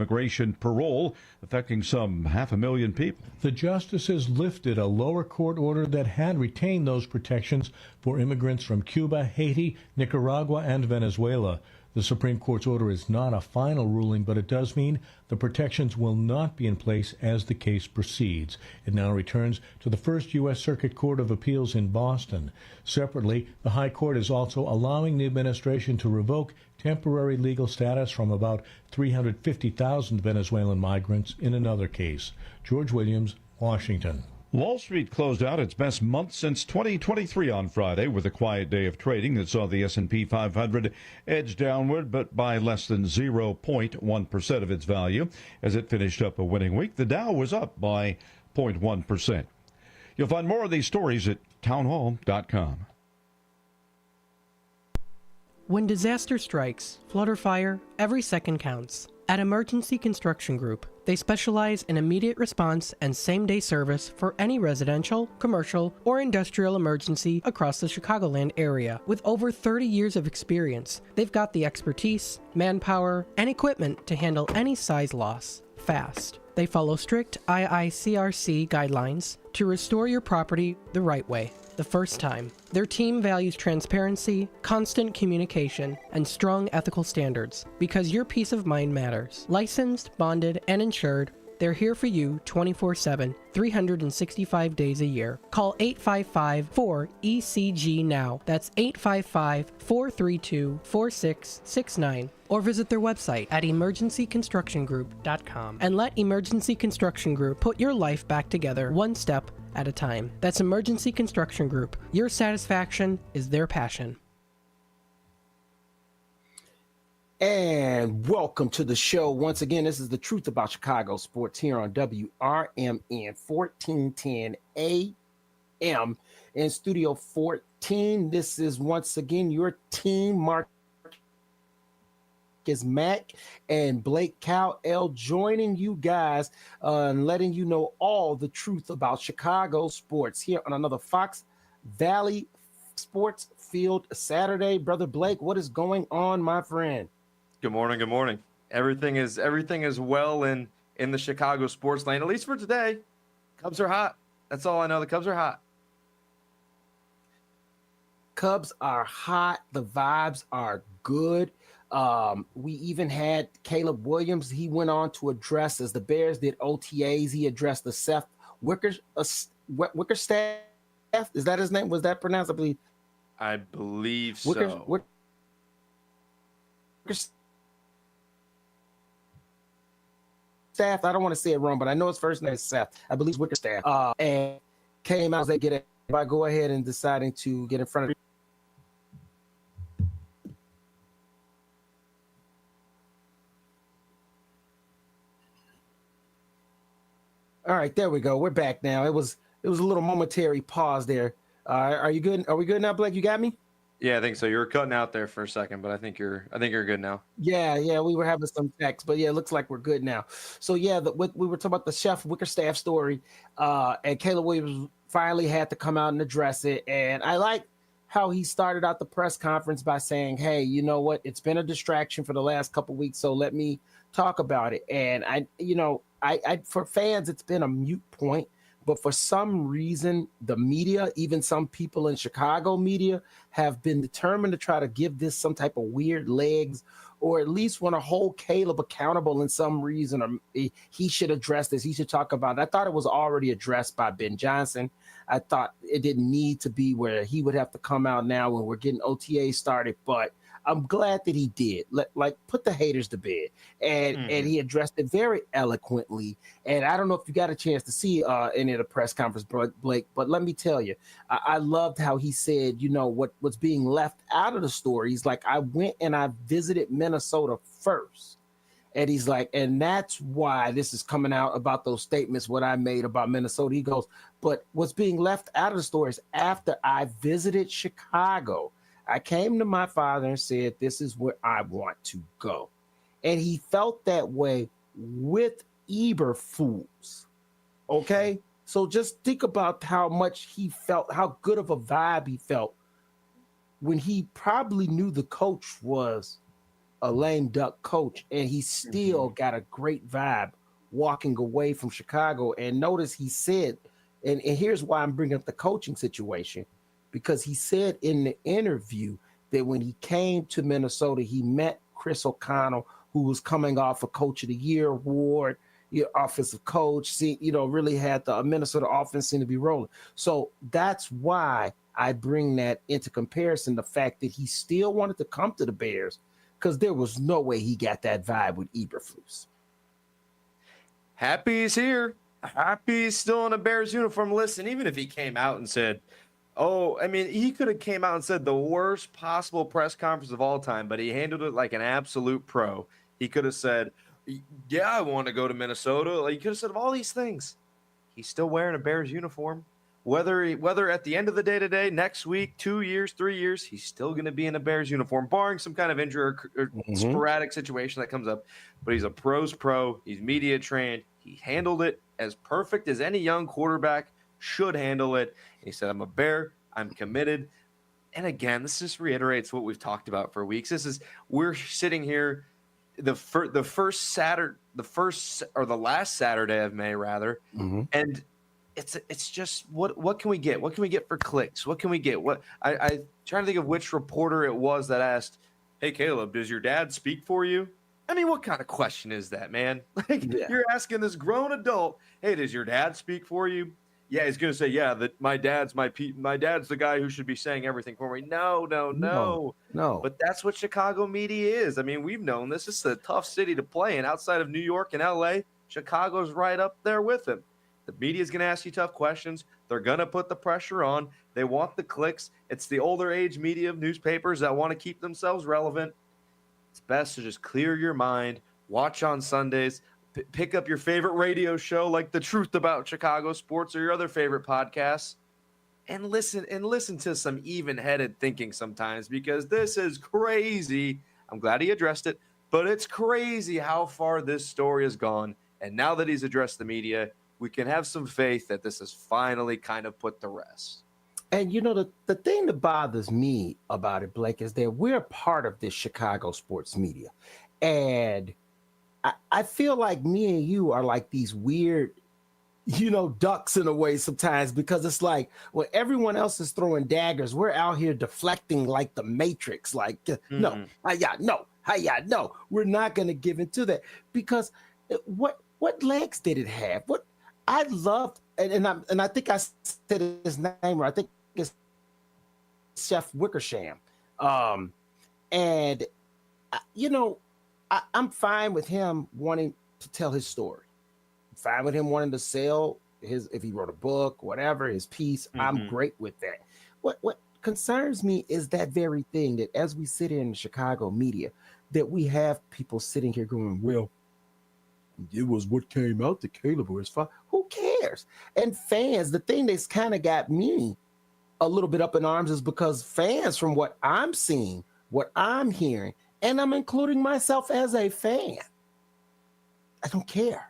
immigration parole, affecting some 500,000 people. The justices lifted a lower court order that had retained those protections for immigrants from Cuba, Haiti, Nicaragua, and Venezuela. The Supreme Court's order is not a final ruling, but it does mean the protections will not be in place as the case proceeds. It now returns to the First U.S. Circuit Court of Appeals in Boston. Separately, the High Court is also allowing the administration to revoke temporary legal status from about 350,000 Venezuelan migrants in another case. George Williams, Washington. Wall Street closed out its best month since 2023 on Friday with a quiet day of trading that saw the S&P 500 edge downward, but by less than 0.1% of its value as it finished up a winning week. The Dow was up by 0.1%. You'll find more of these stories at townhall.com. When disaster strikes, flood or fire, every second counts. At Emergency Construction Group, they specialize in immediate response and same-day service for any residential, commercial, or industrial emergency across the Chicagoland area. With over 30 years of experience, they've got the expertise, manpower, and equipment to handle any size loss fast. They follow strict IICRC guidelines to restore your property the right way, the first time. Their team values transparency, constant communication, and strong ethical standards because your peace of mind matters. Licensed, bonded, and insured, they're here for you 24/7, 365 days a year. Call 855-4ECG now. That's 855-432-4669. Or visit their website at emergencyconstructiongroup.com and let Emergency Construction Group put your life back together one step at a time. That's Emergency Construction Group. Your satisfaction is their passion. And welcome to the show. Once again, this is The Truth About Chicago Sports here on WRMN 1410 AM in Studio 14. This is once again your team, Marcus Mack and Blake Cowell, joining you guys and letting you know all the truth about Chicago sports here on another Fox Valley Sports Field Saturday. Brother Blake, what is going on, my friend? Good morning. Good morning. Everything is well in the Chicago sports lane, at least for today. Cubs are hot. That's all I know. The Cubs are hot. Cubs are hot. The vibes are good. We even had Caleb Williams. He went on to address, as the Bears did OTAs, he addressed the Seth Wickerstaff. Is that his name? Was that pronounced? I believe so. Staff. I don't want to say it wrong, but I know his first name is Seth. I believe Wickerstaff. And came out, they get it by go ahead and deciding to get in front of. All right, there we go. We're back now. It was a little momentary pause there. Are you good? Are we good now, Blake? You got me? Yeah, I think so. You were cutting out there for a second, but I think you're good now. Yeah, we were having some text, but yeah, it looks like we're good now. So yeah, we were talking about the Chef Wickerstaff story, and Caleb Williams finally had to come out and address it. And I like how he started out the press conference by saying, "Hey, you know what? It's been a distraction for the last couple of weeks, so let me talk about it." And I for fans, it's been a moot point. But for some reason, the media, even some people in Chicago media, have been determined to try to give this some type of weird legs, or at least want to hold Caleb accountable in some reason, or he should address this. He should talk about it. I thought it was already addressed by Ben Johnson. I thought it didn't need to be where he would have to come out now when we're getting OTA started, but I'm glad that he did. Put the haters to bed, and he addressed it very eloquently. And I don't know if you got a chance to see any of the press conference, Blake, but let me tell you, I loved how he said, what's being left out of the story. He's like, I went and I visited Minnesota first. And he's like, and that's why this is coming out about those statements, what I made about Minnesota. He goes, but what's being left out of the story is after I visited Chicago, I came to my father and said, this is where I want to go. And he felt that way with Eberflus. Okay? So just think about how much he felt, how good of a vibe he felt when he probably knew the coach was a lame duck coach, and he still got a great vibe walking away from Chicago. And notice he said, and here's why I'm bringing up the coaching situation, because he said in the interview that when he came to Minnesota, he met Chris O'Connell, who was coming off a Coach of the Year award, offensive coach, really had the Minnesota offense seem to be rolling. So that's why I bring that into comparison, the fact that he still wanted to come to the Bears, because there was no way he got that vibe with Eberflus. Happy he's here. Happy he's still in a Bears uniform. Listen, even if he came out and said, he could have came out and said the worst possible press conference of all time, but he handled it like an absolute pro. He could have said, yeah, I want to go to Minnesota. Like, he could have said all these things. He's still wearing a Bears uniform. Whether at the end of the day today, next week, 2 years, 3 years, he's still going to be in a Bears uniform, barring some kind of injury or sporadic situation that comes up. But he's a pro's pro. He's media trained. He handled it as perfect as any young quarterback should handle it. And he said, I'm a Bear. I'm committed. And again, this just reiterates what we've talked about for weeks. We're sitting here the last Saturday of May, rather, and it's just what can we get? What can we get for clicks? What can we get? I trying to think of which reporter it was that asked, "Hey Caleb, does your dad speak for you?" I mean, what kind of question is that, man? You're asking this grown adult, "Hey, does your dad speak for you?" Yeah, he's gonna say, "Yeah, that my dad's the guy who should be saying everything for me." No. But that's what Chicago media is. I mean, we've known this. This is a tough city to play in. Outside of New York and LA, Chicago's right up there with him. The media is going to ask you tough questions. They're going to put the pressure on. They want the clicks. It's the older age media of newspapers that want to keep themselves relevant. It's best to just clear your mind, watch on Sundays, pick up your favorite radio show like The Truth About Chicago Sports or your other favorite podcasts, and listen to some even-headed thinking sometimes, because this is crazy. I'm glad he addressed it, but it's crazy how far this story has gone. And now that he's addressed the media, we can have some faith that this is finally kind of put to rest. And the thing that bothers me about it, Blake, is that we're part of this Chicago sports media. And I feel like me and you are like these weird, ducks in a way sometimes, because it's like when everyone else is throwing daggers, we're out here deflecting like the Matrix, like, no, we're not going to give into that, because what legs did it have? What I loved, and I think I said his name, or I think it's Chef Wickersham. And I'm fine with him wanting to tell his story. I'm fine with him wanting to sell if he wrote a book, whatever, his piece. I'm great with that. What concerns me is that very thing, that as we sit here in the Chicago media, that we have people sitting here going, well, it was what came out to Caleb was fine. Who cares? And fans, the thing that's kind of got me a little bit up in arms is because fans, from what I'm seeing, what I'm hearing, and I'm including myself as a fan, I don't care.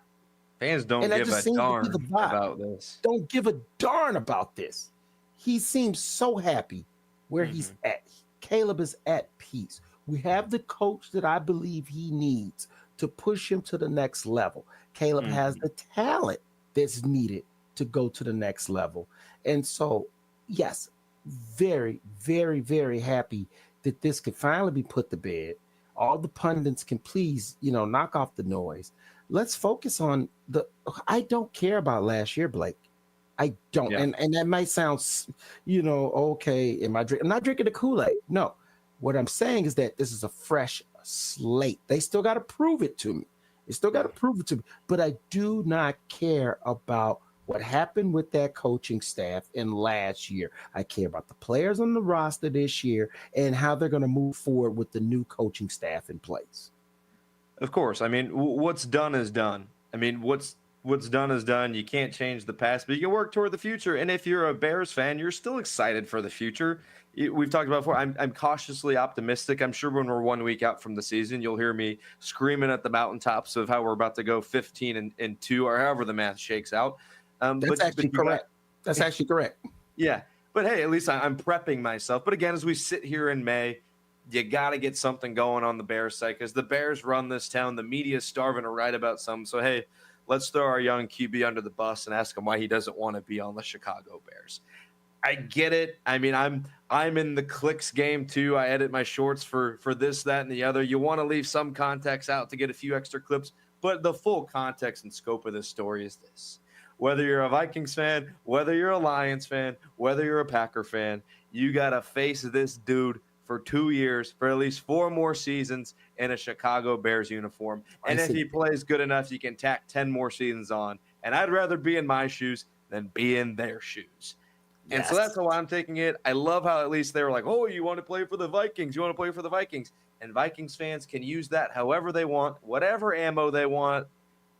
Fans don't give a darn about this. Don't give a darn about this. He seems so happy where he's at. Caleb is at peace. We have the coach that I believe he needs to push him to the next level. Caleb has the talent that's needed to go to the next level. And so, yes, very, very, very happy that this could finally be put to bed. All the pundits can please, knock off the noise. Let's focus on I don't care about last year, Blake. I don't. Yeah. And that might sound, okay. I'm not drinking the Kool-Aid. No. What I'm saying is that this is a fresh slate. They still got to prove it to me. But I do not care about what happened with that coaching staff in last year. I care about the players on the roster this year and how they're going to move forward with the new coaching staff in place. Of course. I mean, what's done is done. I mean, what's done is done. You can't change the past, but you can work toward the future. And if you're a Bears fan, you're still excited for the future. We've talked about before. I'm cautiously optimistic. I'm sure when we're 1 week out from the season, you'll hear me screaming at the mountaintops of how we're about to go 15-2, or however the math shakes out. That's actually correct. That's actually correct. Yeah. But hey, at least I'm prepping myself. But again, as we sit here in May, you got to get something going on the Bears side because the Bears run this town. The media is starving to write about something. So, hey, let's throw our young QB under the bus and ask him why he doesn't want to be on the Chicago Bears. I get it. I mean, I'm in the clicks game too. I edit my shorts for this, that, and the other. You want to leave some context out to get a few extra clips, but the full context and scope of this story is this. Whether you're a Vikings fan, whether you're a Lions fan, whether you're a Packer fan, you got to face this dude for 2 years, for at least 4 more seasons in a Chicago Bears uniform. And if he plays good enough, you can tack 10 more seasons on. And I'd rather be in my shoes than be in their shoes. And so that's how I'm taking it. I love how at least they were like, oh, you want to play for the Vikings. You want to play for the Vikings. And Vikings fans can use that however they want, whatever ammo they want.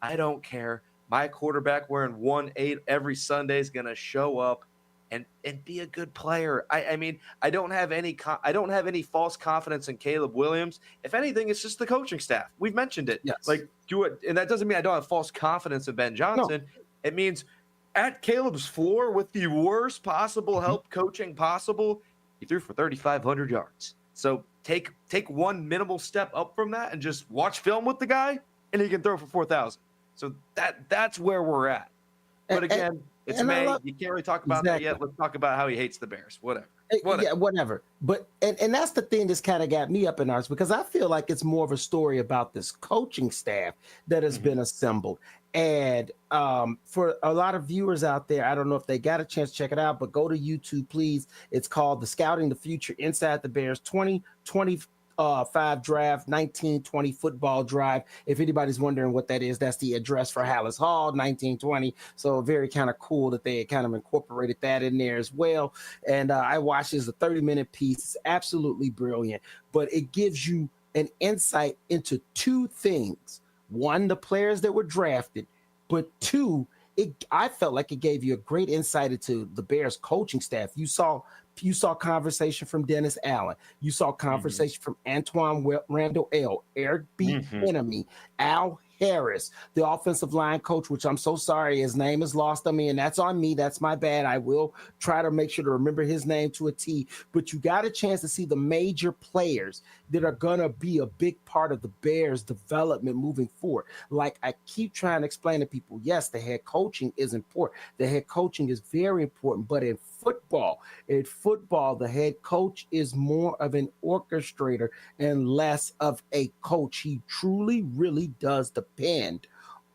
I don't care. My quarterback wearing 1-8 every Sunday is going to show up and be a good player. I mean, I don't have any false confidence in Caleb Williams. If anything, it's just the coaching staff. We've mentioned it. Yes. Like, do it. And that doesn't mean I don't have false confidence in Ben Johnson. No. It means at Caleb's floor with the worst possible help coaching possible, he threw for 3,500 yards. So take one minimal step up from that and just watch film with the guy, and he can throw for 4,000. So that's where we're at. But again, it's May. You can't really talk about that yet. Let's talk about how he hates the Bears. Whatever. Yeah, whatever. But and that's the thing that's kind of got me up in arms because I feel like it's more of a story about this coaching staff that has been assembled. And for a lot of viewers out there, I don't know if they got a chance to check it out, but go to YouTube, please. It's called The Scouting the Future Inside the Bears 2025 draft, 1920 football drive. If anybody's wondering what that is, that's the address for Hallis Hall, 1920. So very kind of cool that they kind of incorporated that in there as well. And I watched it as a 30-minute piece. It's absolutely brilliant, but it gives you an insight into 2 things. One, the players that were drafted, but 2, I felt like it gave you a great insight into the Bears coaching staff. You saw conversation from Dennis Allen. You saw conversation from Antoine Randall L., Eric B. Enemy, Al Harris, the offensive line coach, which I'm so sorry, his name is lost on me, and that's on me. That's my bad. I will try to make sure to remember his name to a T. But you got a chance to see the major players that are going to be a big part of the Bears' development moving forward. Like I keep trying to explain to people, yes, the head coaching is important. The head coaching is very important, but in football, the head coach is more of an orchestrator and less of a coach. He truly, really does depend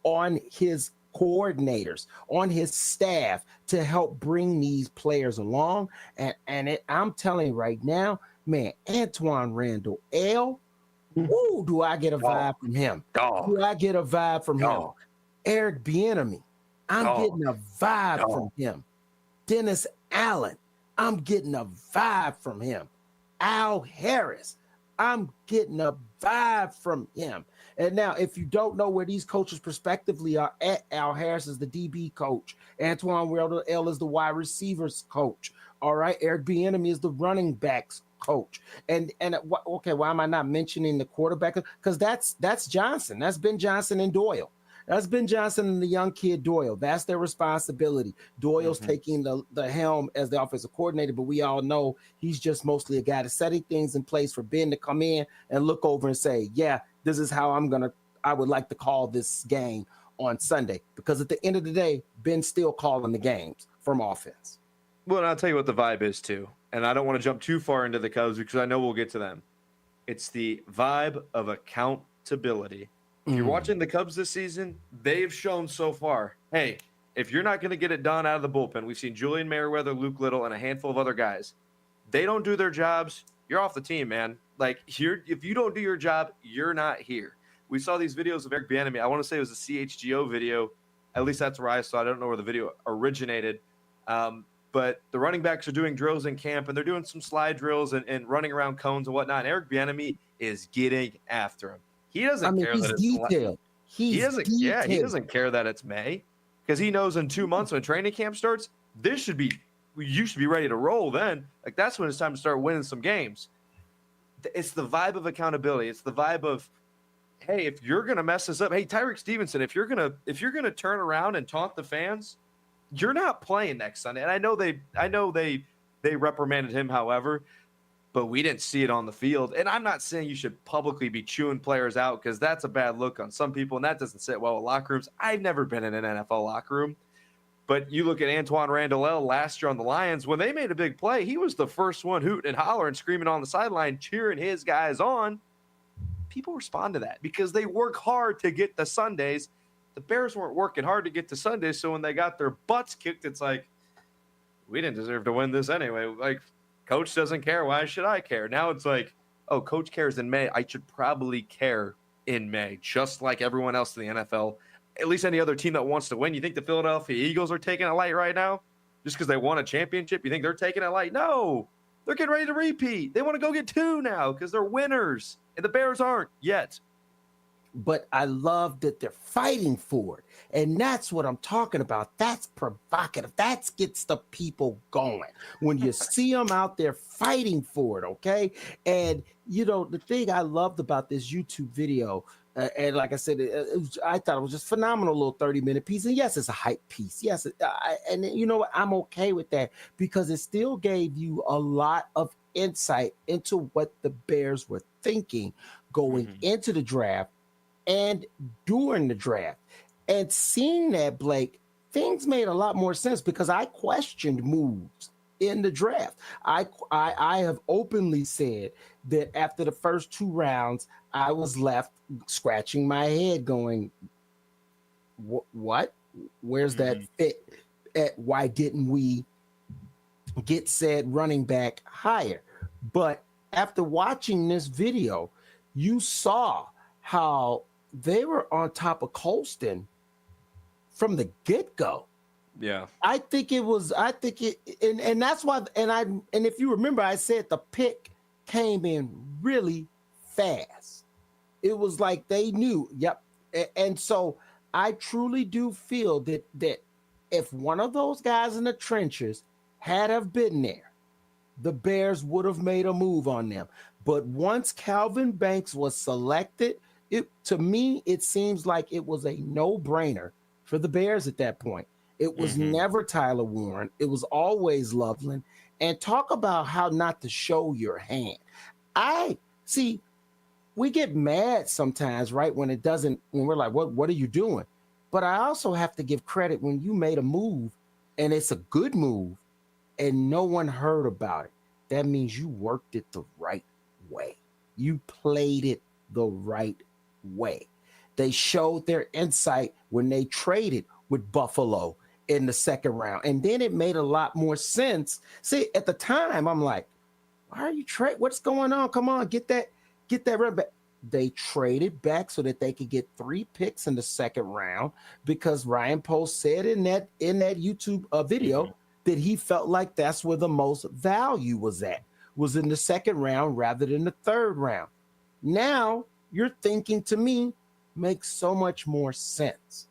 on his coordinators, on his staff to help bring these players along. I'm telling you right now, man, Antoine Randall L. Ooh, do I get a vibe from him? Do I get a vibe from him? Eric Bieniemy, I'm getting a vibe from him. Dennis Allen, I'm getting a vibe from him. Al Harris, I'm getting a vibe from him. And now, if you don't know where these coaches respectively are at, Al Harris is the DB coach. Antoine Randall L. is the wide receivers coach. All right, Eric Bieniemy is the running backs coach. And okay, why am I not mentioning the quarterback? Because that's Johnson. That's Ben Johnson and Doyle. That's Ben Johnson and the young kid Doyle. That's their responsibility. Doyle's taking the helm as the offensive coordinator, but we all know he's just mostly a guy that's setting things in place for Ben to come in and look over and say, yeah, this is how I would like to call this game on Sunday. Because at the end of the day, Ben's still calling the games from offense. Well, and I'll tell you what the vibe is too. And I don't want to jump too far into the Cubs because I know we'll get to them. It's the vibe of accountability. If you're watching the Cubs this season, they've shown so far, hey, if you're not going to get it done out of the bullpen, we've seen Julian Merriweather, Luke Little, and a handful of other guys. They don't do their jobs, you're off the team, man. Like, if you don't do your job, you're not here. We saw these videos of Eric Bieniemy. I want to say it was a CHGO video. At least that's where I saw. I don't know where the video originated. But the running backs are doing drills in camp, and they're doing some slide drills and running around cones and whatnot. And Eric Bieniemy is getting after him. He doesn't care that it's detailed. He doesn't care that it's May because he knows in 2 months when training camp starts, you should be ready to roll then. Like that's when it's time to start winning some games. It's the vibe of accountability. It's the vibe of, hey, if you're gonna mess this up, hey, Tyreek Stevenson, if you're gonna turn around and taunt the fans, you're not playing next Sunday. And I know they reprimanded him, however. but we didn't see it on the field. And I'm not saying you should publicly be chewing players out because that's a bad look on some people, and that doesn't sit well with locker rooms. I've never been in an NFL locker room. But you look at Antoine Randall last year on the Lions, when they made a big play, he was the first one hooting and hollering, screaming on the sideline, cheering his guys on. People respond to that because they work hard to get the Sundays. The Bears weren't working hard to get to Sundays, so when they got their butts kicked, it's like, we didn't deserve to win this anyway. Like, coach doesn't care. Why should I care? Now it's like, oh, coach cares in May. I should probably care in May, just like everyone else in the NFL. At least any other team that wants to win. You think the Philadelphia Eagles are taking it light right now? Just because they won a championship, you think they're taking it light? No. They're getting ready to repeat. They want to go get 2 now because they're winners. And the Bears aren't yet. But I love that they're fighting for it. And that's what I'm talking about. That's provocative. That gets the people going. When you see them out there fighting for it, okay? And, you know, the thing I loved about this YouTube video, and like I said, I thought it was just phenomenal little 30-minute piece. And yes, it's a hype piece. Yes, and you know what? I'm okay with that because it still gave you a lot of insight into what the Bears were thinking going into the draft and during the draft. And seeing that, Blake, things made a lot more sense because I questioned moves in the draft. I have openly said that after the first 2 rounds, I was left scratching my head going, what? Where's that fit? Why didn't we get said running back higher? But after watching this video, you saw how they were on top of Colston from the get-go. Yeah. And that's why, and if you remember, I said the pick came in really fast. It was like they knew, yep. And so I truly do feel that if one of those guys in the trenches had have been there, the Bears would have made a move on them. But once Calvin Banks was selected, to me, it seems like it was a no-brainer for the Bears at that point. It was never Tyler Warren. It was always Loveland. And talk about how not to show your hand. We get mad sometimes, right? When we're like, what are you doing? But I also have to give credit when you made a move and it's a good move and no one heard about it. That means you worked it the right way. You played it the right way. They showed their insight when they traded with Buffalo in the 2nd round. And then it made a lot more sense. See, at the time, I'm like, why are you trading? What's going on? Come on, get that run back. They traded back so that they could get 3 picks in the 2nd round because Ryan Post said in that YouTube video that he felt like that's where the most value was in the 2nd round rather than the 3rd round. Now, your thinking to me makes so much more sense.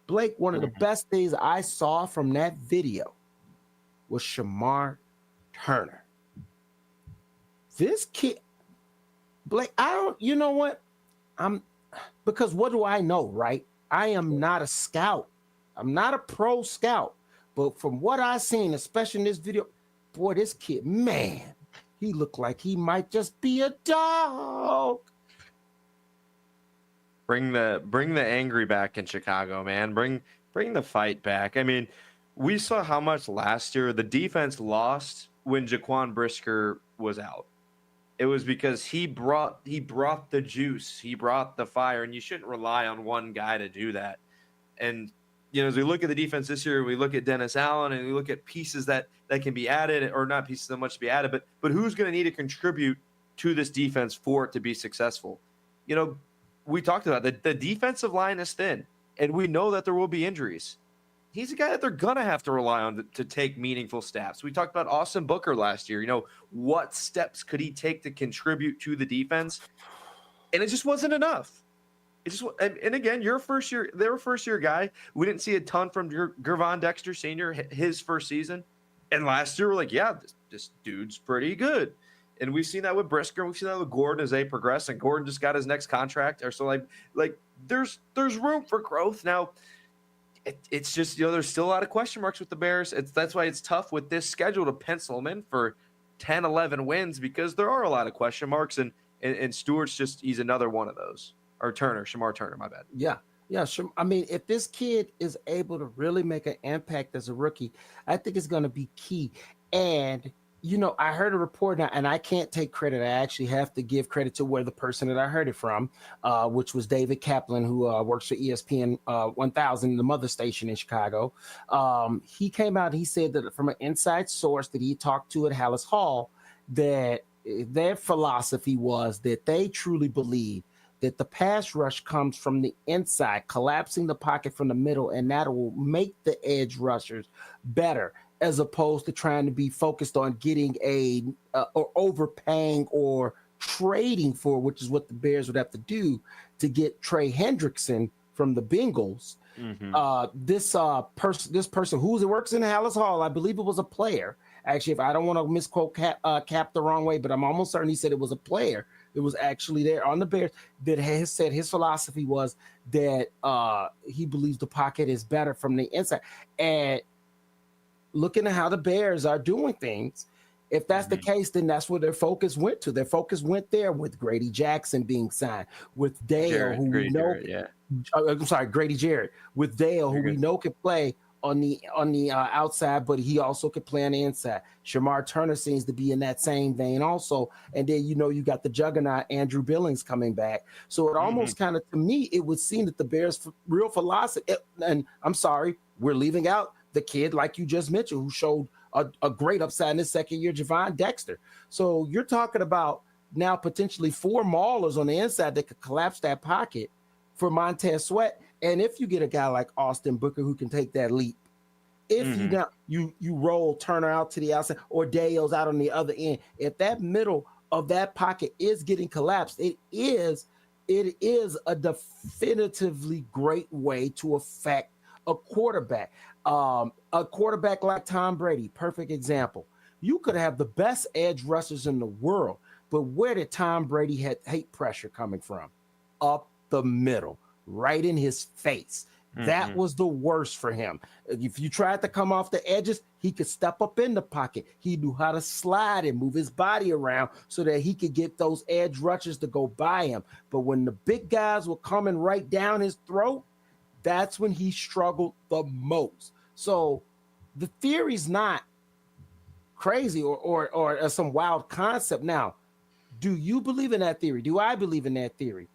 Blake, one of the best things I saw from that video was Shamar Turner. This kid, Blake, you know what? Because what do I know, right? I am not a scout. I'm not a pro scout. But from what I've seen, especially in this video, boy, this kid, man, he looked like he might just be a dog. Bring the angry back in Chicago, man. Bring the fight back. I mean, we saw how much last year the defense lost when Jaquan Brisker was out. It was because he brought the juice, he brought the fire, and you shouldn't rely on one guy to do that. And you know, as we look at the defense this year, we look at Dennis Allen and we look at pieces that can be added, or not pieces that much to be added, but who's going to need to contribute to this defense for it to be successful? You know, we talked about the defensive line is thin, and we know that there will be injuries. He's a guy that they're going to have to rely on to take meaningful steps. We talked about Austin Booker last year. You know, what steps could he take to contribute to the defense? And it just wasn't enough. And again, their first year guy. We didn't see a ton from Gervon Dexter Sr., his first season. And last year, we're like, yeah, this dude's pretty good. And we've seen that with Brisker. We've seen that with Gordon as they progress. And Gordon just got his next contract. Or so like there's room for growth. Now, it's just, you know, there's still a lot of question marks with the Bears. That's why it's tough with this schedule to pencil them in for 10, 11 wins because there are a lot of question marks, and Stewart's he's another one of those. Or Shamar Turner, my bad. Yeah. Yeah, sure. I mean, if this kid is able to really make an impact as a rookie, I think it's going to be key. And, I heard a report now, and I can't take credit. I actually have to give credit to where the person that I heard it from, which was David Kaplan, who works for ESPN 1000, the mother station in Chicago. He came out and he said that from an inside source that he talked to at Hallis Hall, that their philosophy was that they truly believe that the pass rush comes from the inside, collapsing the pocket from the middle, and that will make the edge rushers better, as opposed to trying to be focused on getting or overpaying or trading for, which is what the Bears would have to do to get Trey Hendrickson from the Bengals. Mm-hmm. This person who works in Hallis Hall, I believe it was a player. Actually, if I don't want to misquote Cap the wrong way, but I'm almost certain he said it was a player. It was actually there on the Bears that has said his philosophy was that he believes the pocket is better from the inside. And looking at how the Bears are doing things, if that's the case, then that's where their focus went to. Their focus went there with Grady Jackson being signed, with Dale, Grady Jarrett, with Dale, who we know can play on the outside, but he also could play on the inside. Shamar Turner seems to be in that same vein also. And then, you got the juggernaut Andrew Billings coming back. So it almost kind of, to me, it would seem that the Bears' real philosophy, and I'm sorry, we're leaving out the kid, like you just mentioned, who showed a great upside in his second year, Javon Dexter. So you're talking about now potentially 4 maulers on the inside that could collapse that pocket for Montez Sweat. And if you get a guy like Austin Booker who can take that leap, if you roll Turner out to the outside or Dale's out on the other end, if that middle of that pocket is getting collapsed, it is a definitively great way to affect a quarterback. A quarterback like Tom Brady, perfect example. You could have the best edge rushers in the world, but where did Tom Brady hate pressure coming from? Up the middle, right in his face. That was the worst for him. If you tried to come off the edges, he could step up in the pocket. He knew how to slide and move his body around so that he could get those edge rushers to go by him. But when the big guys were coming right down his throat, that's when he struggled the most. So the theory's not crazy or some wild concept. Now, do you believe in that theory? Do I believe in that theory?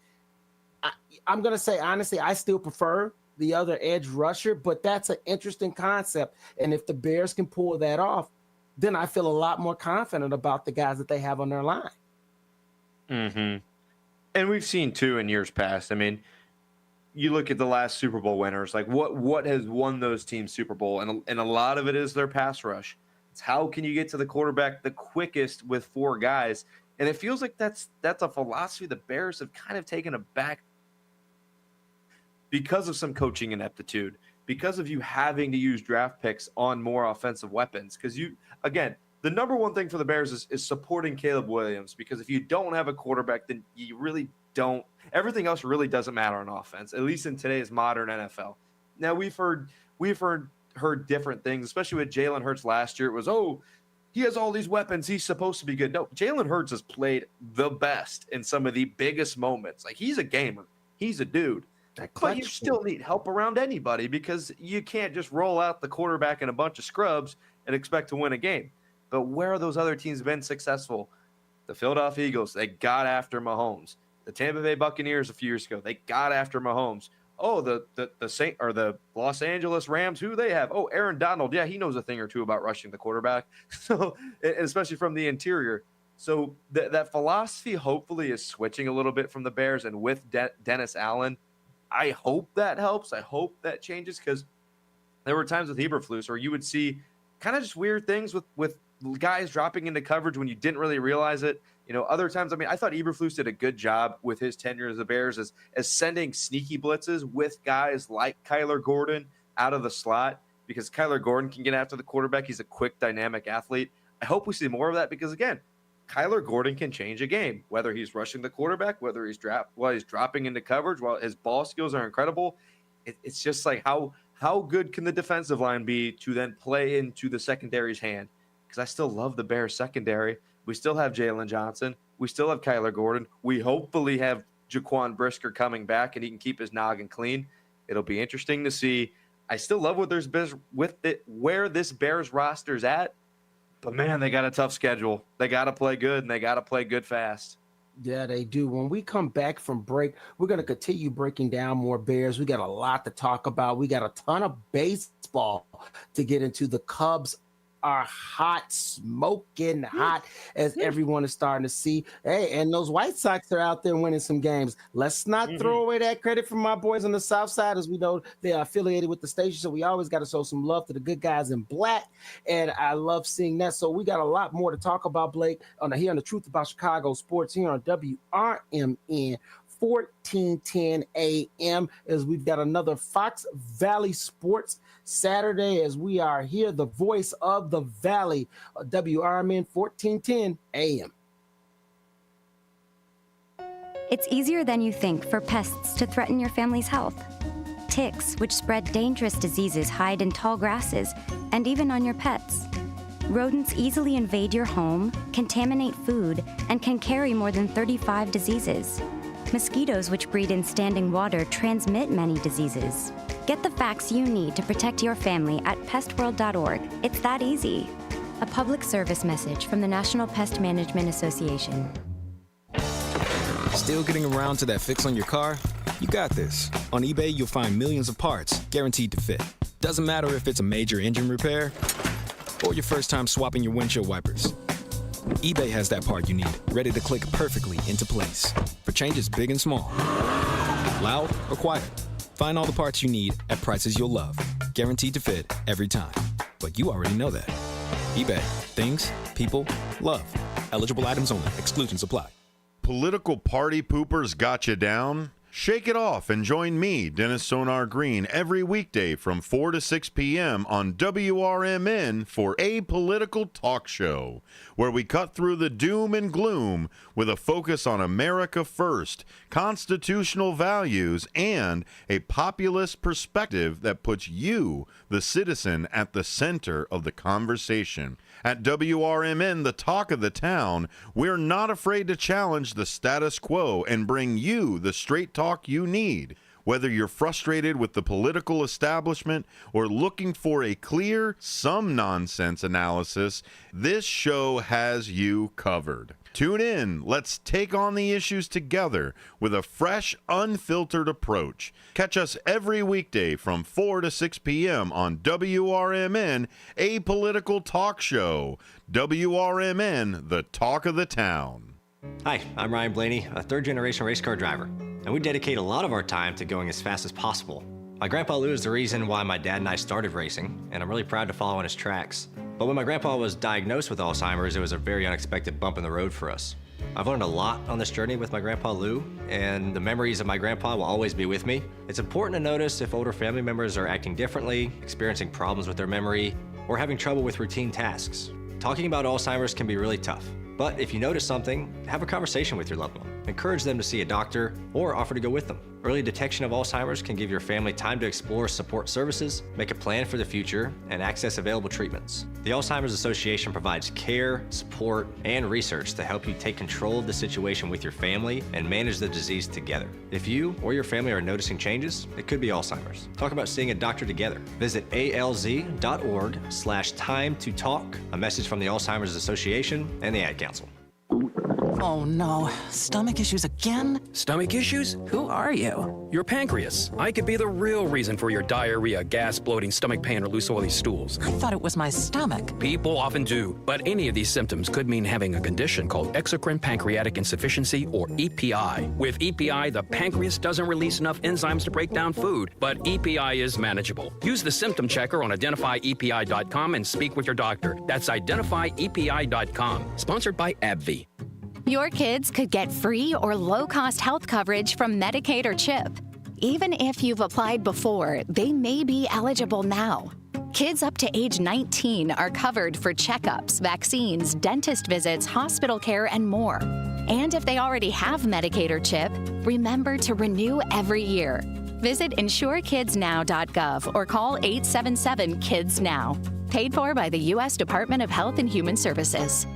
I'm going to say, honestly, I still prefer the other edge rusher, but that's an interesting concept. And if the Bears can pull that off, then I feel a lot more confident about the guys that they have on their line. Mm-hmm. And we've seen, too, in years past. I mean, you look at the last Super Bowl winners, like what has won those teams Super Bowl? And a lot of it is their pass rush. It's how can you get to the quarterback the quickest with 4 guys? And it feels like that's a philosophy the Bears have kind of taken aback because of some coaching ineptitude, because of you having to use draft picks on more offensive weapons. Because the number one thing for the Bears is supporting Caleb Williams, because if you don't have a quarterback, then you really don't. Everything else really doesn't matter on offense, at least in today's modern NFL. Now we've heard different things, especially with Jalen Hurts last year. It was, he has all these weapons, he's supposed to be good. No, Jalen Hurts has played the best in some of the biggest moments. Like, he's a gamer, he's a dude. But you still need help around anybody, because you can't just roll out the quarterback and a bunch of scrubs and expect to win a game. But where are those other teams been successful? The Philadelphia Eagles, they got after Mahomes. The Tampa Bay Buccaneers a few years ago, they got after Mahomes. Oh, the Los Angeles Rams, who they have? Oh, Aaron Donald. Yeah, he knows a thing or two about rushing the quarterback. So, especially from the interior. So that philosophy hopefully is switching a little bit from the Bears, and with Dennis Allen, I hope that helps. I hope that changes, because there were times with Eberflus where you would see kind of just weird things with guys dropping into coverage when you didn't really realize it. Other times, I thought Eberflus did a good job with his tenure as the Bears as sending sneaky blitzes with guys like Kyler Gordon out of the slot, because Kyler Gordon can get after the quarterback. He's a quick, dynamic athlete. I hope we see more of that, because, again, Kyler Gordon can change a game, whether he's rushing the quarterback, whether he's dropping into coverage, while his ball skills are incredible. It's just like how good can the defensive line be to then play into the secondary's hand? because I still love the Bears secondary. We still have Jalen Johnson. We still have Kyler Gordon. We hopefully have Jaquan Brisker coming back and he can keep his noggin clean. It'll be interesting to see. I still love where this Bears roster's at, but man, they got a tough schedule. They got to play good, and they got to play good fast. Yeah, they do. When we come back from break, we're going to continue breaking down more Bears. We got a lot to talk about. We got a ton of baseball to get into. The Cubs are hot, smoking hot, as everyone is starting to see. Hey, and those White Sox are out there winning some games. Let's not throw away that credit from my boys on the South Side, as we know they are affiliated with the station, so we always got to show some love to the good guys in black, and I love seeing that. So we got a lot more to talk about, Blake, here on the Truth About Chicago Sports here on WRMN 1410 AM, as we've got another Fox Valley Sports Saturday, as we are here, the voice of the Valley, WRMN 1410 AM. It's easier than you think for pests to threaten your family's health. Ticks, which spread dangerous diseases, hide in tall grasses and even on your pets. Rodents easily invade your home, contaminate food, and can carry more than 35 diseases. Mosquitoes, which breed in standing water, transmit many diseases. Get the facts you need to protect your family at pestworld.org. It's that easy. A public service message from the National Pest Management Association. Still getting around to that fix on your car? You got this. On eBay, you'll find millions of parts guaranteed to fit. Doesn't matter if it's a major engine repair or your first time swapping your windshield wipers. eBay has that part you need, ready to click perfectly into place for changes big and small. Loud or quiet, find all the parts you need at prices you'll love, guaranteed to fit every time. But you already know that. eBay, things, people, love. Eligible items only. Exclusions apply. Political party poopers got you down? Shake it off and join me, Dennis Sonar Green, every weekday from 4 to 6 p.m. on WRMN for A Political Talk Show, where we cut through the doom and gloom with a focus on America first, constitutional values, and a populist perspective that puts you, the citizen, at the center of the conversation. At WRMN, the talk of the town, we're not afraid to challenge the status quo and bring you the straight talk you need. Whether you're frustrated with the political establishment or looking for a clear, some nonsense analysis, this show has you covered. Tune in. Let's take on the issues together with a fresh, unfiltered approach. Catch us every weekday from 4 to 6 p.m. on WRMN, A Political Talk Show. WRMN, the talk of the town. Hi, I'm Ryan Blaney, a third-generation race car driver, and we dedicate a lot of our time to going as fast as possible. My grandpa Lou is the reason why my dad and I started racing, and I'm really proud to follow in his tracks. But when my grandpa was diagnosed with Alzheimer's, it was a very unexpected bump in the road for us. I've learned a lot on this journey with my grandpa Lou, and the memories of my grandpa will always be with me. It's important to notice if older family members are acting differently, experiencing problems with their memory, or having trouble with routine tasks. Talking about Alzheimer's can be really tough. But if you notice something, have a conversation with your loved one. Encourage them to see a doctor or offer to go with them. Early detection of Alzheimer's can give your family time to explore support services, make a plan for the future, and access available treatments. The Alzheimer's Association provides care, support, and research to help you take control of the situation with your family and manage the disease together. If you or your family are noticing changes, it could be Alzheimer's. Talk about seeing a doctor together. Visit alz.org/time to talk. A message from the Alzheimer's Association and the Ad Council. Oh no, stomach issues again? Stomach issues? Who are you? Your pancreas. I could be the real reason for your diarrhea, gas, bloating, stomach pain, or loose oily stools. I thought it was my stomach. People often do, but any of these symptoms could mean having a condition called exocrine pancreatic insufficiency, or EPI. With EPI, the pancreas doesn't release enough enzymes to break down food, but EPI is manageable. Use the symptom checker on identifyepi.com and speak with your doctor. That's identifyepi.com. Sponsored by AbbVie. Your kids could get free or low-cost health coverage from Medicaid or CHIP. Even if you've applied before, they may be eligible now. Kids up to age 19 are covered for checkups, vaccines, dentist visits, hospital care, and more. And if they already have Medicaid or CHIP, remember to renew every year. Visit insurekidsnow.gov or call 877-KIDS-NOW. Paid for by the U.S. Department of Health and Human Services.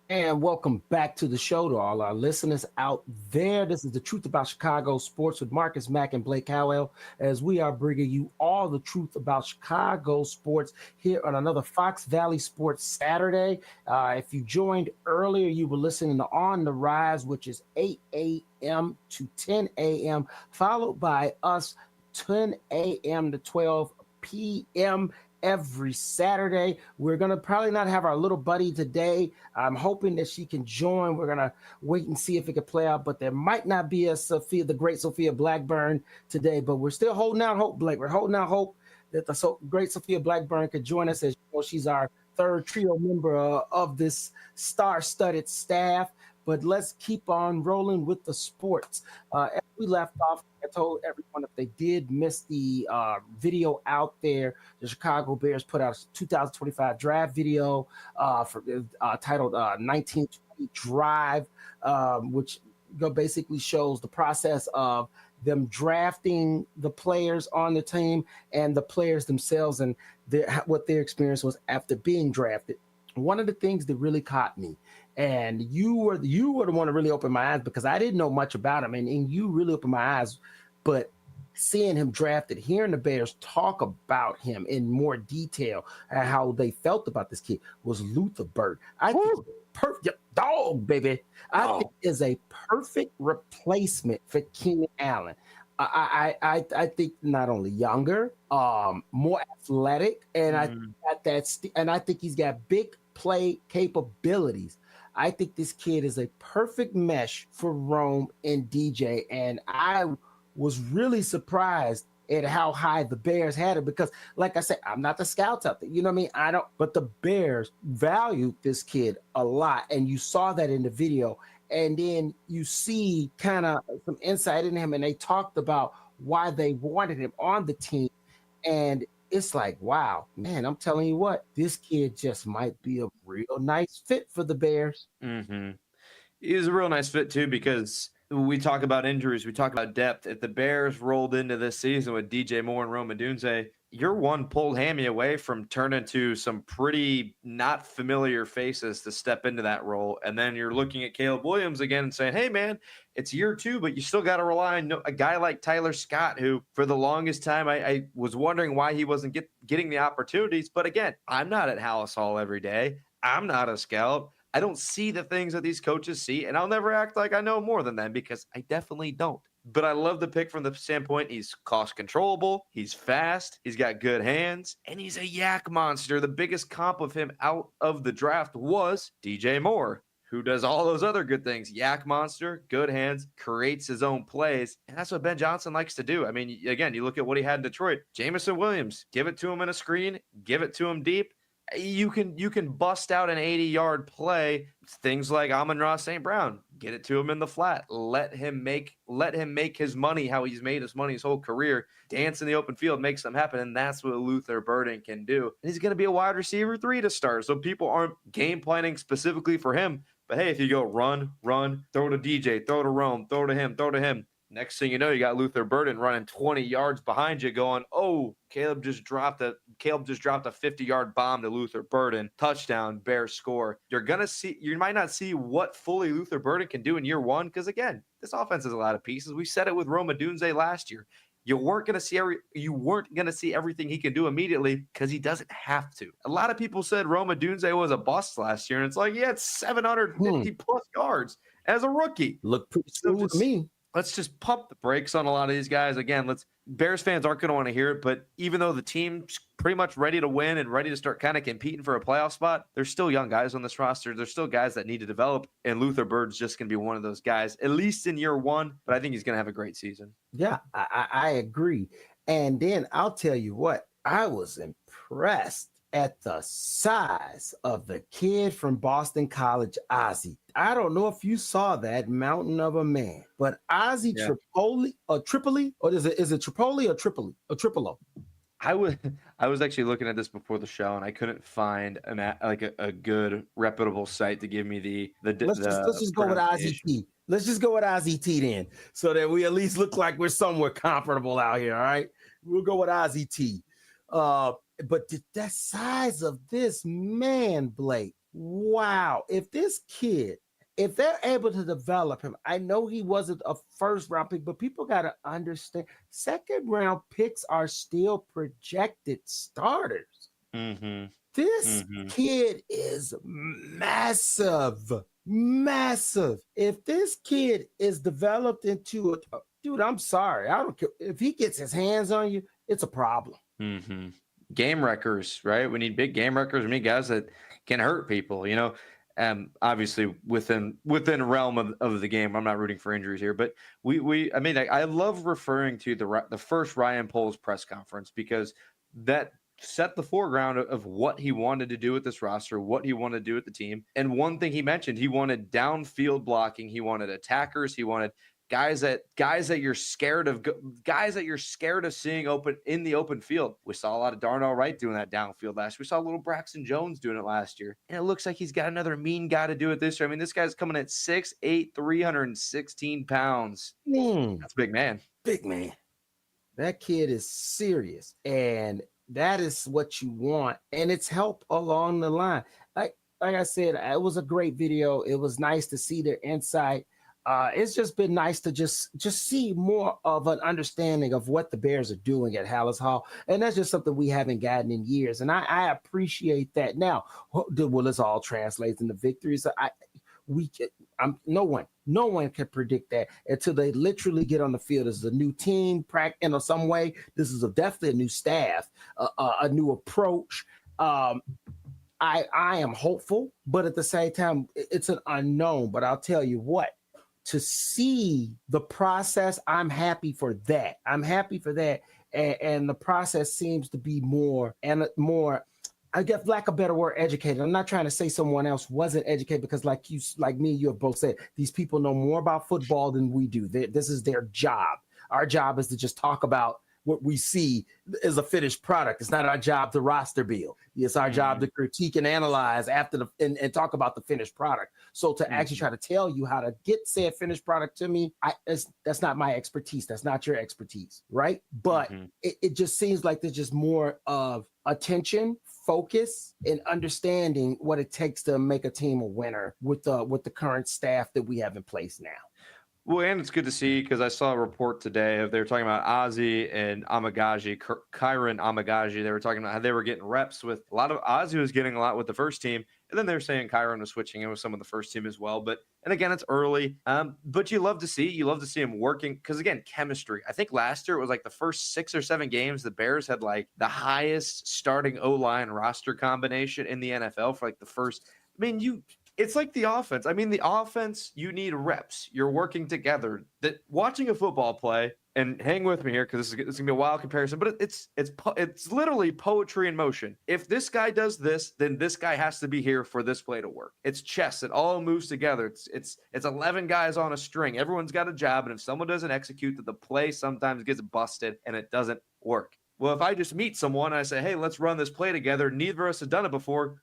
And welcome back to the show to all our listeners out there. This is The Truth About Chicago Sports with Marcus Mack and Blake Howell, as we are bringing you all the truth about Chicago sports here on another Fox Valley Sports Saturday. If you joined earlier, you were listening to On the Rise, which is 8 a.m. to 10 a.m., followed by us 10 a.m. to 12 p.m. every Saturday. We're going to probably not have our little buddy today. I'm hoping that she can join. We're going to wait and see if it can play out, but there might not be a Sophia, the great Sophia Blackburn today, but we're still holding out hope, Blake. We're holding out hope that the great Sophia Blackburn could join us, as you know, she's our third trio member of this star-studded staff. But let's keep on rolling with the sports. As we left off, I told everyone if they did miss the video out there, the Chicago Bears put out a 2025 draft video titled 1920 Drive, which basically shows the process of them drafting the players on the team and the players themselves and what their experience was after being drafted. One of the things that really caught me, and you were the one to really open my eyes, because I didn't know much about him, and you really opened my eyes. But seeing him drafted, hearing the Bears talk about him in more detail and how they felt about this kid, was Luther Burden. I think perfect dog, baby. I think is a perfect replacement for Keenan Allen. I think not only younger, more athletic, and I think he's got big play capabilities. I think this kid is a perfect mesh for Rome and DJ, and I was really surprised at how high the Bears had it, because, like I said, I'm not the scouts out there. You know what I mean? I don't, but the Bears valued this kid a lot, and you saw that in the video. And then you see kind of some insight in him, and they talked about why they wanted him on the team. And it's like, wow, man, I'm telling you what, this kid just might be a real nice fit for the Bears. Mm-hmm. He's a real nice fit, too, because we talk about injuries, we talk about depth. If the Bears rolled into this season with DJ Moore and Rome Odunze, you're one pulled hammy away from turning to some pretty not familiar faces to step into that role. And then you're looking at Caleb Williams again and saying, hey, man, it's year 2, but you still got to rely on a guy like Tyler Scott, who for the longest time I was wondering why he wasn't getting the opportunities. But again, I'm not at Hallis Hall every day. I'm not a scout. I don't see the things that these coaches see, and I'll never act like I know more than them, because I definitely don't. But I love the pick from the standpoint he's cost controllable, he's fast, he's got good hands, and he's a yak monster. The biggest comp of him out of the draft was DJ Moore, who does all those other good things. Yak monster, good hands, creates his own plays, and that's what Ben Johnson likes to do. I mean, again, you look at what he had in Detroit. Jamison Williams, give it to him in a screen, give it to him deep. You can bust out an 80-yard play. Things like Amon-Ra St. Brown, get it to him in the flat. Let him make his money how he's made his money his whole career. Dance in the open field makes them happen, and that's what Luther Burden can do. And he's going to be a wide receiver 3 to start, so people aren't game planning specifically for him. But hey, if you go run, throw to DJ, throw to Rome, throw to him. Next thing you know, you got Luther Burden running 20 yards behind you going, oh, Caleb just dropped a 50-yard bomb to Luther Burden. Touchdown, Bears score. You might not see what fully Luther Burden can do in year 1, because again, this offense has a lot of pieces. We said it with Rome Odunze last year. You weren't going to see everything he can do immediately, because he doesn't have to. A lot of people said Rome Odunze was a bust last year, and it's like he had 750 plus yards as a rookie. Look pretty smooth to me. Let's just pump the brakes on a lot of these guys. Again, Bears fans aren't going to want to hear it, but even though the team's pretty much ready to win and ready to start kind of competing for a playoff spot, there's still young guys on this roster. There's still guys that need to develop, and Luther Bird's just going to be one of those guys, at least in year 1, but I think he's going to have a great season. Yeah, I agree. And then I'll tell you what, I was impressed at the size of the kid from Boston College, Ozzie. I don't know if you saw that mountain of a man, but Ozzie Tripoli, or is it Tripoli or Tripoli or Tripolo? I was actually looking at this before the show, and I couldn't find a good reputable site to give me the let's just go with Ozzie T. Let's just go with Ozzie T then, so that we at least look like we're somewhat comparable out here. All right, we'll go with Ozzie T. But that size of this man, Blake, wow. If they're able to develop him, I know he wasn't a first round pick, but people got to understand second round picks are still projected starters. Mm-hmm. This kid is massive, massive. If this kid is developed into a dude, I'm sorry. I don't care. If he gets his hands on you, it's a problem. Mm-hmm. Game wreckers, right? We need big game wreckers. We need guys that can hurt people, obviously within realm of the game. I'm not rooting for injuries here, but I love referring to the first Ryan Poles press conference because that set the foreground of what he wanted to do with this roster, what he wanted to do with the team. And one thing he mentioned, he wanted downfield blocking, he wanted attackers, he wanted guys that you're scared of seeing open in the open field. We saw a lot of Darnell Wright doing that downfield last year. We saw little Braxton Jones doing it last year. And it looks like he's got another mean guy to do it this year. I mean, this guy's coming at 6'8", 316 pounds. That's a big man. Big man. That kid is serious. And that is what you want. And it's help along the line. Like I said, it was a great video. It was nice to see their insight. It's just been nice to just see more of an understanding of what the Bears are doing at Hallis Hall, and that's just something we haven't gotten in years, and I appreciate that. Now, will this all translate into victories? No one can predict that until they literally get on the field. This is a new team, in some way. This is definitely a new staff, a new approach. I am hopeful, but at the same time, it's an unknown. But I'll tell you what. To see the process, I'm happy for that. And the process seems to be more, I guess, lack of a better word, educated. I'm not trying to say someone else wasn't educated because like me, you have both said, these people know more about football than we do. This is their job. Our job is to just talk about what we see as a finished product. It's not our job to roster build. It's our job to critique and analyze and talk about the finished product. So to actually try to tell you how to get said finished product to me, that's not my expertise. That's not your expertise, right? But it just seems like there's just more of attention, focus, and understanding what it takes to make a team a winner with the current staff that we have in place now. Well, and it's good to see because I saw a report today of they were talking about Ozzie and Amagaji, Kyron Amagaji. They were talking about how they were getting reps with a lot of Ozzie was getting a lot with the first team. And then they were saying Kyron was switching in with some of the first team as well. And again, it's early. But you love to see him working because, again, chemistry. I think last year it was like the first 6 or 7 games, the Bears had like the highest starting O-line roster combination in the NFL for like the first. It's like the offense. The offense, you need reps. You're working together. That watching a football play, and hang with me here because this is gonna be a wild comparison, but it's literally poetry in motion. If this guy does this, then this guy has to be here for this play to work. It's chess. It all moves together. It's 11 guys on a string. Everyone's got a job, and if someone doesn't execute, that the play sometimes gets busted and it doesn't work. Well, if I just meet someone and I say, hey, let's run this play together, neither of us have done it before,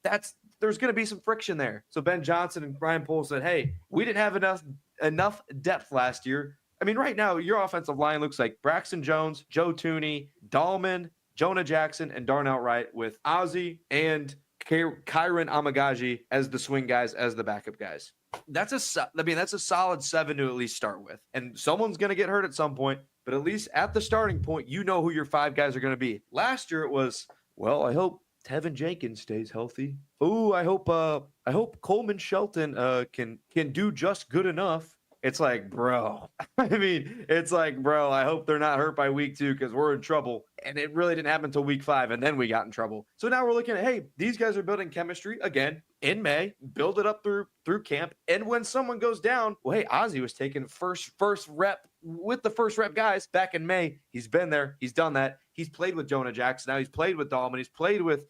there's going to be some friction there. So Ben Johnson and Ryan Poles said, hey, we didn't have enough depth last year. Right now, your offensive line looks like Braxton Jones, Joe Tooney, Dahlman, Jonah Jackson, and Darnell Wright with Ozzie and Kyron Amagaji as the swing guys, as the backup guys. That's a solid 7 to at least start with. And someone's going to get hurt at some point. But at least at the starting point, you know who your 5 guys are going to be. Last year it was, well, I hope Tevin Jenkins stays healthy. Oh, I hope Coleman Shelton can do just good enough. It's like, bro. I hope they're not hurt by week 2 because we're in trouble. And it really didn't happen until week 5, and then we got in trouble. So now we're looking at, hey, these guys are building chemistry again in May, build it up through camp. And when someone goes down, well, hey, Ozzie was taking first rep with the first rep guys back in May. He's been there. He's done that. He's played with Jonah Jackson. Now he's played with Dahlman. He's played with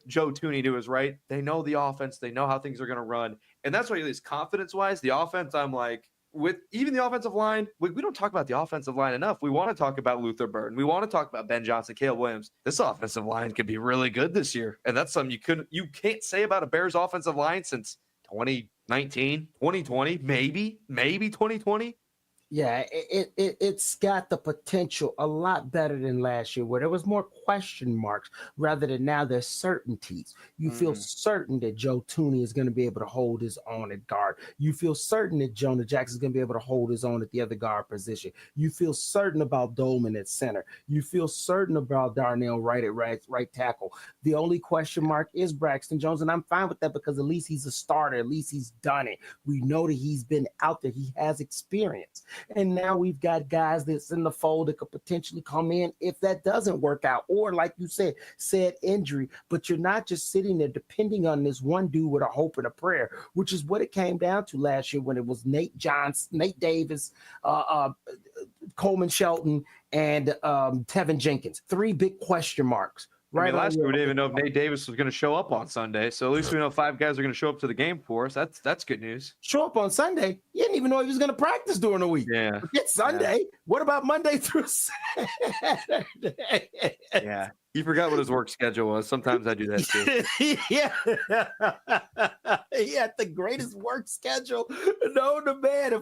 Joe Tooney to his right. They know the offense. They know how things are going to run. And that's why, at least confidence-wise, the offense, I'm like, with even the offensive line, we don't talk about the offensive line enough. We want to talk about Luther Burden. We want to talk about Ben Johnson, Caleb Williams. This offensive line could be really good this year. And that's something you can't say about a Bears offensive line since 2019, 2020, maybe 2020. Yeah, it's got the potential a lot better than last year, where there was more question marks rather than now there's certainties. You feel certain that Joe Tooney is going to be able to hold his own at guard. You feel certain that Jonah Jackson is going to be able to hold his own at the other guard position. You feel certain about Dolman at center. You feel certain about Darnell Wright at right tackle. The only question mark is Braxton Jones, and I'm fine with that because at least he's a starter. At least he's done it. We know that he's been out there. He has experience. And now we've got guys that's in the fold that could potentially come in if that doesn't work out. Or like you said injury, but you're not just sitting there depending on this one dude with a hope and a prayer, which is what it came down to last year when it was Nate Davis, Coleman Shelton, and Tevin Jenkins. 3 big question marks. Right. I mean, last year we didn't even know if Nate Davis was going to show up on Sunday. So at least we know 5 guys are going to show up to the game for us. That's good news. Show up on Sunday? You didn't even know he was going to practice during the week. Yeah. Forget Sunday. Yeah. What about Monday through Saturday? Yeah. He forgot what his work schedule was. Sometimes I do that too. Yeah. He had the greatest work schedule known to man.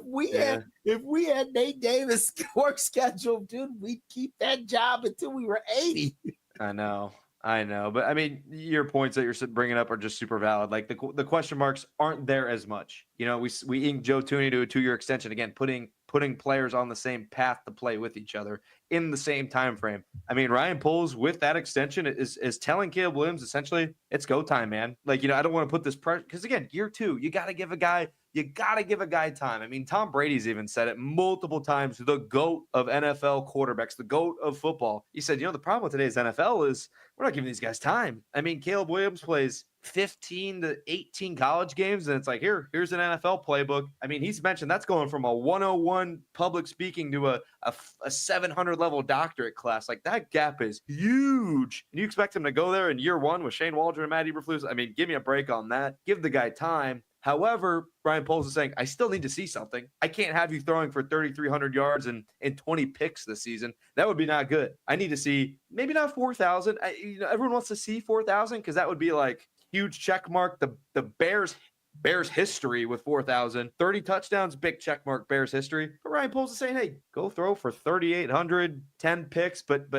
If we had Nate Davis' work schedule, dude, we'd keep that job until we were 80. I know, but I mean, your points that you're bringing up are just super valid. Like the question marks aren't there as much. You know, we inked Joe Tooney to a 2-year extension again, putting players on the same path to play with each other in the same time frame. I mean, Ryan Poles with that extension is telling Caleb Williams essentially it's go time, man. Like, you know, I don't want to put this pressure because again, year 2, you got to give a guy time. I mean, Tom Brady's even said it multiple times, the GOAT of NFL quarterbacks, the GOAT of football. He said, you know, the problem with today's NFL is we're not giving these guys time. I mean, Caleb Williams plays 15 to 18 college games, and it's like, here's an NFL playbook. I mean, he's mentioned that's going from a 101 public speaking to a 700 level doctorate class. Like, that gap is huge. And you expect him to go there in year 1 with Shane Waldron and Matt Eberflus? I mean, give me a break on that. Give the guy time. However, Brian Poles is saying, I still need to see something. I can't have you throwing for 3,300 yards and 20 picks this season. That would be not good. I need to see maybe not 4,000. Everyone wants to see 4,000 because that would be like huge check mark. The Bears history with 4,000, 30 touchdowns, big check mark Bears history. But Ryan Poles is saying, hey, go throw for 3,800, 10 picks, but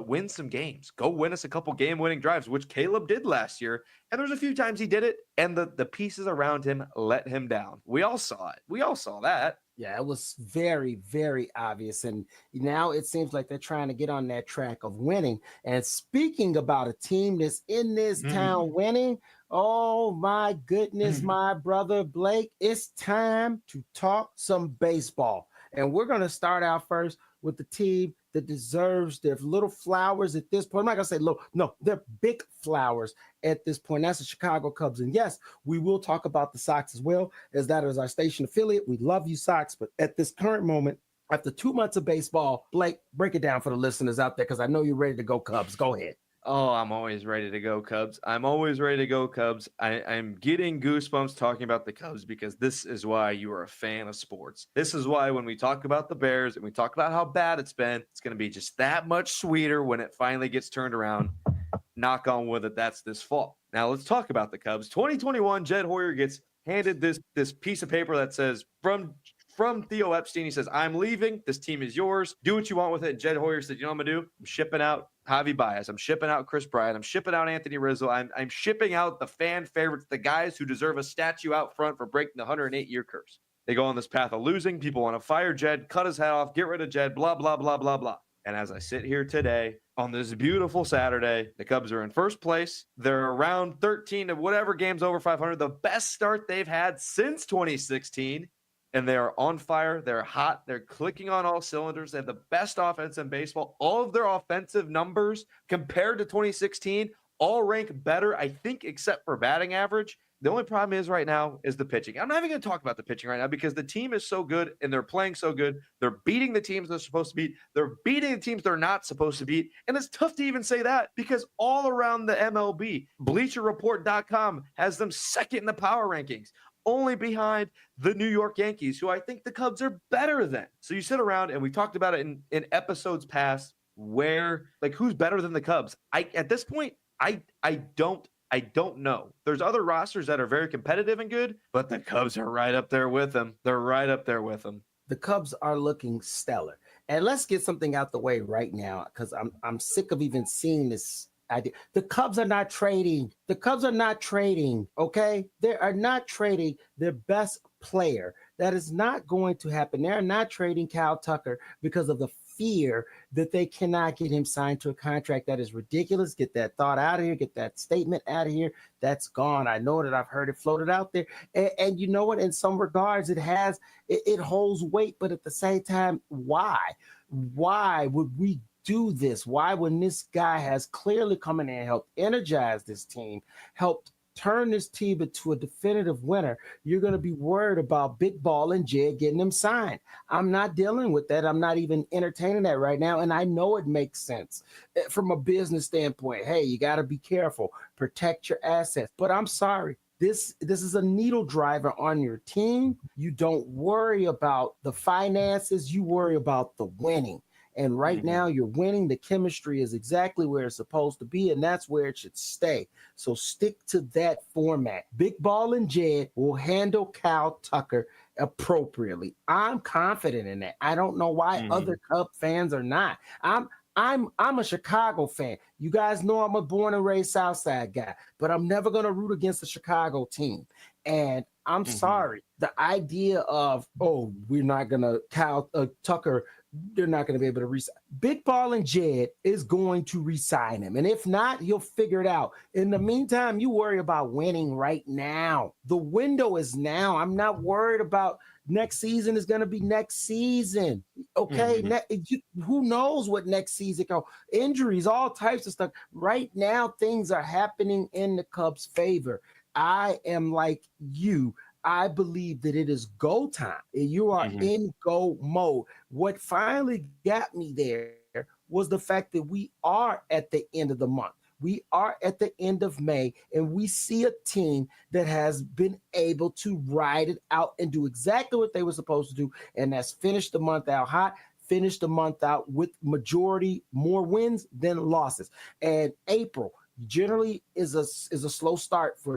win some games. Go win us a couple game-winning drives, which Caleb did last year. And there's a few times he did it, and the pieces around him let him down. We all saw it. We all saw that. Yeah, it was very, very obvious. And now it seems like they're trying to get on that track of winning. And speaking about a team that's in this town winning, oh my goodness, my brother Blake, it's time to talk some baseball. And we're going to start out first with the team that deserves their little flowers at this point. I'm not going to say little, no, they're big flowers at this point. That's the Chicago Cubs. And yes, we will talk about the Sox as well, as that is our station affiliate. We love you, Sox. But at this current moment, after 2 months of baseball, Blake, break it down for the listeners out there because I know you're ready to go Cubs. Go ahead. Oh, I'm always ready to go Cubs. I'm getting goosebumps talking about the Cubs because this is why you are a fan of sports. This is why when we talk about the Bears and we talk about how bad it's been, it's going to be just that much sweeter when it finally gets turned around. Knock on wood that that's this fall. Now let's talk about the Cubs. 2021, Jed Hoyer gets handed this piece of paper that says from Theo Epstein. He says, I'm leaving. This team is yours. Do what you want with it. And Jed Hoyer said, you know what I'm going to do? I'm shipping out Javi Baez. I'm shipping out Chris Bryant. I'm shipping out Anthony Rizzo. I'm shipping out the fan favorites, the guys who deserve a statue out front for breaking the 108-year curse. They go on this path of losing. People want to fire Jed, cut his head off, get rid of Jed, blah, blah, blah, blah, blah. And as I sit here today on this beautiful Saturday, the Cubs are in first place. They're around 13 of whatever games over 500, the best start they've had since 2016. And they are on fire. They're hot. They're clicking on all cylinders. They have the best offense in baseball. All of their offensive numbers compared to 2016 all rank better, I think, except for batting average. The only problem is right now is the pitching. I'm not even going to talk about the pitching right now because the team is so good and they're playing so good. They're beating the teams they're supposed to beat. They're beating the teams they're not supposed to beat. And it's tough to even say that because all around the MLB, BleacherReport.com has them second in the power rankings, only behind the New York Yankees, who I think the Cubs are better than. So you sit around, and we talked about it in episodes past, where, like, who's better than the Cubs? At this point, I don't know. There's other rosters that are very competitive and good, but the Cubs are right up there with them. They're right up there with them. The Cubs are looking stellar. And let's get something out the way right now, because I'm sick of even seeing this idea. The Cubs are not trading. The Cubs are not trading. Okay, they are not trading their best player. That is not going to happen. They're not trading Kyle Tucker because of the fear that they cannot get him signed to a contract. That is ridiculous. Get that thought out of here. Get that statement out of here. That's gone. I know that I've heard it floated out there. And you know what? In some regards, it holds weight. But at the same time, why? Why would we do this? Why, when this guy has clearly come in and helped energize this team, helped turn this team into a definitive winner, you're going to be worried about Big Ball and Jed getting him signed? I'm not dealing with that. I'm not even entertaining that right now. And I know it makes sense from a business standpoint. Hey, you got to be careful, protect your assets. But I'm sorry. This is a needle driver on your team. You don't worry about the finances. You worry about the winning. And right now you're winning. The chemistry is exactly where it's supposed to be, and that's where it should stay. So stick to that format. Big Ball and Jed will handle Kyle Tucker appropriately. I'm confident in that. I don't know why other Cub fans are not. I'm a Chicago fan. You guys know I'm a born and raised Southside guy, but I'm never going to root against the Chicago team. And I'm sorry. The idea of, we're not going to Kyle Tucker, they're not going to be able to resign. Big Ball and Jed is going to resign him. And if not, he'll figure it out. In the meantime, you worry about winning right now. The window is now. I'm not worried about next season is going to be next season. Okay. Who knows what next season go? Injuries, all types of stuff. Right now, things are happening in the Cubs' favor. I am like you. I believe that it is go time. You are in go mode. What finally got me there was the fact that we are at the end of the month. We are at the end of May, and we see a team that has been able to ride it out and do exactly what they were supposed to do, and that's finish the month out hot, finish the month out with majority more wins than losses. And April generally is a slow start for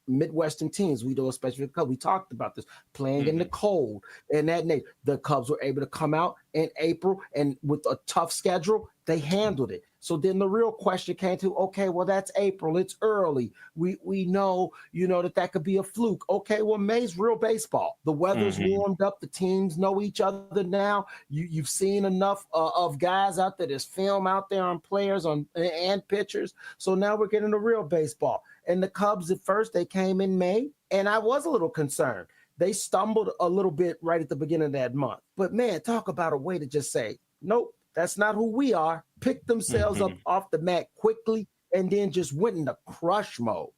Midwestern teams. We do, especially because we talked about this, playing in the cold and that nature. The Cubs were able to come out in April, and with a tough schedule, they handled it. So then the real question came to, okay, well, that's April. It's early. We know, that could be a fluke. Okay, well, May's real baseball. The weather's warmed up. The teams know each other now. You've seen enough of guys out there. There's film out there on players and pitchers. So now we're getting the real baseball. And the Cubs, at first, they came in May, and I was a little concerned. They stumbled a little bit right at the beginning of that month. But, man, talk about a way to just say, nope, that's not who we are. Pick themselves up off the mat quickly and then just went into crush mode.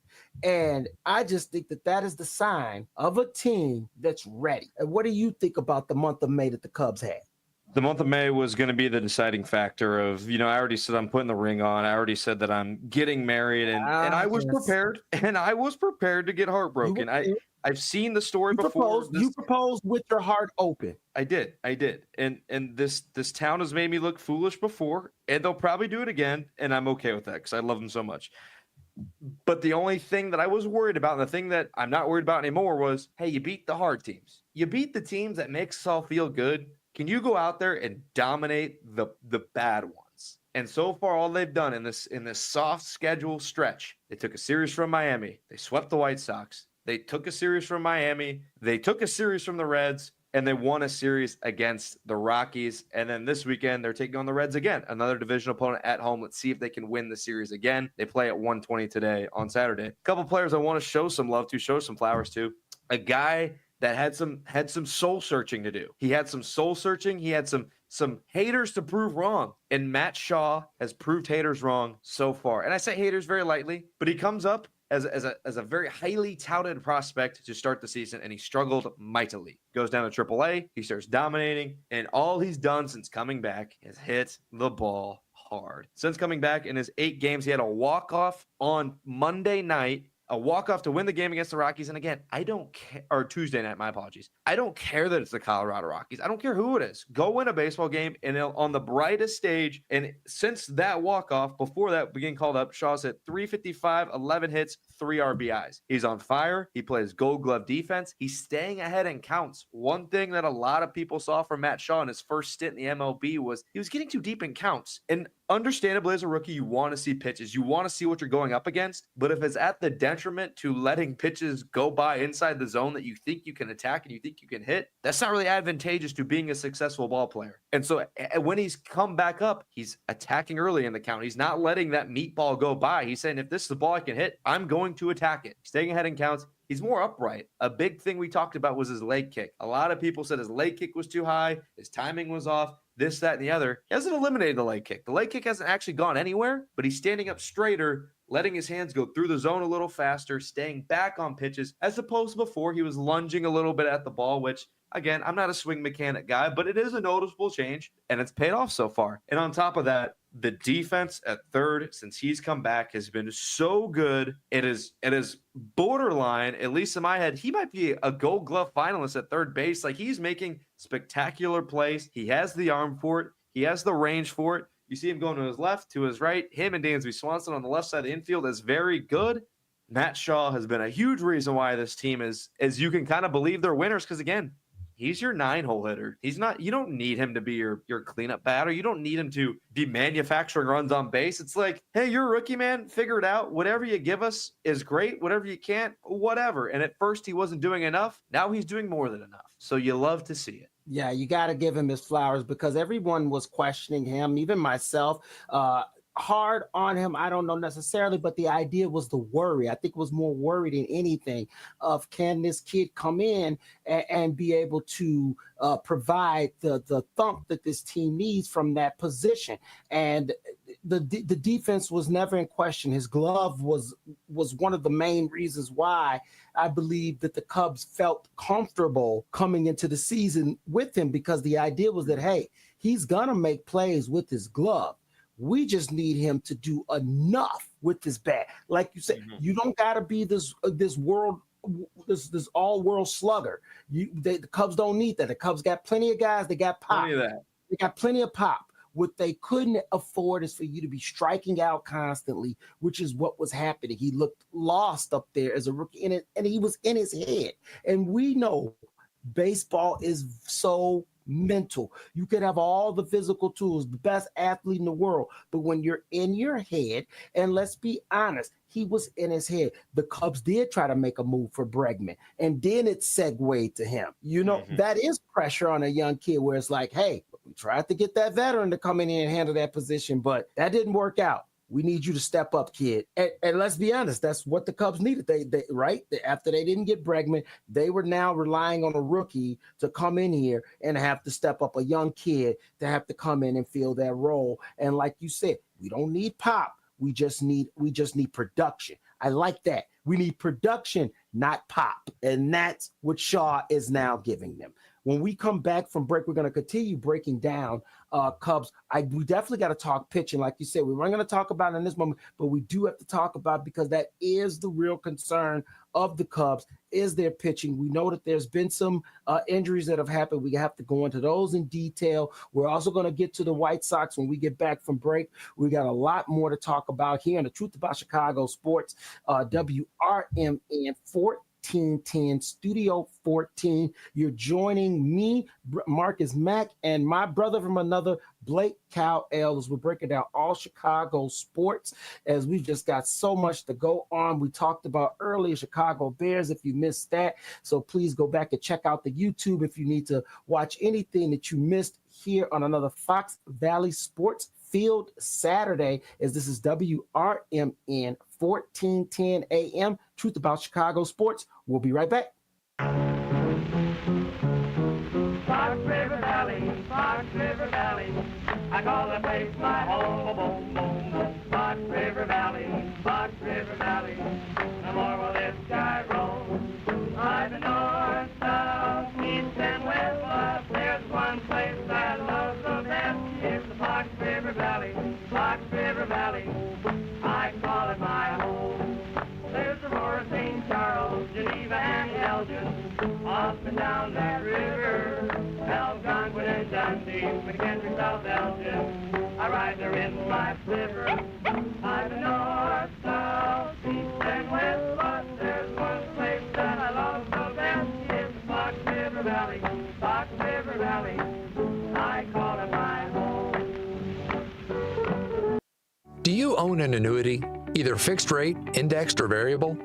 And I just think that is the sign of a team that's ready. And what do you think about the month of May that the Cubs had? The month of May was going to be the deciding factor of, I already said I'm putting the ring on. I already said that I'm getting married, and I was prepared, and I was prepared to get heartbroken. I've seen the story before. You proposed with your heart open. I did. And this town has made me look foolish before, and they'll probably do it again, and I'm okay with that because I love them so much. But the only thing that I was worried about, and the thing that I'm not worried about anymore, was, hey, you beat the hard teams. You beat the teams that makes us all feel good. Can you go out there and dominate the bad ones? And so far, all they've done in this soft schedule stretch, they took a series from Miami. They swept the White Sox. They took a series from Miami. They took a series from the Reds, and they won a series against the Rockies. And then this weekend, they're taking on the Reds again, another division opponent at home. Let's see if they can win the series again. They play at 1:20 today on Saturday. A couple players I want to show some love to, show some flowers to. A guy that had some soul searching to do. He had some soul searching. He had some haters to prove wrong. And Matt Shaw has proved haters wrong so far. And I say haters very lightly, but he comes up as a very highly touted prospect to start the season, and he struggled mightily. Goes down to AAA, he starts dominating, and all he's done since coming back is hit the ball hard. Since coming back in his 8 games, he had a walk-off on Monday night a walk-off to win the game against the Rockies. And again, I don't care, or Tuesday night, my apologies. I don't care that it's the Colorado Rockies. I don't care who it is. Go win a baseball game and on the brightest stage. And since that walk-off, before that being called up, Shaw's hit 355, 11 hits, 3 RBIs. He's on fire. He plays Gold Glove defense. He's staying ahead in counts. One thing that a lot of people saw from Matt Shaw in his first stint in the MLB was he was getting too deep in counts. And understandably, as a rookie, you want to see pitches. You want to see what you're going up against. But if it's at the detriment to letting pitches go by inside the zone that you think you can attack and you think you can hit, that's not really advantageous to being a successful ball player. And so when he's come back up, he's attacking early in the count. He's not letting that meatball go by. He's saying, if this is the ball I can hit, I'm going to attack it. Staying ahead in counts. He's more upright. A big thing we talked about was his leg kick. A lot of people said his leg kick was too high, his timing was off, this, that, and the other. He hasn't eliminated the leg kick. The leg kick hasn't actually gone anywhere, but he's standing up straighter, letting his hands go through the zone a little faster, staying back on pitches, as opposed to before he was lunging a little bit at the ball, which, again, I'm not a swing mechanic guy, but it is a noticeable change, and it's paid off so far. And on top of that, the defense at third, since he's come back, has been so good. It is borderline, at least in my head, he might be a Gold Glove finalist at third base. Like, he's making spectacular plays. He has the arm for it. He has the range for it. You see him going to his left, to his right. Him and Dansby Swanson on the left side of the infield is very good. Matt Shaw has been a huge reason why this team is, as you can kind of believe they're winners, because, again, he's your 9-hole hitter. He's not, you don't need him to be your cleanup batter. You don't need him to be manufacturing runs on base. It's like, hey, you're a rookie, man. Figure it out. Whatever you give us is great. Whatever you can't, whatever. And at first he wasn't doing enough. Now he's doing more than enough. So you love to see it. Yeah, you got to give him his flowers because everyone was questioning him, even myself. Hard on him, I don't know necessarily, but the idea was the worry. I think it was more worried than anything of, can this kid come in and be able to provide the thump that this team needs from that position. And the defense was never in question. His glove was one of the main reasons why I believe that the Cubs felt comfortable coming into the season with him, because the idea was that, hey, he's gonna make plays with his glove. We just need him to do enough with his bat. Like you said, you don't got to be this all-world slugger. The Cubs don't need that. The Cubs got plenty of guys. They got pop. They got plenty of pop. What they couldn't afford is for you to be striking out constantly, which is what was happening. He looked lost up there as a rookie, and he was in his head. And we know baseball is so mental. You could have all the physical tools, the best athlete in the world, but when you're in your head, and let's be honest, he was in his head. The Cubs did try to make a move for Bregman, and then it segued to him. You know, that is pressure on a young kid where it's like, hey, we tried to get that veteran to come in and handle that position, but that didn't work out. We need you to step up, kid. And let's be honest, that's what the Cubs needed. They right? After they didn't get Bregman, they were now relying on a rookie to come in here and have to step up, a young kid to have to come in and fill that role. And like you said, we don't need pop. We just need production. I like that. We need production, not pop. And that's what Shaw is now giving them. When we come back from break, we're going to continue breaking down Cubs. We definitely got to talk pitching. Like you said, we weren't going to talk about it in this moment, but we do have to talk about it because that is the real concern of the Cubs, is their pitching. We know that there's been some injuries that have happened. We have to go into those in detail. We're also going to get to the White Sox when we get back from break. We got a lot more to talk about here on the Truth About Chicago Sports, WRMN 1410 Studio 14. You're joining me, Marcus Mack, and my brother from another, Blake Cal-El, as we're breaking down all Chicago sports, as we've just got so much to go on. We talked about earlier Chicago Bears, if you missed that. So please go back and check out the YouTube if you need to watch anything that you missed here on another Fox Valley Sports Field Saturday, as this is WRMN 1410 AM, Truth About Chicago Sports. We'll be right back. Fox River Valley, I call the place my home, boom, boom, boom. Fox River Valley, no more will this sky roll. I've been north, south, east, and west, but there's one place I love the best, it's the Fox River Valley, I call it my home. There's the roar of Life's river. I've been north, south, east, and west, but there's one place that I love the best. It's the Fox River Valley, Fox River Valley. I call it my home. Do you own an annuity, either fixed rate, indexed, or variable?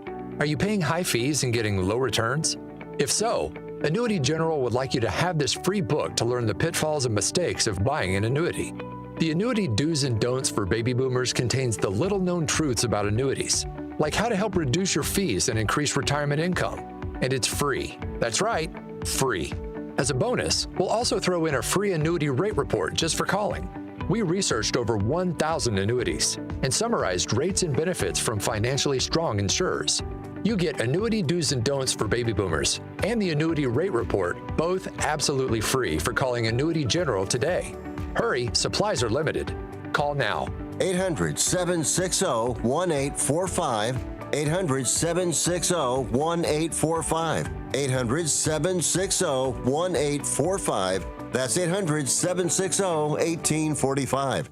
Are you paying high fees and getting low returns? If so, Annuity General would like you to have this free book to learn the pitfalls and mistakes of buying an annuity. The Annuity Do's and Don'ts for Baby Boomers contains the little-known truths about annuities, like how to help reduce your fees and increase retirement income. And it's free. That's right, free. As a bonus, we'll also throw in a free annuity rate report just for calling. We researched over 1,000 annuities and summarized rates and benefits from financially strong insurers. You get Annuity Do's and Don'ts for Baby Boomers and the Annuity Rate Report, both absolutely free for calling Annuity General today. Hurry, supplies are limited. Call now. 800-760-1845. 800-760-1845. 800-760-1845. That's 800-760-1845.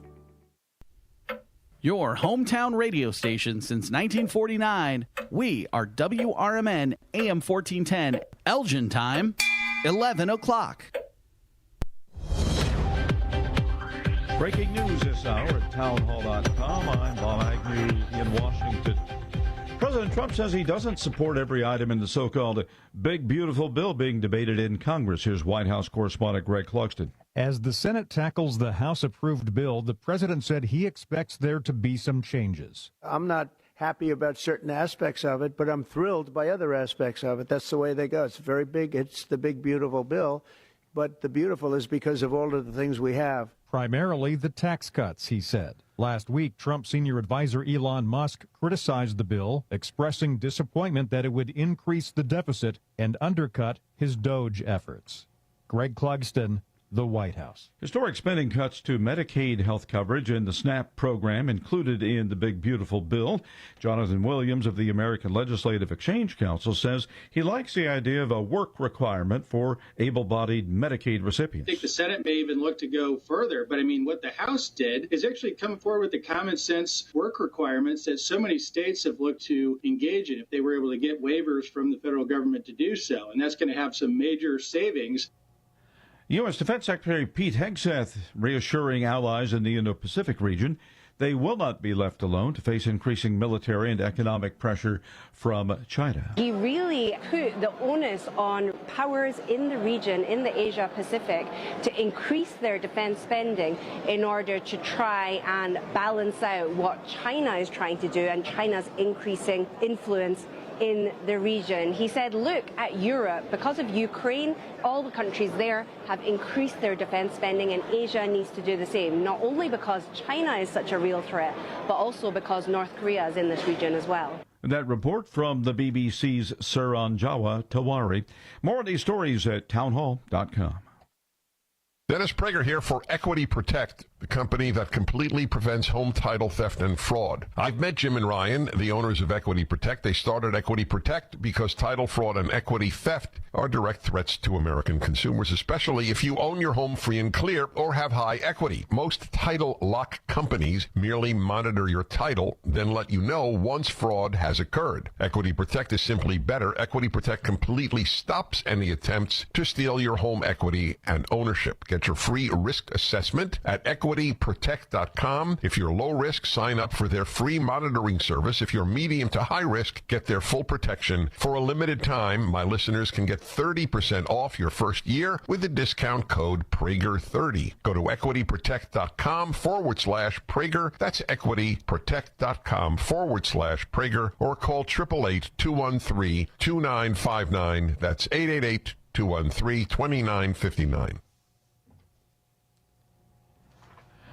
Your hometown radio station since 1949. We are WRMN AM 1410, Elgin time, 11 o'clock. Breaking news this hour at townhall.com. I'm Bob Agnew in Washington. President Trump says he doesn't support every item in the so-called big, beautiful bill being debated in Congress. Here's White House correspondent Greg Clugston. As the Senate tackles the House-approved bill, the president said he expects there to be some changes. I'm not happy about certain aspects of it, but I'm thrilled by other aspects of it. That's the way they go. It's very big. It's the big, beautiful bill. But the beautiful is because of all of the things we have. Primarily the tax cuts, he said. Last week, Trump senior advisor Elon Musk criticized the bill, expressing disappointment that it would increase the deficit and undercut his DOGE efforts. Greg Clugston, the White House. Historic spending cuts to Medicaid health coverage and the SNAP program included in the big, beautiful bill. Jonathan Williams of the American Legislative Exchange Council says he likes the idea of a work requirement for able-bodied Medicaid recipients. I think the Senate may even look to go further, but I mean, what the House did is actually come forward with the common sense work requirements that so many states have looked to engage in if they were able to get waivers from the federal government to do so. And that's going to have some major savings. U.S. Defense Secretary Pete Hegseth reassuring allies in the Indo-Pacific region they will not be left alone to face increasing military and economic pressure from China. He really put the onus on powers in the region, in the Asia Pacific, to increase their defense spending in order to try and balance out what China is trying to do and China's increasing influence in the region. He said, look at Europe. Because of Ukraine, all the countries there have increased their defense spending, and Asia needs to do the same, not only because China is such a real threat, but also because North Korea is in this region as well. That report from the BBC's Suranjawa Tawari. More of these stories at townhall.com. Dennis Prager here for Equity Protect, the company that completely prevents home title theft and fraud. I've met Jim and Ryan, the owners of Equity Protect. They started Equity Protect because title fraud and equity theft are direct threats to American consumers, especially if you own your home free and clear or have high equity. Most title lock companies merely monitor your title, then let you know once fraud has occurred. Equity Protect is simply better. Equity Protect completely stops any attempts to steal your home equity and ownership. Get your free risk assessment at equityprotect.com. If you're low risk, sign up for their free monitoring service. If you're medium to high risk, get their full protection. For a limited time, my listeners can get 30% off your first year with the discount code Prager30. Go to equityprotect.com/Prager. That's equityprotect.com/Prager, or call 888-213-2959. That's 888-213-2959.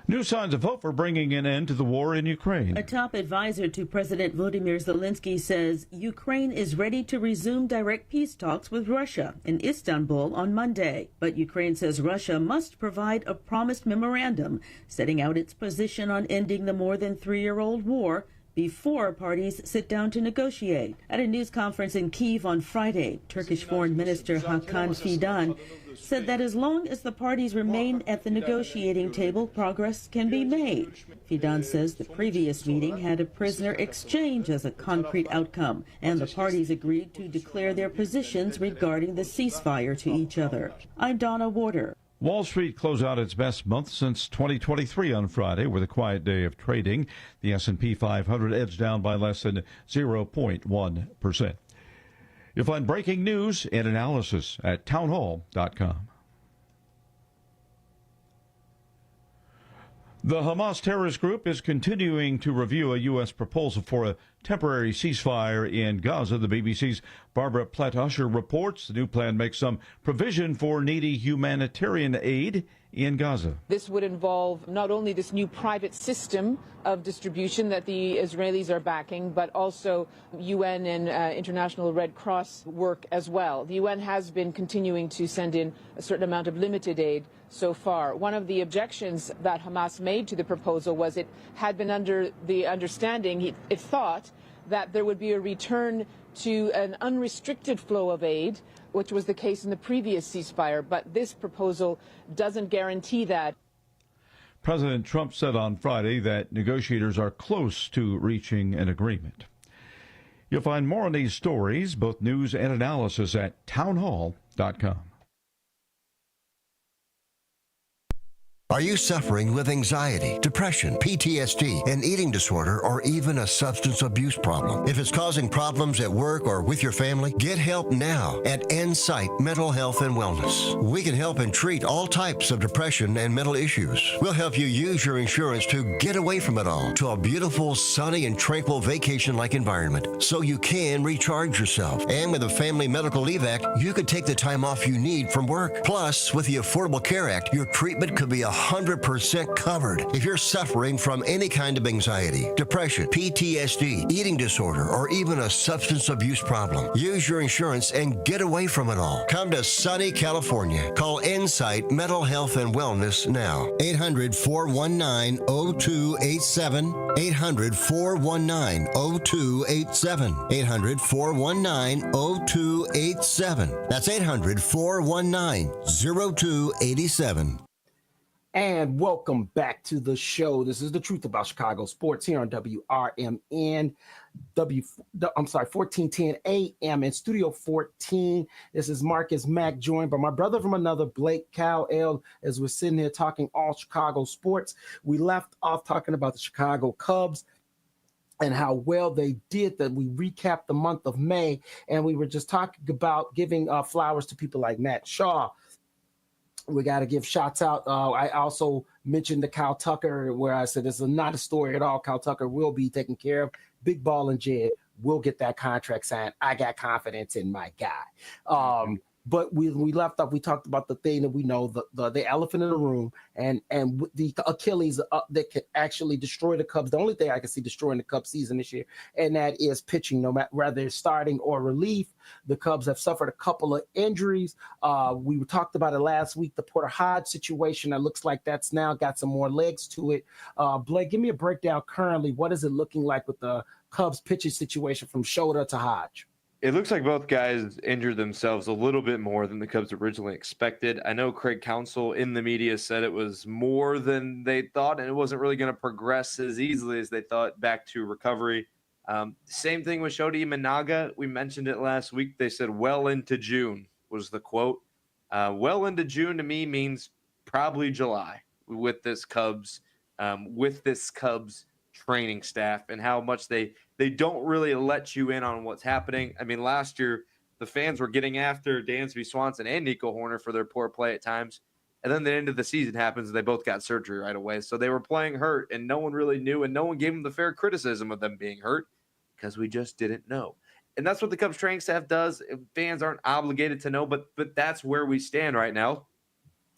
New signs of hope for bringing an end to the war in Ukraine. A top advisor to President Volodymyr Zelensky says Ukraine is ready to resume direct peace talks with Russia in Istanbul on Monday. But Ukraine says Russia must provide a promised memorandum setting out its position on ending the more than 3-year-old war before parties sit down to negotiate. At a news conference in Kyiv on Friday, Turkish Foreign Minister Hakan Fidan said that as long as the parties remain at the negotiating table, progress can be made. Fidan says the previous meeting had a prisoner exchange as a concrete outcome, and the parties agreed to declare their positions regarding the ceasefire to each other. I'm Donna Warder. Wall Street closed out its best month since 2023 on Friday with a quiet day of trading. The S&P 500 edged down by less than 0.1%. You'll find breaking news and analysis at townhall.com. The Hamas terrorist group is continuing to review a U.S. proposal for a temporary ceasefire in Gaza. The BBC's Barbara Platt-Usher reports the new plan makes some provision for needy humanitarian aid in Gaza. This would involve not only this new private system of distribution that the Israelis are backing, but also UN and International Red Cross work as well. The UN has been continuing to send in a certain amount of limited aid so far. One of the objections that Hamas made to the proposal was it had been under the understanding, it thought, that there would be a return to an unrestricted flow of aid, which was the case in the previous ceasefire, but this proposal doesn't guarantee that. President Trump said on Friday that negotiators are close to reaching an agreement. You'll find more on these stories, both news and analysis, at townhall.com. Are you suffering with anxiety, depression, PTSD, an eating disorder, or even a substance abuse problem? If it's causing problems at work or with your family, get help now at Insight Mental Health and Wellness. We can help and treat all types of depression and mental issues. We'll help you use your insurance to get away from it all to a beautiful, sunny, and tranquil vacation-like environment so you can recharge yourself. And with the Family Medical Leave Act, you could take the time off you need from work. Plus, with the Affordable Care Act, your treatment could be 100% covered. If you're suffering from any kind of anxiety, depression, PTSD, eating disorder, or even a substance abuse problem, use your insurance and get away from it all. Come to sunny California. Call Insight Mental Health and Wellness now. 800-419-0287. 800-419-0287. 800-419-0287. That's 800-419-0287. And welcome back to the show. This is The Truth About Chicago Sports here on WRMN, 1410 AM in Studio 14. This is Marcus Mack, joined by my brother from another, Blake Cal-El, as we're sitting here talking all Chicago sports. We left off talking about the Chicago Cubs and how well they did. That we recapped the month of May, and we were just talking about giving flowers to people like Matt Shaw. We got to give shots out. I also mentioned the Kyle Tucker, where I said this is not a story at all. Kyle Tucker will be taken care of. Big Ball and Jed will get that contract signed. I got confidence in my guy. But we left off. We talked about the thing that we know, the elephant in the room, and the Achilles that could actually destroy the Cubs. The only thing I can see destroying the Cubs season this year, and that is pitching. No matter whether it's starting or relief, the Cubs have suffered a couple of injuries. We talked about it last week. The Porter Hodge situation. It looks like that's now got some more legs to it. Blake, give me a breakdown currently. What is it looking like with the Cubs pitching situation from shoulder to Hodge? It looks like both guys injured themselves a little bit more than the Cubs originally expected. I know Craig Counsell in the media said it was more than they thought, and it wasn't really going to progress as easily as they thought back to recovery. Same thing with Shota Imanaga. We mentioned it last week. They said well into June was the quote. Well into June to me means probably July with this Cubs training staff and how much they don't really let you in on what's happening. I mean, last year, the fans were getting after Dansby Swanson and Nico Horner for their poor play at times. And then the end of the season happens and they both got surgery right away. So they were playing hurt and no one really knew, and no one gave them the fair criticism of them being hurt because we just didn't know. And that's what the Cubs training staff does. Fans aren't obligated to know, but that's where we stand right now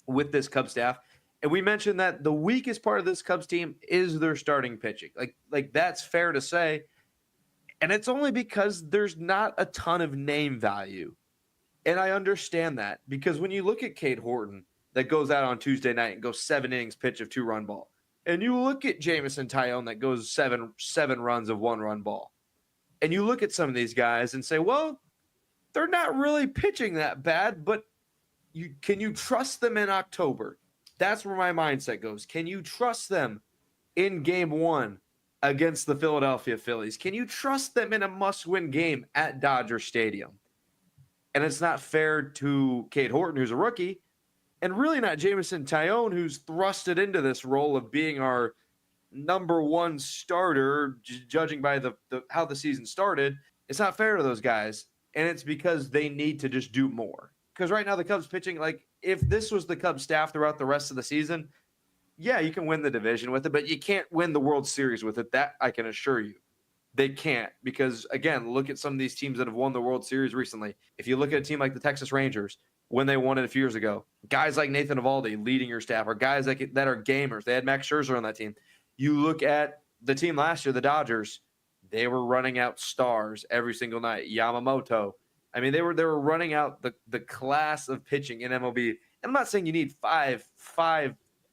with this Cubs staff. And we mentioned that the weakest part of this Cubs team is their starting pitching. Like that's fair to say. And it's only because there's not a ton of name value. And I understand that because when you look at Cade Horton that goes out on Tuesday night and goes 7 innings, pitch of 2-run ball, And you look at Jameson Tyone that goes seven runs of 1-run ball. And you look at some of these guys and say, well, they're not really pitching that bad, but can you trust them in October? That's where my mindset goes. Can you trust them in game 1 against the Philadelphia Phillies? Can you trust them in a must-win game at Dodger Stadium? And it's not fair to Cade Horton, who's a rookie, and really not Jameson Tyone, who's thrusted into this role of being our number one starter, judging by how the season started. It's not fair to those guys, and it's because they need to just do more. Because right now the Cubs pitching, like, if this was the Cubs staff throughout the rest of the season, yeah, you can win the division with it, but you can't win the World Series with it. That I can assure you. They can't, because, again, look at some of these teams that have won the World Series recently. If you look at a team like the Texas Rangers, when they won it a few years ago, guys like Nathan Eovaldi leading your staff, or guys that are gamers. They had Max Scherzer on that team. You look at the team last year, the Dodgers, they were running out stars every single night. Yamamoto. I mean, they were running out the class of pitching in MLB. And I'm not saying you need five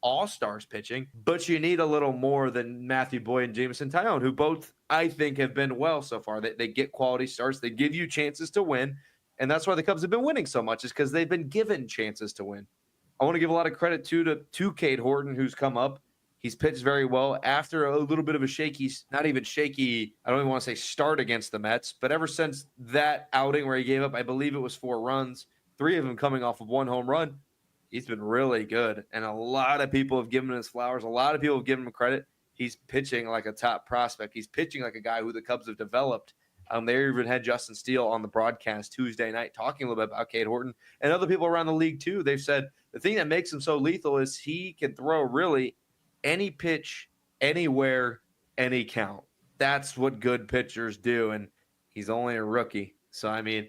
all-stars pitching, but you need a little more than Matthew Boyd and Jameson Tyone, who both, I think, have been well so far. They get quality starts. They give you chances to win, and that's why the Cubs have been winning so much, is because they've been given chances to win. I want to give a lot of credit to Cade Horton, who's come up. He's pitched very well after a little bit of a shaky, not even shaky, I don't even want to say start against the Mets, but ever since that outing where he gave up, I believe it was 4 runs, 3 of them coming off of 1 home run, he's been really good. And a lot of people have given him his flowers. A lot of people have given him credit. He's pitching like a top prospect. He's pitching like a guy who the Cubs have developed. They even had Justin Steele on the broadcast Tuesday night talking a little bit about Cade Horton, and other people around the league too. They've said the thing that makes him so lethal is he can throw really any pitch, anywhere, any count. That's what good pitchers do, and he's only a rookie. So, I mean,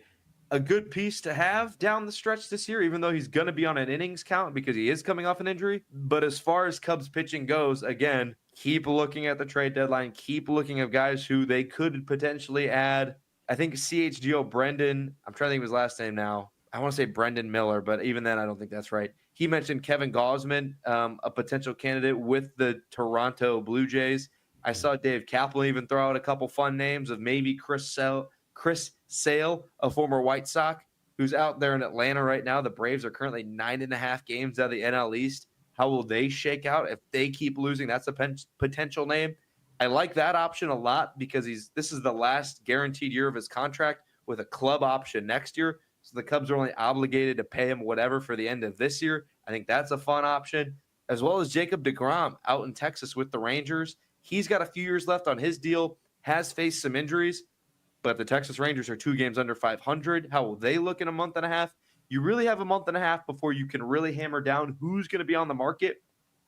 a good piece to have down the stretch this year, even though he's going to be on an innings count because he is coming off an injury. But as far as Cubs pitching goes, again, keep looking at the trade deadline. Keep looking at guys who they could potentially add. I think CHGO Brendan, I'm trying to think of his last name now. I want to say Brendan Miller, but even then, I don't think that's right. He mentioned Kevin Gausman, a potential candidate with the Toronto Blue Jays. I saw Dave Kaplan even throw out a couple fun names of maybe Chris Sale, a former White Sox, who's out there in Atlanta right now. The Braves are currently 9.5 games out of the NL East. How will they shake out if they keep losing? That's a potential name. I like that option a lot because this is the last guaranteed year of his contract with a club option next year. So the Cubs are only obligated to pay him whatever for the end of this year. I think that's a fun option, as well as Jacob deGrom out in Texas with the Rangers. He's got a few years left on his deal, has faced some injuries, but the Texas Rangers are 2 games under 500. How will they look in a month and a half? You really have a month and a half before you can really hammer down who's going to be on the market,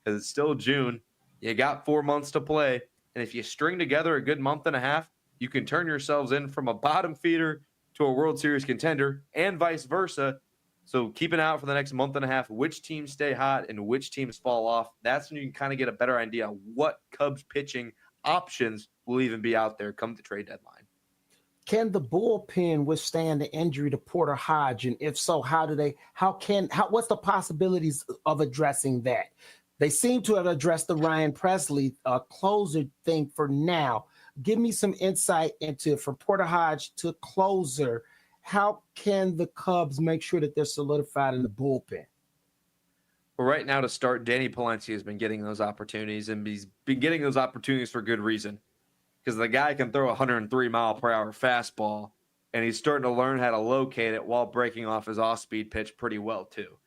because it's still June. You got 4 months to play, and if you string together a good month and a half, you can turn yourselves in from a bottom feeder to a World Series contender and vice versa. So keep an eye out for the next month and a half, which teams stay hot and which teams fall off. That's when you can kind of get a better idea of what Cubs pitching options will even be out there come the trade deadline. Can the bullpen withstand the injury to Porter Hodge? And if so, what's the possibilities of addressing that? They seem to have addressed the Ryan Presley closer thing for now. Give me some insight into, from Porter Hodge to closer, how can the Cubs make sure that they're solidified in the bullpen? Well, right now to start, Danny Palencia has been getting those opportunities, and he's been getting those opportunities for good reason, because the guy can throw a 103-mile-per-hour fastball, and he's starting to learn how to locate it while breaking off his off-speed pitch pretty well too.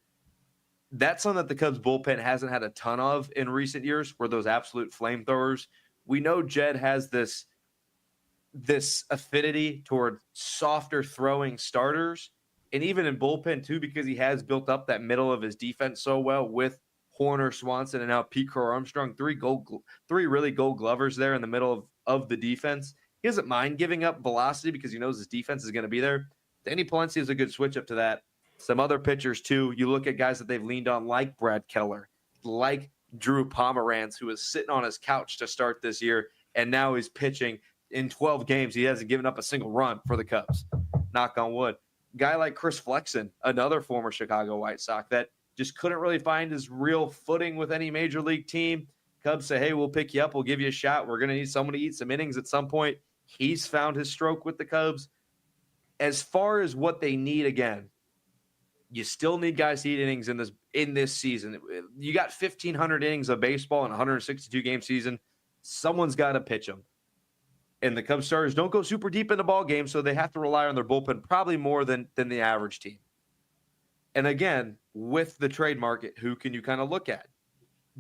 That's something that the Cubs bullpen hasn't had a ton of in recent years, were those absolute flamethrowers. We know Jed has this affinity toward softer throwing starters, and even in bullpen too, because he has built up that middle of his defense so well with Horner, Swanson, and now Pete Crow-Armstrong, 3 really gold glovers there in the middle of the defense. He doesn't mind giving up velocity because he knows his defense is going to be there. Danny Palencia is a good switch up to that. Some other pitchers too, you look at guys that they've leaned on like Brad Keller, like Drew Pomeranz, who was sitting on his couch to start this year, and now he's pitching in 12 games. He hasn't given up a single run for the Cubs. Knock on wood. Guy like Chris Flexen, another former Chicago White Sox that just couldn't really find his real footing with any major league team. Cubs say, hey, we'll pick you up. We'll give you a shot. We're going to need someone to eat some innings at some point. He's found his stroke with the Cubs. As far as what they need, again, you still need guys to eat innings in this season. You got 1,500 innings of baseball in a 162-game season. Someone's got to pitch them. And the Cubs starters don't go super deep in the ball game, so they have to rely on their bullpen probably more than the average team. And again, with the trade market, who can you kind of look at?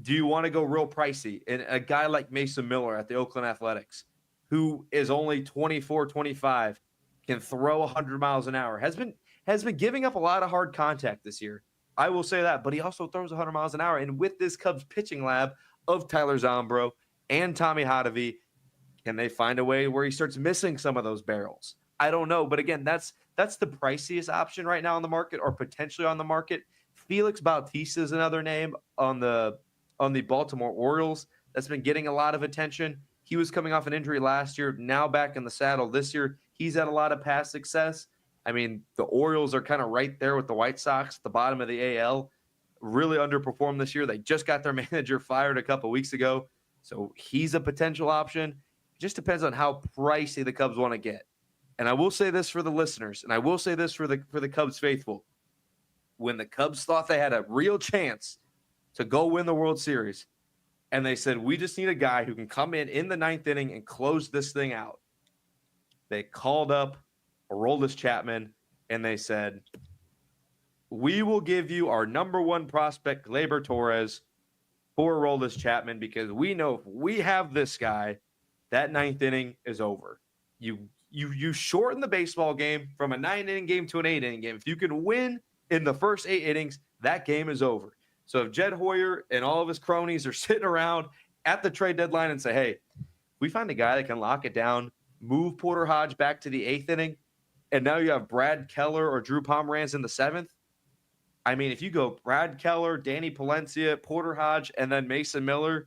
Do you want to go real pricey? And a guy like Mason Miller at the Oakland Athletics, who is only 24, 25, can throw 100 miles an hour, has been giving up a lot of hard contact this year. I will say that, but he also throws 100 miles an hour. And with this Cubs pitching lab of Tyler Zombro and Tommy Hotovy, can they find a way where he starts missing some of those barrels? I don't know. But again, that's the priciest option right now on the market, or potentially on the market. Felix Bautista is another name on the Baltimore Orioles that's been getting a lot of attention. He was coming off an injury last year, now back in the saddle this year. He's had a lot of past success. I mean, the Orioles are kind of right there with the White Sox at the bottom of the AL. Really underperformed this year. They just got their manager fired a couple weeks ago. So he's a potential option. It just depends on how pricey the Cubs want to get. And I will say this for the listeners, and I will say this for the Cubs faithful. When the Cubs thought they had a real chance to go win the World Series, and they said, we just need a guy who can come in the ninth inning and close this thing out, they called up Aroldis Chapman, and they said, we will give you our number one prospect, Gleyber Torres, for Aroldis Chapman, because we know if we have this guy, that ninth inning is over. You shorten the baseball game from a 9-inning game to an 8-inning game. If you can win in the first 8 innings, that game is over. So if Jed Hoyer and all of his cronies are sitting around at the trade deadline and say, hey, we find a guy that can lock it down, move Porter Hodge back to the 8th inning, and now you have Brad Keller or Drew Pomeranz in the 7th. I mean, if you go Brad Keller, Danny Palencia, Porter Hodge, and then Mason Miller,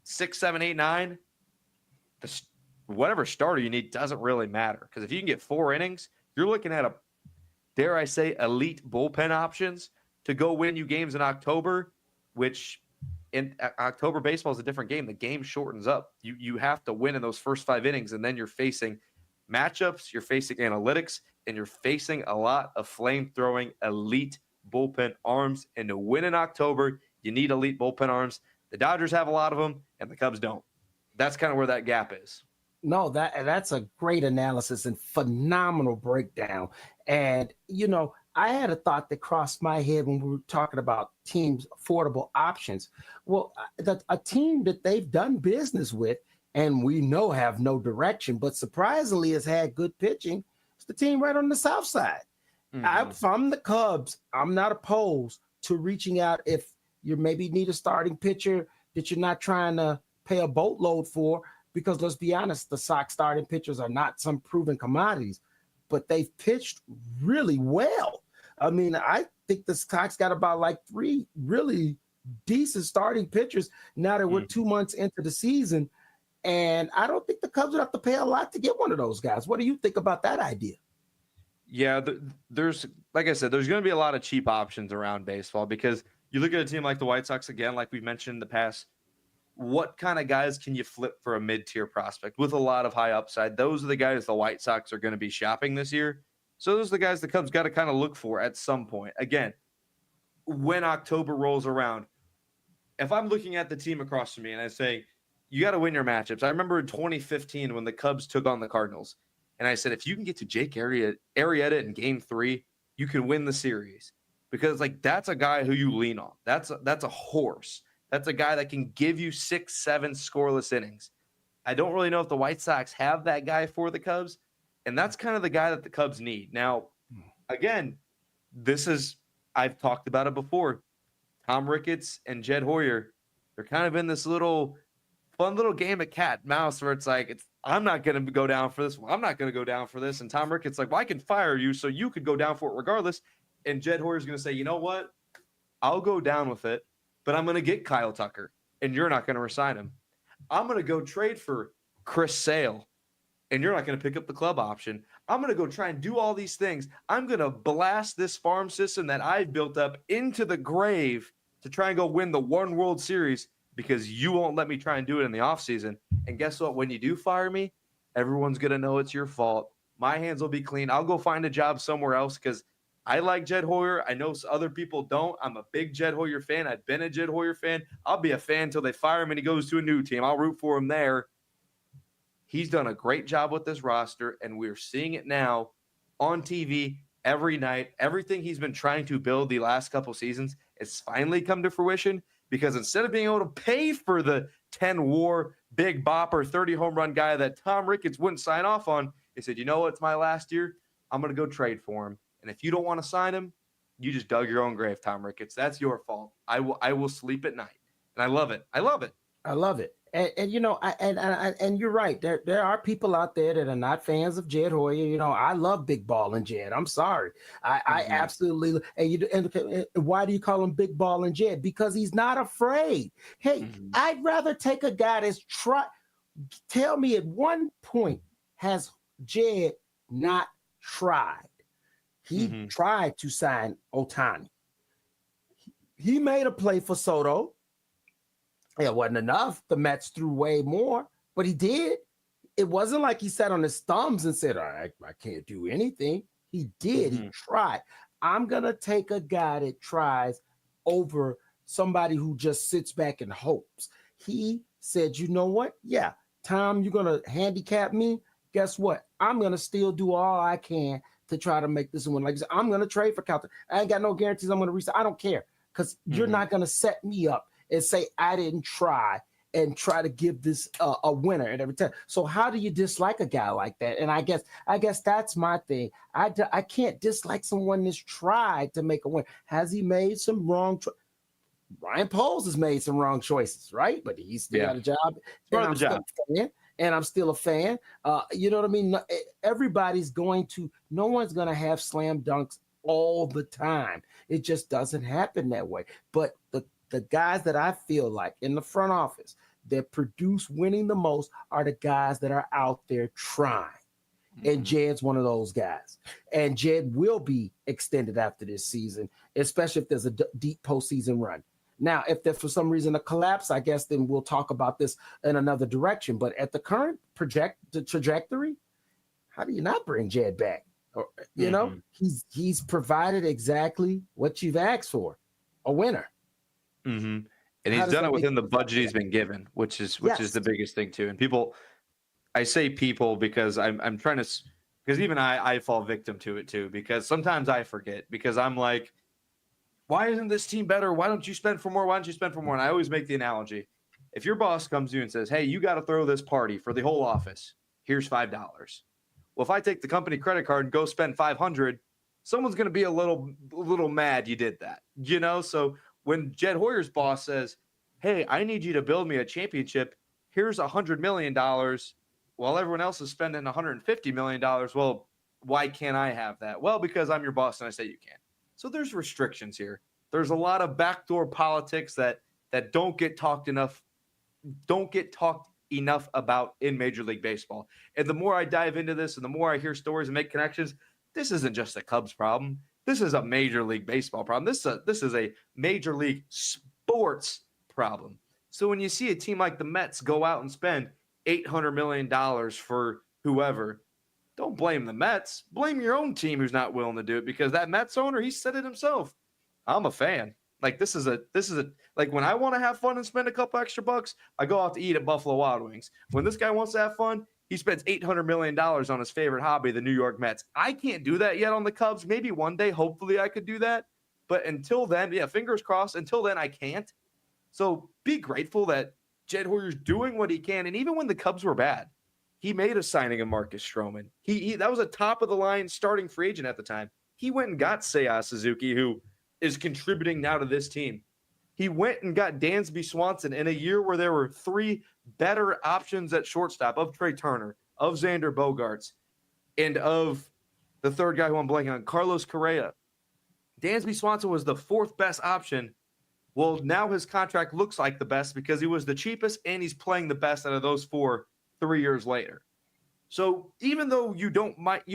6, 7, 8, 9, whatever starter you need doesn't really matter. Because if you can get 4 innings, you're looking at dare I say, elite bullpen options to go win you games in October, which in October baseball is a different game. The game shortens up. You have to win in those first 5 innings, and then you're facing matchups, you're facing analytics, and you're facing a lot of flame-throwing elite bullpen arms. And to win in October, you need elite bullpen arms. The Dodgers have a lot of them, and the Cubs don't. That's kind of where that gap is. No, that's a great analysis and phenomenal breakdown. And, I had a thought that crossed my head when we were talking about teams' affordable options. Well, a team that they've done business with and we know have no direction, but surprisingly has had good pitching, is the team right on the south side. Mm-hmm. If I'm the Cubs, I'm not opposed to reaching out if you maybe need a starting pitcher that you're not trying to pay a boatload for, because let's be honest, the Sox starting pitchers are not some proven commodities, but they've pitched really well. I mean, I think the Sox got about like 3 really decent starting pitchers now that we're 2 months into the season. And I don't think the Cubs would have to pay a lot to get one of those guys. What do you think about that idea? Yeah, there's, like I said, there's going to be a lot of cheap options around baseball, because you look at a team like the White Sox, again, like we've mentioned in the past, what kind of guys can you flip for a mid-tier prospect with a lot of high upside? Those are the guys the White Sox are going to be shopping this year. So those are the guys the Cubs got to kind of look for at some point. Again, when October rolls around, if I'm looking at the team across from me and I say, you got to win your matchups. I remember in 2015 when the Cubs took on the Cardinals, and I said, if you can get to Jake Arrieta in Game 3, you can win the series, because that's a guy who you lean on. That's a horse. That's a guy that can give you 6, 7 scoreless innings. I don't really know if the White Sox have that guy for the Cubs, and that's kind of the guy that the Cubs need. Now, again, I've talked about it before. Tom Ricketts and Jed Hoyer, they're kind of in this fun little game of cat and mouse where it's like, I'm not going to go down for this. Well, I'm not going to go down for this. And Tom Ricketts like, well, I can fire you so you could go down for it regardless. And Jed Hoyer's going to say, you know what? I'll go down with it, but I'm going to get Kyle Tucker, and you're not going to resign him. I'm going to go trade for Chris Sale, and you're not going to pick up the club option. I'm going to go try and do all these things. I'm going to blast this farm system that I've built up into the grave to try and go win the one World Series, because you won't let me try and do it in the offseason. And guess what? When you do fire me, everyone's going to know it's your fault. My hands will be clean. I'll go find a job somewhere else because I like Jed Hoyer. I know other people don't. I'm a big Jed Hoyer fan. I've been a Jed Hoyer fan. I'll be a fan until they fire him and he goes to a new team. I'll root for him there. He's done a great job with this roster, and we're seeing it now on TV every night. Everything he's been trying to build the last couple seasons has finally come to fruition because instead of being able to pay for the 10-WAR, big bopper, 30-home run guy that Tom Ricketts wouldn't sign off on, he said, you know what, it's my last year. I'm going to go trade for him. And if you don't want to sign him, you just dug your own grave, Tom Ricketts. That's your fault. I will sleep at night. And I love it. I love it. I love it. And you know, and you're right. There are people out there that are not fans of Jed Hoyer. You know, I love big ball and Jed. I'm sorry. I absolutely. And why do you call him big ball and Jed? Because he's not afraid. Hey, I'd rather take a guy that's tell me at one point has Jed not tried. He tried to sign Ohtani. He made a play for Soto. It wasn't enough. The Mets threw way more, but he did. It wasn't like he sat on his thumbs and said, I can't do anything. He did. He tried. I'm going to take a guy that tries over somebody who just sits back and hopes. He said, you know what? Yeah, Tom, you're going to handicap me. Guess what? I'm going to still do all I can to try to make this one. Like I said, I'm going to trade for Calton. I ain't got no guarantees I'm going to reset. I don't care because you're not going to set me up and say I didn't try and try to give this a winner at every time. So how do you dislike a guy like that? And I guess that's my thing. I can't dislike someone that's tried to make a win. Has he made some wrong Ryan Poles has made some wrong choices, right? But he's still got a job. And I'm still a fan. You know what I mean? Everybody's no one's going to have slam dunks all the time. It just doesn't happen that way. But the guys that I feel like in the front office that produce winning the most are the guys that are out there trying. And Jed's one of those guys. And Jed will be extended after this season, especially if there's a deep postseason run. Now, if there's for some reason a collapse, I guess then we'll talk about this in another direction. But at the current trajectory, how do you not bring Jed back? Or, you know, he's provided exactly what you've asked for, a winner. And he's done it within the budget he's been given, which is the biggest thing too. And people, I say people because I'm trying to, because even I fall victim to it too, because sometimes I forget because I'm like, why isn't this team better? Why don't you spend for more? Why don't you spend for more? And I always make the analogy. If your boss comes to you and says, hey, you got to throw this party for the whole office, here's $5. Well, if I take the company credit card and go spend $500, someone's going to be a little mad you did that, you know? So when Jed Hoyer's boss says, hey, I need you to build me a championship, here's $100 million, while everyone else is spending $150 million, well, why can't I have that? Well, because I'm your boss and I say you can. So there's restrictions here. There's a lot of backdoor politics that don't get talked enough about in Major League Baseball. And the more I dive into this and the more I hear stories and make connections, this isn't just a Cubs problem. This is a Major League Baseball problem. This is a Major League sports problem. So when you see a team like the Mets go out and spend $800 million for whoever, don't blame the Mets. Blame your own team who's not willing to do it because that Mets owner, he said it himself. I'm a fan. Like this is a like when I want to have fun and spend a couple extra bucks, I go out to eat at Buffalo Wild Wings. When this guy wants to have fun, he spends $800 million on his favorite hobby, the New York Mets. I can't do that yet on the Cubs. Maybe one day, hopefully I could do that. But until then, yeah, fingers crossed, until then I can't. So be grateful that Jed Hoyer's doing what he can. And even when the Cubs were bad, he made a signing of Marcus Stroman. He that was a top of the line starting free agent at the time. He went and got Seiya Suzuki, who is contributing now to this team. He went and got Dansby Swanson in a year where there were three better options at shortstop of Trey Turner, of Xander Bogaerts, and of the third guy who I'm blanking on, Carlos Correa. Dansby Swanson was the fourth best option. Well, now his contract looks like the best because he was the cheapest and he's playing the best out of those four 3 years later. So even though you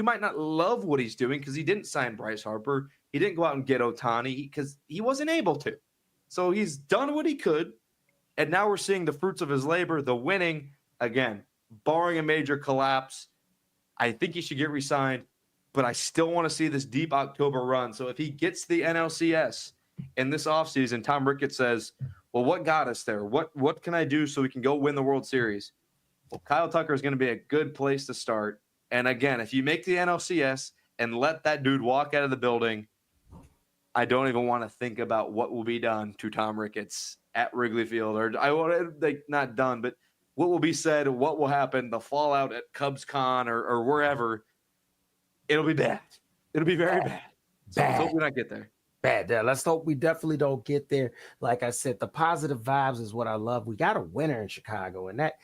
might not love what he's doing because he didn't sign Bryce Harper, he didn't go out and get Ohtani because he wasn't able to. So he's done what he could. And now we're seeing the fruits of his labor, the winning. Again, barring a major collapse, I think he should get re-signed, but I still want to see this deep October run. So if he gets the NLCS in this offseason, Tom Ricketts says, well, what got us there? What can I do so we can go win the World Series? Well, Kyle Tucker is going to be a good place to start. And again, if you make the NLCS and let that dude walk out of the building, I don't even want to think about what will be done to Tom Ricketts at Wrigley Field. Or I want to, not done, but what will be said, what will happen, the fallout at Cubs Con or wherever. It'll be bad. It'll be very bad. So let's hope we not get there. Bad. Let's hope we definitely don't get there. Like I said, the positive vibes is what I love. We got a winner in Chicago, and that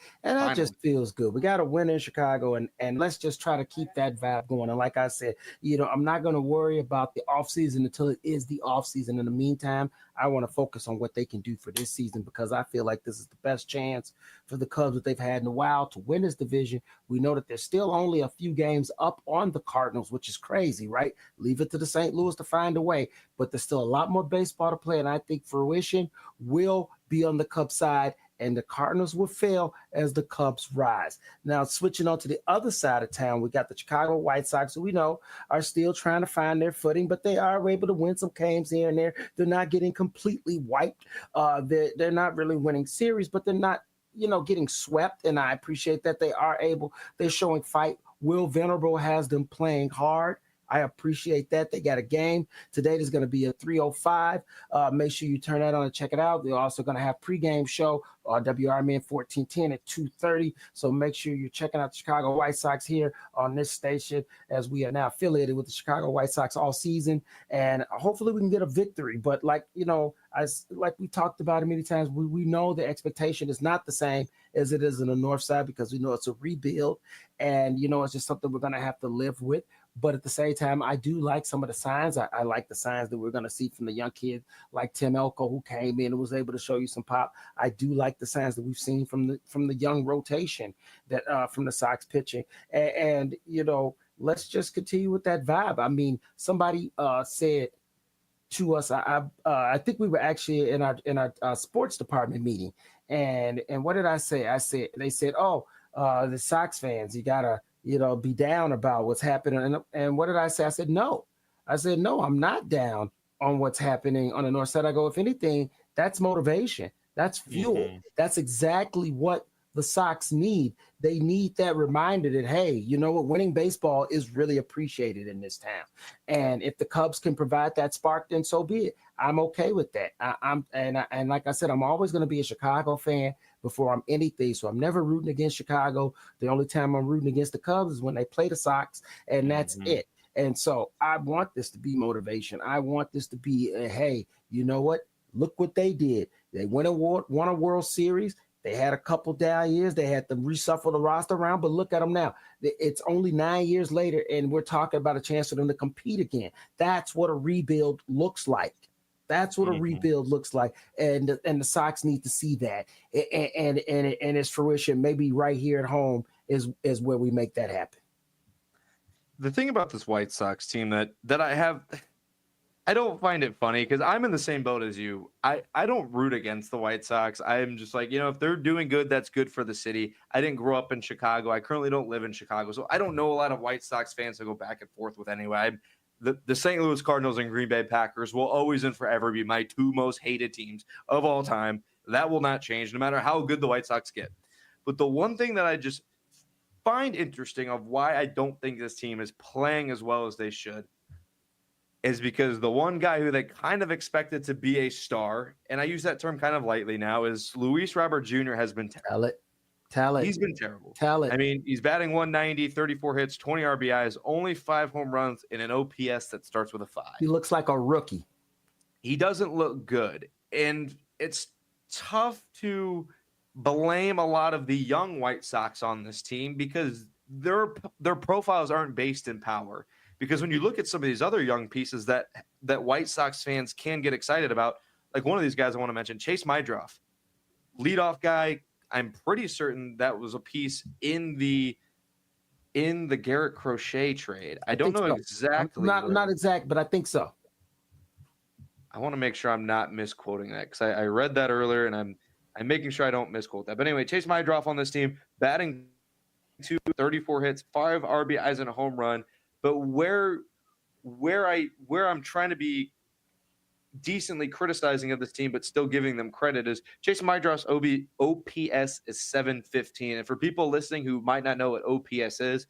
just feels good. We got a winner in Chicago, and let's just try to keep that vibe going. And like I said, I'm not going to worry about the offseason until it is the offseason. In the meantime, I want to focus on what they can do for this season, because I feel like this is the best chance for the Cubs that they've had in a while to win this division. We know that there's still only a few games up on the Cardinals, which is crazy, right? Leave it to the St. Louis to find a way, but there's still a lot more baseball to play, and I think fruition will be on the Cubs side, and the Cardinals will fail as the Cubs rise. Now, switching on to the other side of town, we got the Chicago White Sox, who we know are still trying to find their footing, but they are able to win some games here and there. They're not getting completely wiped. They're not really winning series, but they're not, getting swept, and I appreciate that they're showing fight. Will Venerable has them playing hard. I appreciate that. They got a game today. There's going to be a 3:05. Make sure you turn that on and check it out. They're also going to have pregame show on WRMN 1410 at 2:30. So make sure you're checking out the Chicago White Sox here on this station, as we are now affiliated with the Chicago White Sox all season. And hopefully we can get a victory. But like we talked about it many times, we know the expectation is not the same as it is in the North Side, because we know it's a rebuild, and it's just something we're going to have to live with. But at the same time, I do like some of the signs. I like the signs that we're going to see from the young kid like Tim Elko, who came in and was able to show you some pop. I do like the signs that we've seen from the young rotation that from the Sox pitching. And let's just continue with that vibe. I mean, somebody said to us, I think we were actually in our sports department meeting, and what did I say? They said, the Sox fans, you gotta be down about what's happening. And what did I say? I said, no, I'm not down on what's happening on the North Side. I go, if anything, that's motivation. That's fuel. Mm-hmm. That's exactly what the Sox need. They need that reminder that, hey, you know what? Winning baseball is really appreciated in this town. And if the Cubs can provide that spark, then so be it. I'm okay with that. And like I said, I'm always going to be a Chicago fan before I'm anything. So I'm never rooting against Chicago. The only time I'm rooting against the Cubs is when they play the Sox, and that's it. And so I want this to be motivation. I want this to be, hey, you know what? Look what they did. They won a World Series. They had a couple down years. They had to reshuffle the roster around, but look at them now. It's only 9 years later, and we're talking about a chance for them to compete again. That's what a rebuild looks like. That's what a rebuild looks like, and the Sox need to see that, and its fruition, maybe right here at home, is where we make that happen. The thing about this White Sox team that I don't find it funny, because I'm in the same boat as you. I don't root against the White Sox. I'm just like, if they're doing good, that's good for the city. I didn't grow up in Chicago. I currently don't live in Chicago, so I don't know a lot of White Sox fans to go back and forth with anyway. The St. Louis Cardinals and Green Bay Packers will always and forever be my two most hated teams of all time. That will not change, no matter how good the White Sox get. But the one thing that I just find interesting of why I don't think this team is playing as well as they should is because the one guy who they kind of expected to be a star, and I use that term kind of lightly now, is Luis Robert Jr. has been Talent. He's been terrible. Talent. I mean, he's batting 190, 34 hits, 20 RBIs, only 5 home runs, in an OPS that starts with a 5. He looks like a rookie. He doesn't look good. And it's tough to blame a lot of the young White Sox on this team, because their profiles aren't based in power. Because when you look at some of these other young pieces that White Sox fans can get excited about, like one of these guys I want to mention, Chase Mydroff, leadoff guy. I'm pretty certain that was a piece in the Garrett Crochet trade. I don't know exactly. Not exact, but I think so. I want to make sure I'm not misquoting that, because I read that earlier, and I'm making sure I don't misquote that. But anyway, Chase Mydroff on this team, batting 34 hits, 5 RBIs and a home run. But where I'm trying to be decently criticizing of this team, but still giving them credit, is Chase Mydroff's OPS is 715. And for people listening who might not know what OPS is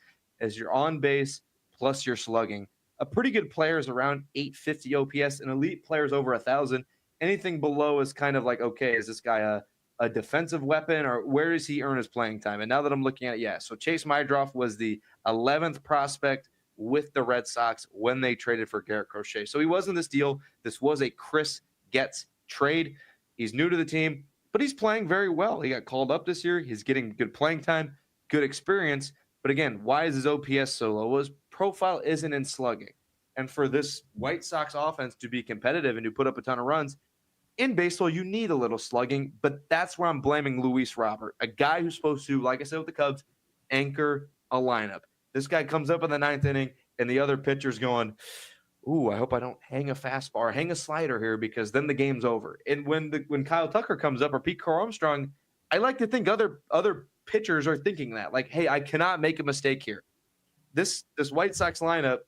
your on base plus your slugging. A pretty good player is around 850 OPS. An elite player is over 1,000. Anything below is kind of like, okay, is this guy a defensive weapon, or where does he earn his playing time? And now that I'm looking at it, so Chase Mydroff was the 11th prospect with the Red Sox when they traded for Garrett Crochet. So he wasn't this deal. This was a Chris Getz trade. He's new to the team, but he's playing very well. He got called up this year. He's getting good playing time, good experience. But again, why is his OPS so low? Well, his profile isn't in slugging. And for this White Sox offense to be competitive and to put up a ton of runs, in baseball, you need a little slugging, but that's where I'm blaming Luis Robert, a guy who's supposed to, like I said with the Cubs, anchor a lineup. This guy comes up in the 9th inning, and the other pitcher's going, ooh, I hope I don't hang a fastball or hang a slider here, because then the game's over. And when Kyle Tucker comes up, or Pete Crow Armstrong, I like to think other pitchers are thinking that, like, hey, I cannot make a mistake here. This White Sox lineup,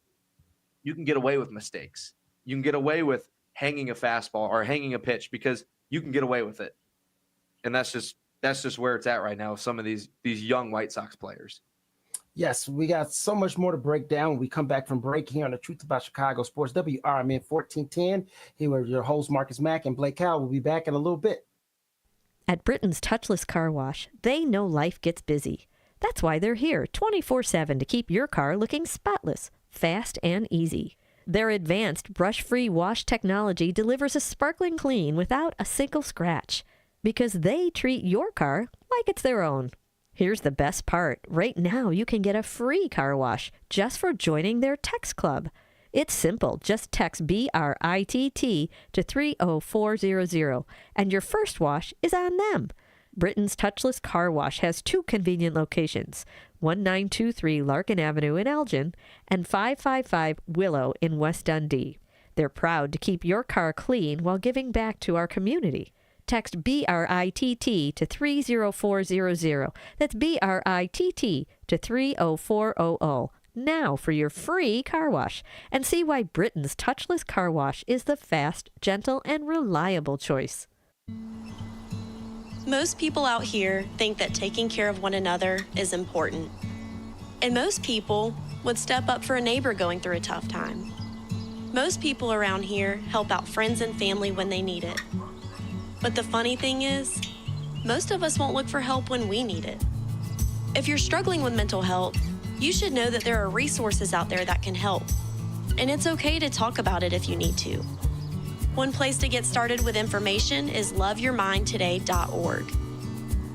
you can get away with mistakes. You can get away with hanging a fastball or hanging a pitch, because you can get away with it. And that's just where it's at right now with some of these young White Sox players. Yes, we got so much more to break down when we come back from break here on The Truth About Chicago Sports, WRMN 1410. Here were your hosts, Marcus Mack and Blake Cowell. We'll be back in a little bit. At Britain's Touchless Car Wash, they know life gets busy. That's why they're here 24/7 to keep your car looking spotless, fast, and easy. Their advanced brush-free wash technology delivers a sparkling clean without a single scratch, because they treat your car like it's their own. Here's the best part. Right now, you can get a free car wash just for joining their text club. It's simple. Just text BRITT to 30400, and your first wash is on them. Britain's Touchless Car Wash has 2 convenient locations, 1923 Larkin Avenue in Elgin and 555 Willow in West Dundee. They're proud to keep your car clean while giving back to our community. Text BRITT to 30400. That's BRITT to 30400. Now for your free car wash, and see why Britain's Touchless Car Wash is the fast, gentle, and reliable choice. Most people out here think that taking care of one another is important. And most people would step up for a neighbor going through a tough time. Most people around here help out friends and family when they need it. But the funny thing is, most of us won't look for help when we need it. If you're struggling with mental health, you should know that there are resources out there that can help. And it's okay to talk about it if you need to. One place to get started with information is loveyourmindtoday.org.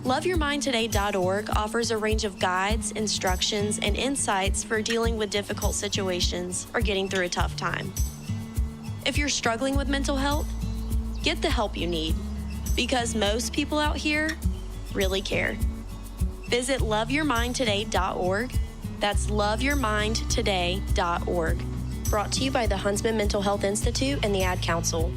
Loveyourmindtoday.org offers a range of guides, instructions, and insights for dealing with difficult situations or getting through a tough time. If you're struggling with mental health, get the help you need, because most people out here really care. Visit loveyourmindtoday.org. That's loveyourmindtoday.org. Brought to you by the Huntsman Mental Health Institute and the Ad Council.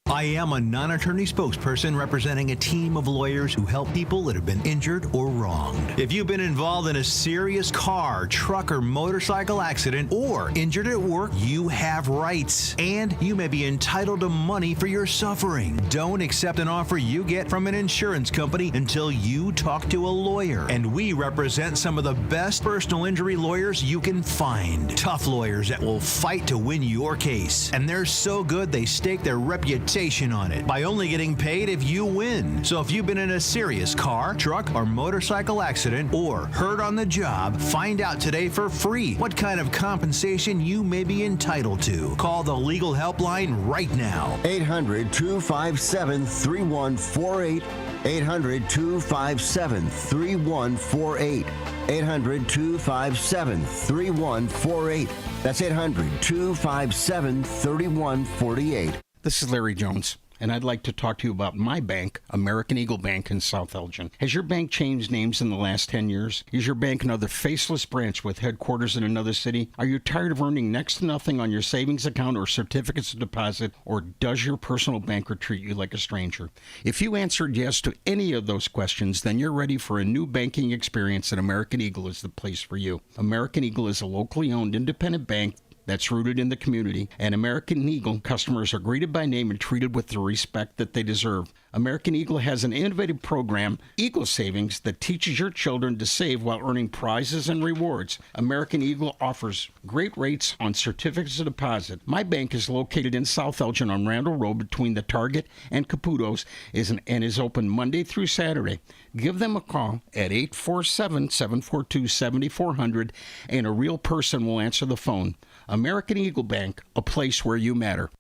I am a non-attorney spokesperson representing a team of lawyers who help people that have been injured or wronged. If you've been involved in a serious car, truck, or motorcycle accident, or injured at work, you have rights, and you may be entitled to money for your suffering. Don't accept an offer you get from an insurance company until you talk to a lawyer. And we represent some of the best personal injury lawyers you can find. Tough lawyers that will fight to win your case. And they're so good they stake their reputation on it by only getting paid if you win. So if you've been in a serious car, truck, or motorcycle accident, or hurt on the job, find out today for free what kind of compensation you may be entitled to. Call the legal helpline right now. 800-257-3148. 800-257-3148. 800-257-3148. That's 800-257-3148. This is Larry Jones. and I'd like to talk to you about my bank, American Eagle Bank in South Elgin. Has your bank changed names in the last 10 years? Is your bank another faceless branch with headquarters in another city? Are you tired of earning next to nothing on your savings account or certificates of deposit, or does your personal banker treat you like a stranger? If you answered yes to any of those questions, then you're ready for a new banking experience, and American Eagle is the place for you. American Eagle is a locally owned independent bank that's rooted in the community, and American Eagle customers are greeted by name and treated with the respect that they deserve. American Eagle has an innovative program, Eagle Savings, that teaches your children to save while earning prizes and rewards. American Eagle offers great rates on certificates of deposit. My bank is located in South Elgin on Randall Road between the Target and Caputo's and is open Monday through Saturday. Give them a call at 847-742-7400, and a real person will answer the phone. American Eagle Bank, a place where you matter.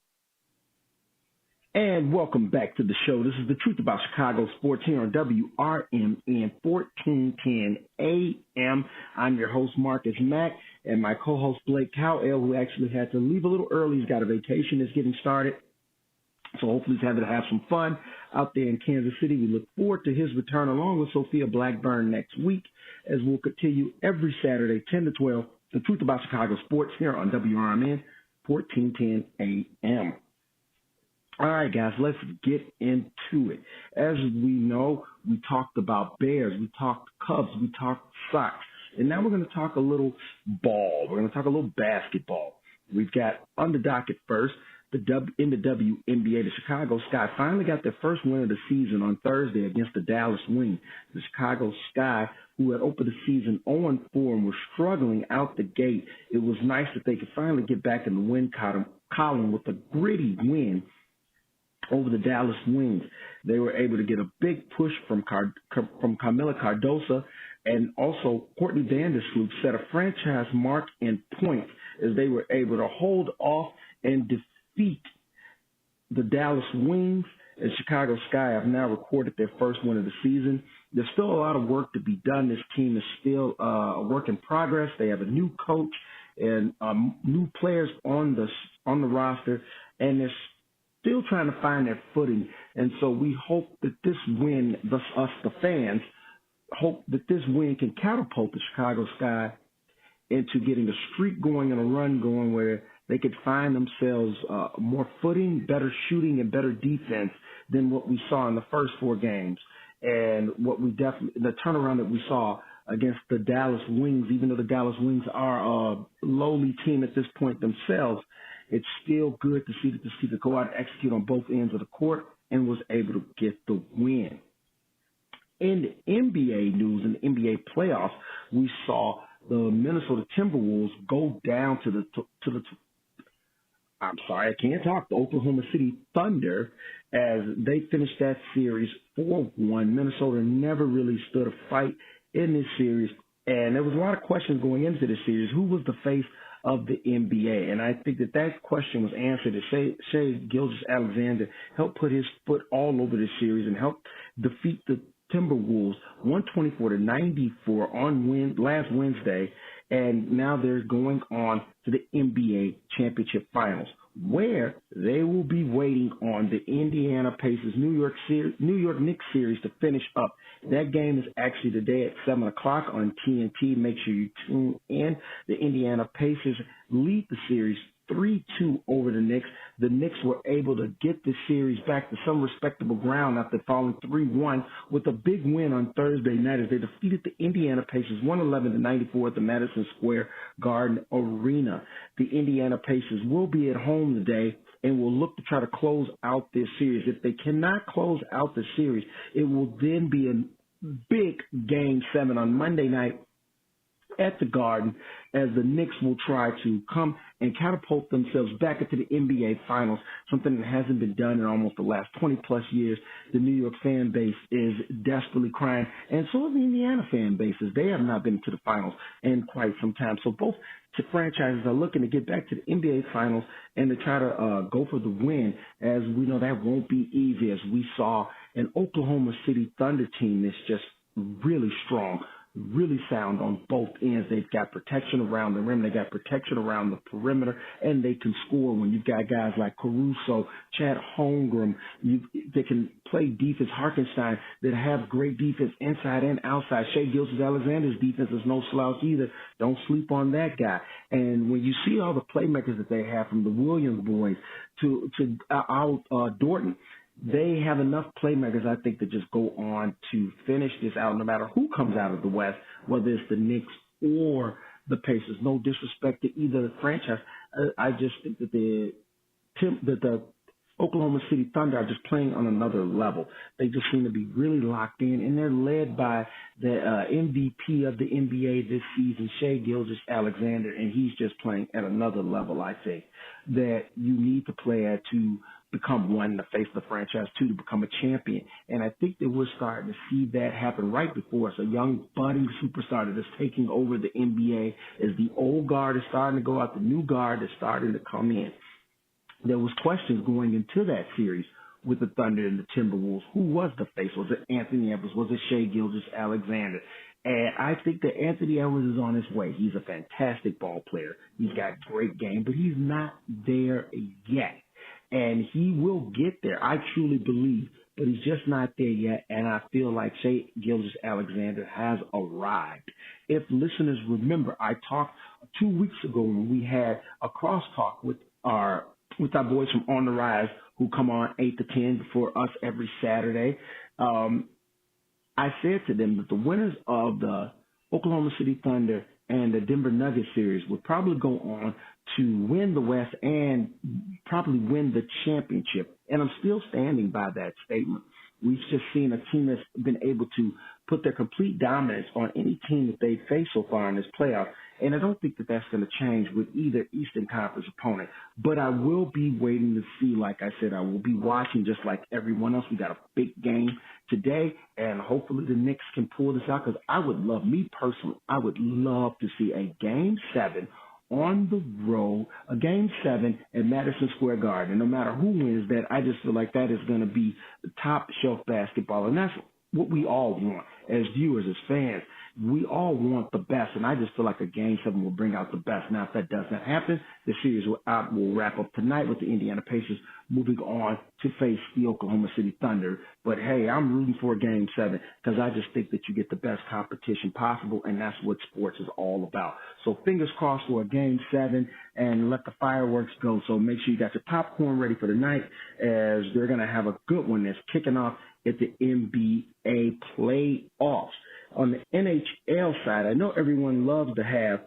And welcome back to the show. This is The Truth About Chicago Sports here on WRMN 1410 AM. I'm your host, Marcus Mack, and my co-host, Blake Cowell, who actually had to leave a little early. He's got a vacation that's getting started. So hopefully he's having to have some fun out there in Kansas City. We look forward to his return along with Sophia Blackburn next week, as we'll continue every Saturday, 10 to 12, The Truth About Chicago Sports here on WRMN 1410 AM. All right, guys, let's get into it. As we know, we talked about Bears, we talked Cubs, we talked Sox, and now we're going to talk a little ball. We're going to talk a little basketball. We've got on the docket first, in the WNBA, the Chicago Sky finally got their first win of the season on Thursday against the Dallas Wings. The Chicago Sky, who had opened the season 0-4 and were struggling out the gate, it was nice that they could finally get back in the win column with a gritty win over the Dallas Wings. They were able to get a big push from Carmela Cardoso, and also Courtney Vandersloot set a franchise mark in points as they were able to hold off and defeat the Dallas Wings. And Chicago Sky have now recorded their first win of the season. There's still a lot of work to be done. This team is still a work in progress. They have a new coach and new players on the roster, and they're still trying to find their footing. And so we hope that this win, us the fans, hope that this win can catapult the Chicago Sky into getting a streak going and a run going where they could find themselves more footing, better shooting, and better defense than what we saw in the first 4 games. And the turnaround that we saw against the Dallas Wings, even though the Dallas Wings are a lowly team at this point themselves, it's still good to see that the team could go out and execute on both ends of the court and was able to get the win. In the NBA news, in the NBA playoffs, we saw the Minnesota Timberwolves go down to the Oklahoma City Thunder as they finished that series 4-1. Minnesota never really stood a fight in this series, and there was a lot of questions going into this series. Who was the face of the NBA? And I think that question was answered as Shai Gilgeous-Alexander helped put his foot all over this series and helped defeat the Timberwolves 124-94 on last Wednesday, and now they're going on to the NBA Championship Finals, where they will be waiting on the Indiana Pacers New York Knicks series to finish up. That game is actually today at 7 o'clock on TNT. Make sure you tune in. The Indiana Pacers lead the series 3-2 over the Knicks. The Knicks were able to get the series back to some respectable ground after falling 3-1 with a big win on Thursday night as they defeated the Indiana Pacers 111-94 at the Madison Square Garden Arena. The Indiana Pacers will be at home today and will look to try to close out this series. If they cannot close out the series, it will then be a big Game 7 on Monday night at the Garden, as the Knicks will try to come and catapult themselves back into the NBA Finals, something that hasn't been done in almost the last 20-plus years. The New York fan base is desperately crying, and so are the Indiana fan bases. They have not been to the Finals in quite some time. So both franchises are looking to get back to the NBA Finals and to try to go for the win, as we know that won't be easy, as we saw an Oklahoma City Thunder team that's just really strong. really sound on both ends. They've got protection around the rim, they got protection around the perimeter, and they can score. When you've got guys like Caruso, Chad Holmgren, they can play defense, Harkenstein, that have great defense inside and outside. Shai Gilgeous-Alexander's defense is no slouch either. Don't sleep on that guy. And when you see all the playmakers that they have, from the Williams boys to Dorton, they have enough playmakers, I think, to just go on to finish this out, no matter who comes out of the West, whether it's the Knicks or the Pacers. No disrespect to either franchise. I just think that the Oklahoma City Thunder are just playing on another level. They just seem to be really locked in, and they're led by the MVP of the NBA this season, Shai Gilgeous-Alexander, and he's just playing at another level, I think, that you need to play at to become one, to face the franchise, two, to become a champion. And I think that we're starting to see that happen right before us. A young budding superstar that is taking over the NBA as the old guard is starting to go out, the new guard is starting to come in. There was questions going into that series with the Thunder and the Timberwolves. Who was the face? Was it Anthony Edwards? Was it Shai Gilgeous-Alexander? And I think that Anthony Edwards is on his way. He's a fantastic ball player. He's got great game, but he's not there yet. And he will get there, I truly believe, but he's just not there yet. And I feel like Shai Gilgeous-Alexander has arrived. If listeners remember, I talked 2 weeks ago when we had a crosstalk with our boys from On the Rise, who come on 8 to 10 before us every Saturday. I said to them that the winners of the Oklahoma City Thunder and the Denver Nuggets series would probably go on to win the West and probably win the championship. And I'm still standing by that statement. We've just seen a team that's been able to put their complete dominance on any team that they've faced so far in this playoff. And I don't think that that's going to change with either Eastern Conference opponent. But I will be waiting to see. Like I said, I will be watching just like everyone else. We got a big game today, and hopefully the Knicks can pull this out, because I would love, me personally, I would love to see a Game 7 on the road, a Game 7 at Madison Square Garden. And no matter who wins that, I just feel like that is going to be the top shelf basketball. And that's what we all want as viewers, as fans. We all want the best, and I just feel like a Game 7 will bring out the best. Now, if that does not happen, the series will wrap up tonight with the Indiana Pacers moving on to face the Oklahoma City Thunder. But, hey, I'm rooting for a Game 7 because I just think that you get the best competition possible, and that's what sports is all about. So fingers crossed for a Game 7, and let the fireworks go. So make sure you got your popcorn ready for the night, as they're going to have a good one that's kicking off at the NBA playoffs. On the NHL side, I know everyone loves to have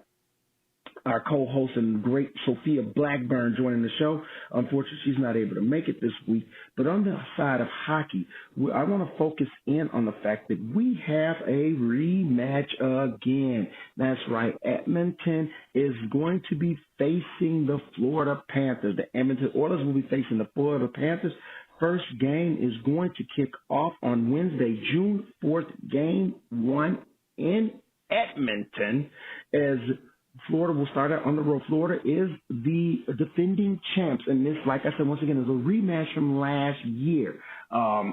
our co-host and great Sophia Blackburn joining the show. Unfortunately, she's not able to make it this week. But on the side of hockey, I want to focus in on the fact that we have a rematch again. That's right. Edmonton is going to be facing the Florida Panthers. The Edmonton Oilers will be facing the Florida Panthers. First game is going to kick off on Wednesday, June 4th, Game 1 in Edmonton, as Florida will start out on the road. Florida is the defending champs, and this, like I said, once again, is a rematch from last year.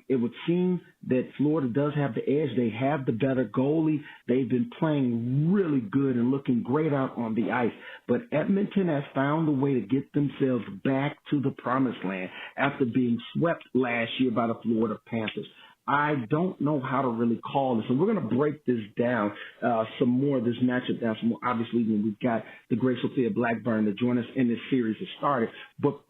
It would seem that Florida does have the edge. They have the better goalie. They've been playing really good and looking great out on the ice. But Edmonton has found a way to get themselves back to the promised land after being swept last year by the Florida Panthers. I don't know how to really call this, and we're going to break this down some more, this matchup down some more, obviously, when we've got the great Sophia Blackburn to join us in this series to start it. But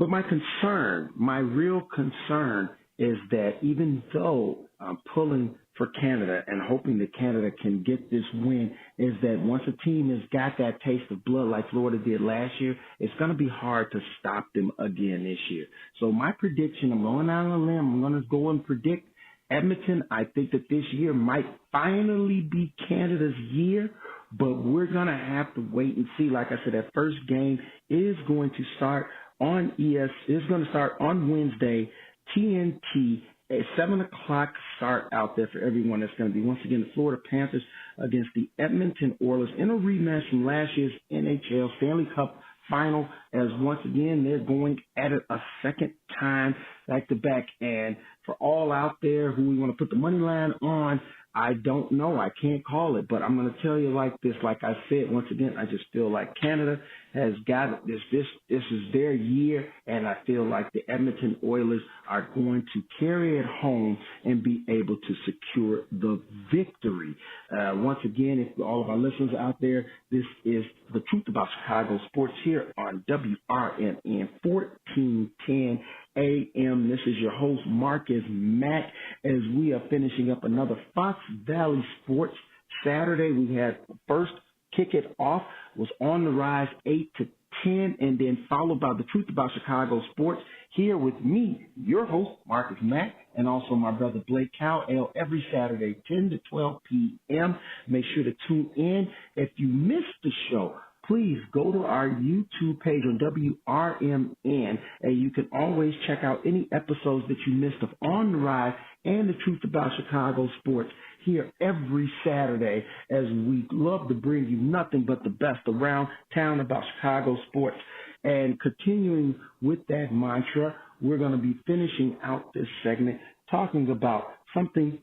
my concern, my real concern, is that even though I'm pulling for Canada and hoping that Canada can get this win, is that once a team has got that taste of blood like Florida did last year, it's going to be hard to stop them again this year. So my prediction, I'm going out on a limb, I'm going to go and predict Edmonton. I think that this year might finally be Canada's year, but we're going to have to wait and see. Like I said, that first game is going to start on it's going to start on Wednesday, TNT, a 7 o'clock start out there for everyone. That's going to be, once again, the Florida Panthers against the Edmonton Oilers in a rematch from last year's NHL Stanley Cup final, as once again, they're going at it a second time back to back. And for all out there who we want to put the money line on, I don't know. I can't call it, but I'm going to tell you like this. Like I said, once again, I just feel like Canada has got this. This is their year, and I feel like the Edmonton Oilers are going to carry it home and be able to secure the victory. Once again, if all of our listeners out there, this is the Truth About Chicago Sports here on WRMN 1410 AM. This is your host, Marcus Mack, as we are finishing up another Fox Valley Sports Saturday. We had first kick it off was On the Rise 8 to 10, and then followed by the Truth About Chicago Sports here with me, your host, Marcus Mack, and also my brother Blake Cowell every Saturday, 10 to 12 p.m. Make sure to tune in. If you missed the show, please go to our YouTube page on WRMN, and you can always check out any episodes that you missed of On the Rise and the Truth About Chicago Sports here every Saturday, as we love to bring you nothing but the best around town about Chicago sports. And continuing with that mantra, we're going to be finishing out this segment talking about something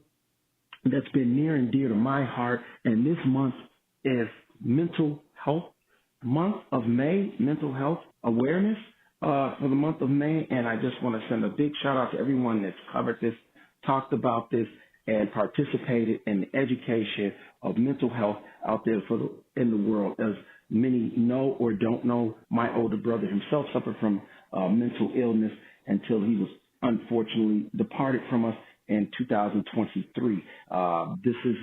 that's been near and dear to my heart, and this month is Mental Health Month of May, Mental Health Awareness for the month of May. And I just want to send a big shout out to everyone that's covered this, talked about this, and participated in the education of mental health out there in the world. As many know or don't know, my older brother himself suffered from mental illness until he was unfortunately departed from us in 2023. This is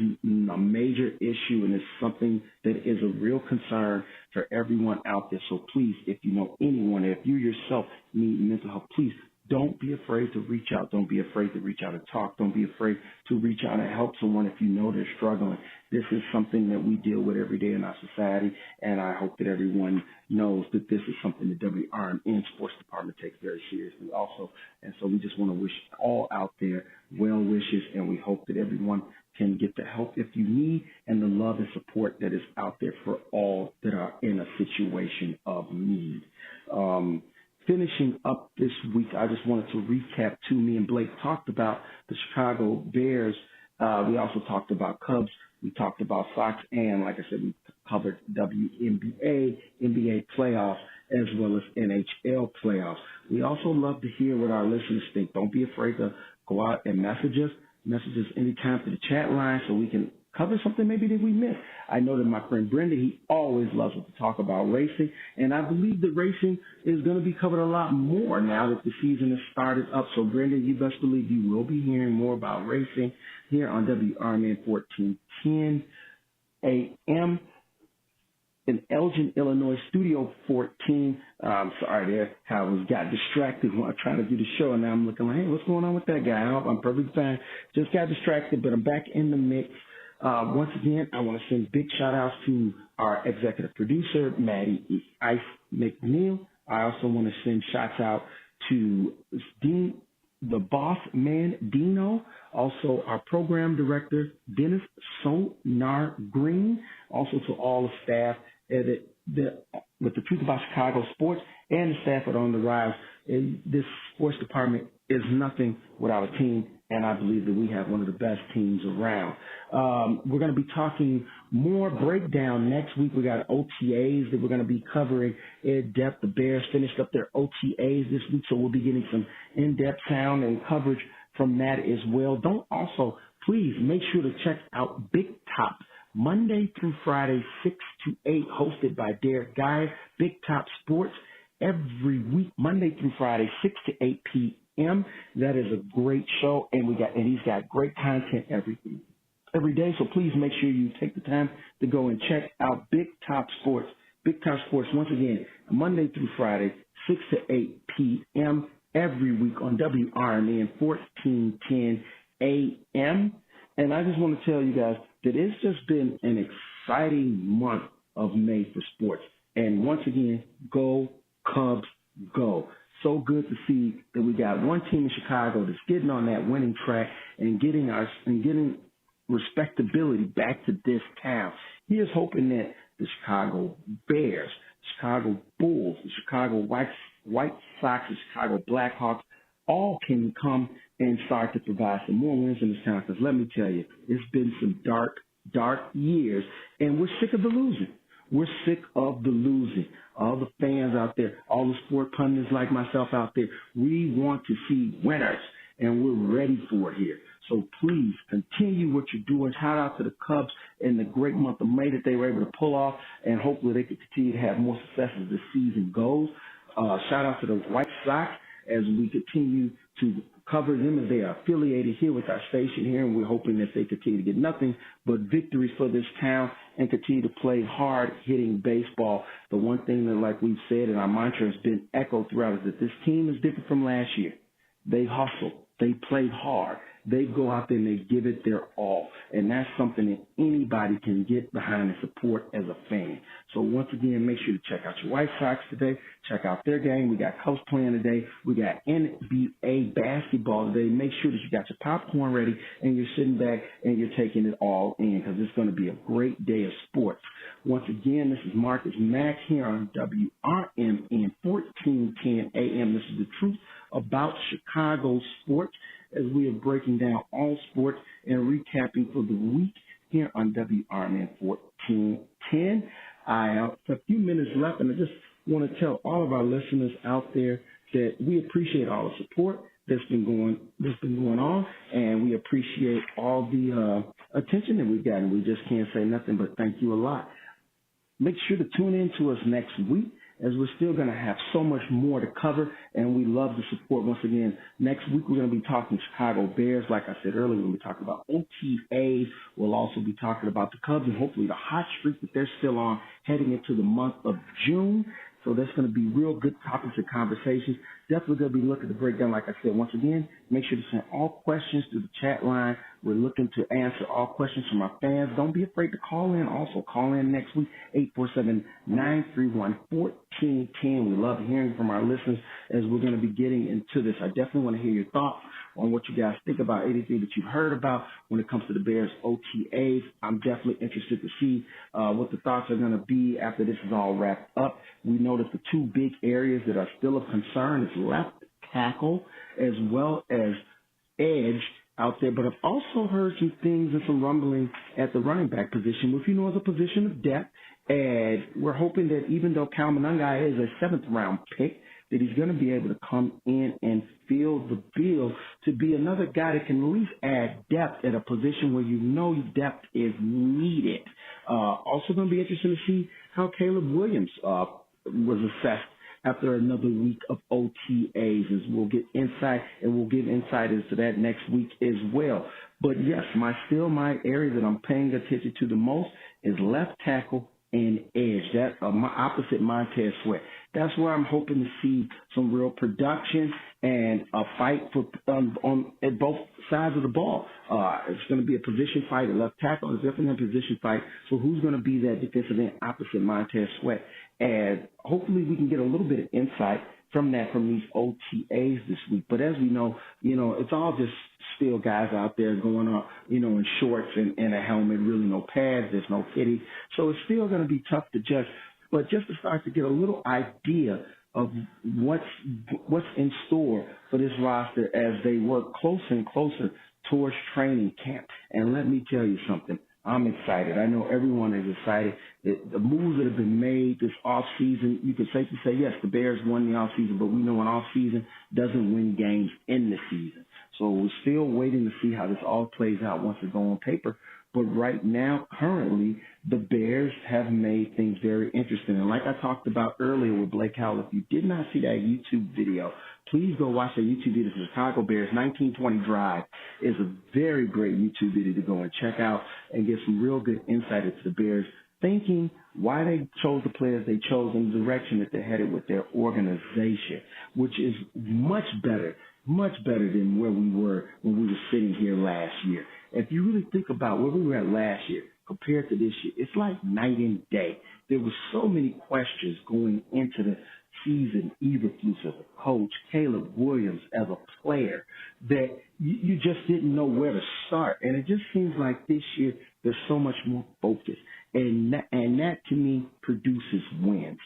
a major issue, and it's something that is a real concern for everyone out there. So please, if you know anyone, if you yourself need mental health, please don't be afraid to reach out. Don't be afraid to reach out and talk. Don't be afraid to reach out and help someone if you know they're struggling. This is something that we deal with every day in our society, and I hope that everyone knows that this is something the WRMN Sports Department takes very seriously also. And so we just want to wish all out there well wishes, and we hope that everyone can get the help if you need and the love and support that is out there for all that are in a situation of need. Finishing up this week, I just wanted to recap too. Me and Blake talked about the Chicago Bears. We also talked about Cubs. We talked about Sox, and like I said, we covered WNBA, NBA playoffs, as well as NHL playoffs. We also love to hear what our listeners think. Don't be afraid to go out and message us anytime through the chat line so we can cover something maybe that we missed. I know that my friend Brendan, he always loves to talk about racing, and I believe that racing is going to be covered a lot more now that the season has started up. So Brendan, you best believe you will be hearing more about racing here on WRMN 1410 AM in Elgin, Illinois, Studio 14. Sorry there, I got distracted while trying to do the show, and now I'm looking like, hey, what's going on with that guy? I'm perfectly fine. Just got distracted, but I'm back in the mix. Once again, I want to send big shout outs to our executive producer, Maddie Ice McNeil. I also want to send shouts out to Dean, the boss man, Dino. Also, our program director, Dennis Sonar Green. Also to all the staff with the Truth About Chicago Sports and the staff at On the Rise. This sports department is nothing without a team, and I believe that we have one of the best teams around. We're going to be talking more breakdown next week. We got OTAs that we're going to be covering in depth. The Bears finished up their OTAs this week, so we'll be getting some in-depth sound and coverage from that as well. Also, please make sure to check out Big Top Monday through Friday, 6 to 8, hosted by Derek Guy. Big Top Sports every week, Monday through Friday, 6 to 8 p.m. That is a great show, and he's got great content every day. So please make sure you take the time to go and check out Big Top Sports. Big Top Sports, once again, Monday through Friday, 6 to 8 p.m. every week on WRMN 1410 AM. And I just want to tell you guys that it's just been an exciting month of May for sports. And once again, go Cubs, go. So good to see that we got one team in Chicago that's getting on that winning track and getting respectability back to this town. Here's hoping that the Chicago Bears, Chicago Bulls, the Chicago White Sox, the Chicago Blackhawks all can come and start to provide some more wins in this town. Because let me tell you, it's been some dark, dark years, and we're sick of the losing. We're sick of the losing. All the fans out there, all the sport pundits like myself out there, we want to see winners, and we're ready for it here. So please continue what you're doing. Shout out to the Cubs in the great month of May that they were able to pull off, and hopefully they can continue to have more success as the season goes. Shout out to the White Sox as we continue to cover them as they are affiliated here with our station here, and we're hoping that they continue to get nothing but victories for this town and continue to play hard-hitting baseball. The one thing that, like we've said, and our mantra has been echoed throughout, is that this team is different from last year. They hustle. They play hard. They go out there and they give it their all. And that's something that anybody can get behind and support as a fan. So once again, make sure to check out your White Sox today. Check out their game. We got Cubs playing today. We got NBA basketball today. Make sure that you got your popcorn ready and you're sitting back and you're taking it all in, because it's going to be a great day of sports. Once again, this is Marcus Mack here on WRMN 1410 AM. This is the truth about Chicago sports, as we are breaking down all sports and recapping for the week here on WRMN 1410. I have a few minutes left, and I just want to tell all of our listeners out there that we appreciate all the support that's been going on, and we appreciate all the attention that we've gotten. We just can't say nothing but thank you a lot. Make sure to tune in to us next week, as we're still going to have so much more to cover, and we love the support. Once again, next week we're going to be talking Chicago Bears. Like I said earlier, we'll be talking about OTAs. We'll also be talking about the Cubs and hopefully the hot streak that they're still on heading into the month of June. So that's going to be real good topics and conversations. Definitely going to be looking to break down, like I said, once again, make sure to send all questions through the chat line. We're looking to answer all questions from our fans. Don't be afraid to call in. Also, call in next week, 847-931-1410. We love hearing from our listeners as we're going to be getting into this. I definitely want to hear your thoughts on what you guys think about anything that you've heard about when it comes to the Bears OTAs. I'm definitely interested to see what the thoughts are going to be after this is all wrapped up. We know that the two big areas that are still of concern is left tackle as well as edge out there, but I've also heard some things and some rumbling at the running back position, which is a position of depth, and we're hoping that even though Cal Monangai is a 7th-round pick, that he's going to be able to come in and fill the bill to be another guy that can at least add depth at a position where depth is needed. Also going to be interesting to see how Caleb Williams was assessed after another week of OTAs, as we'll get insight, and we'll give insight into that next week as well. But yes, my area that I'm paying attention to the most is left tackle and edge. That's my opposite Montez Sweat. That's where I'm hoping to see some real production and a fight at both sides of the ball. It's going to be a position fight at left tackle. It's definitely a position fight. So who's going to be that defensive end opposite Montez Sweat? And hopefully we can get a little bit of insight from these OTAs this week. But as we know, it's all just still guys out there going on, in shorts and a helmet, really no pads, there's no kitty. So it's still going to be tough to judge. But just to start to get a little idea of what's in store for this roster as they work closer and closer towards training camp. And let me tell you something. I'm excited. I know everyone is excited. The moves that have been made this offseason, you can safely say, yes, the Bears won the offseason, but we know an offseason doesn't win games in the season. So we're still waiting to see how this all plays out once it goes on paper. But right now, currently, the Bears have made things very interesting. And like I talked about earlier with Blake Howell, if you did not see that YouTube video, please go watch that YouTube video. The Chicago Bears 1920 Drive is a very great YouTube video to go and check out and get some real good insight into the Bears thinking, why they chose the players they chose, and the direction that they're headed with their organization, which is much better than where we were when we were sitting here last year. If you really think about where we were at last year compared to this year, it's like night and day. There were so many questions going into the season, Eberflus as a coach, Caleb Williams as a player, that you just didn't know where to start. And it just seems like this year there's so much more focus. and that to me produces wins.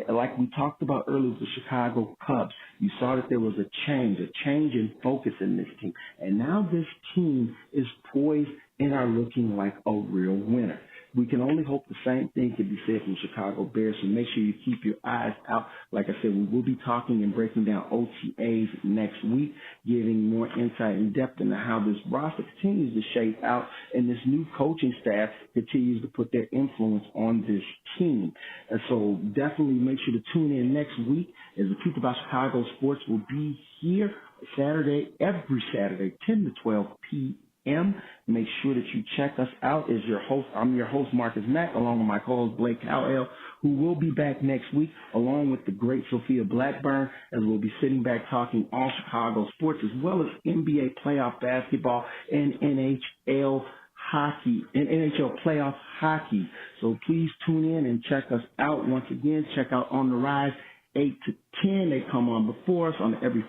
Like we talked about earlier with the Chicago Cubs, you saw that there was a change in focus in this team. And now this team is poised and are looking like a real winner. We can only hope the same thing can be said from the Chicago Bears, so make sure you keep your eyes out. Like I said, we will be talking and breaking down OTAs next week, giving more insight and depth into how this roster continues to shape out and this new coaching staff continues to put their influence on this team. And so definitely make sure to tune in next week as the Truth About Chicago Sports will be here every Saturday, 10 to 12 p.m. Make sure that you check us out. As your host, I'm your host, Marcus Mack, along with my co-host, Blake Cowell, who will be back next week, along with the great Sophia Blackburn, as we'll be sitting back talking all Chicago sports, as well as NBA playoff basketball and NHL hockey and NHL playoff hockey. So please tune in and check us out. Once again, check out On the Rise 8 to 10. They come on before us on every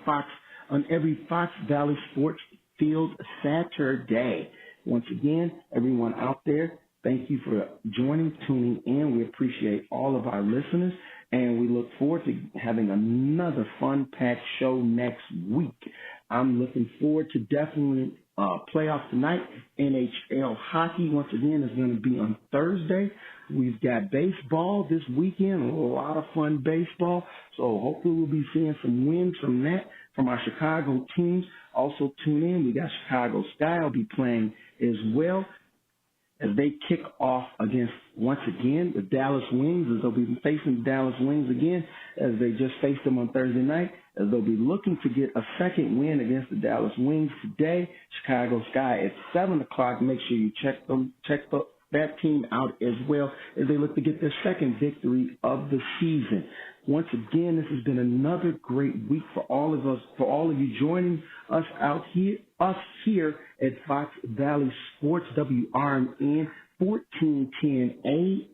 Fox Valley Sports Field Saturday. Once again, everyone out there, thank you for tuning in. We appreciate all of our listeners, and we look forward to having another fun-packed show next week. I'm looking forward to definitely playoffs tonight. NHL hockey, once again, is going to be on Thursday. We've got baseball this weekend, a lot of fun baseball. So hopefully we'll be seeing some wins from that, from our Chicago teams. Also tune in. We got Chicago Sky will be playing as well as they kick off against, once again, the Dallas Wings, as they'll be facing the Dallas Wings again, as they just faced them on Thursday night, as they'll be looking to get a second win against the Dallas Wings today. Chicago Sky at 7 o'clock. Make sure you check that team out as well as they look to get their second victory of the season. Once again, this has been another great week for all of us, for all of you joining us here at Fox Valley Sports, WRMN 1410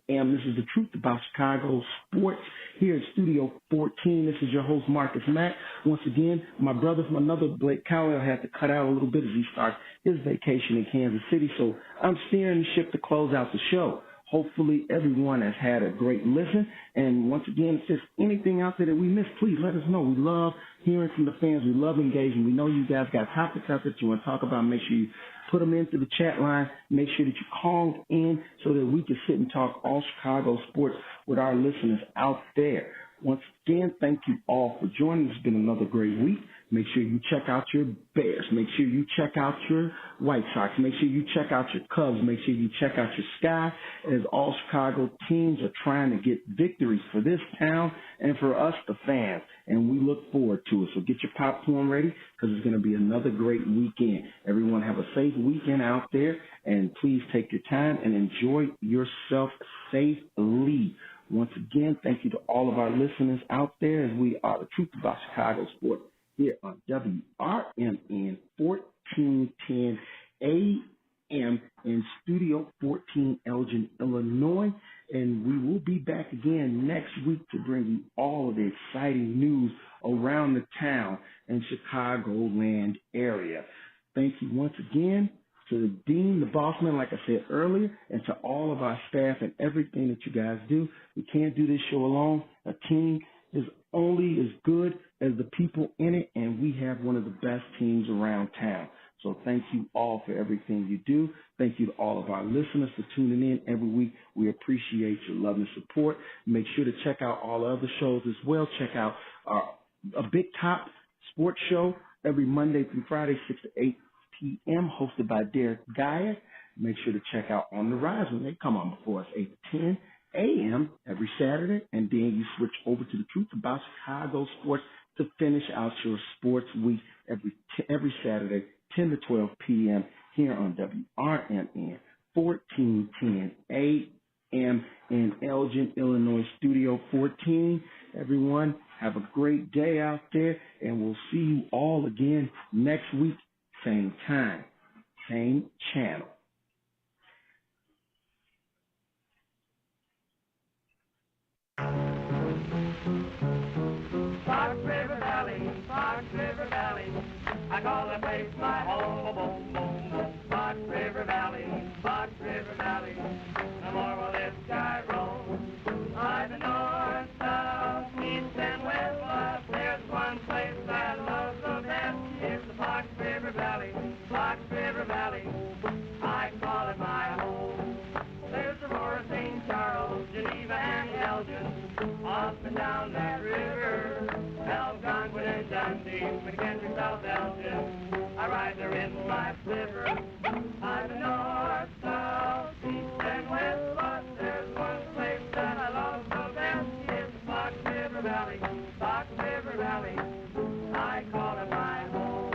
AM. This is the Truth About Chicago Sports here at Studio 14. This is your host, Marcus Mack. Once again, my brother from another, Blake Cowell, had to cut out a little bit as he starts his vacation in Kansas City. So I'm steering the ship to close out the show. Hopefully everyone has had a great listen. And once again, if there's anything out there that we missed, please let us know. We love hearing from the fans. We love engaging. We know you guys got topics out there that you want to talk about. Make sure you put them into the chat line. Make sure that you call in so that we can sit and talk all Chicago sports with our listeners out there. Once again, thank you all for joining. It's been another great week. Make sure you check out your Bears. Make sure you check out your White Sox. Make sure you check out your Cubs. Make sure you check out your Sky, as all Chicago teams are trying to get victories for this town and for us, the fans. And we look forward to it. So get your popcorn ready, because it's going to be another great weekend. Everyone have a safe weekend out there, and please take your time and enjoy yourself safely. Once again, thank you to all of our listeners out there, as we are the Truth About Chicago Sports here on WRMN 1410 AM in Studio 14, Elgin, Illinois. And we will be back again next week to bring you all of the exciting news around the town and Chicagoland area. Thank you once again to the dean, the boss man, like I said earlier, and to all of our staff and everything that you guys do. We can't do this show alone. A team is only as good as the people in it, and we have one of the best teams around town. So thank you all for everything you do. Thank you to all of our listeners for tuning in every week. We appreciate your love and support. Make sure to check out all the other shows as well. Check out a Big Top Sports Show every Monday through Friday, 6 to 8 p.m., hosted by Derek Geyer. Make sure to check out On the Rise when they come on before us, 8 to 10 a.m. every Saturday. And then you switch over to the Truth About Chicago Sports to finish out your sports week every Saturday, 10 to 12 p.m. here on WRMN 1410 a.m. in Elgin, Illinois, Studio 14. Everyone, have a great day out there, and we'll see you all again next week, same time, same channel. Fox River Valley, I call that place my home, boom, boom, boom. Fox River Valley, no more will it Elgin, up and down that river. Algonquin and Dundee, McKendree, South Elgin. I ride there in my flivver. I'm the north, south, east, and west, but there's one place that I love the best. It's Fox River Valley, Fox River Valley. I call it my home.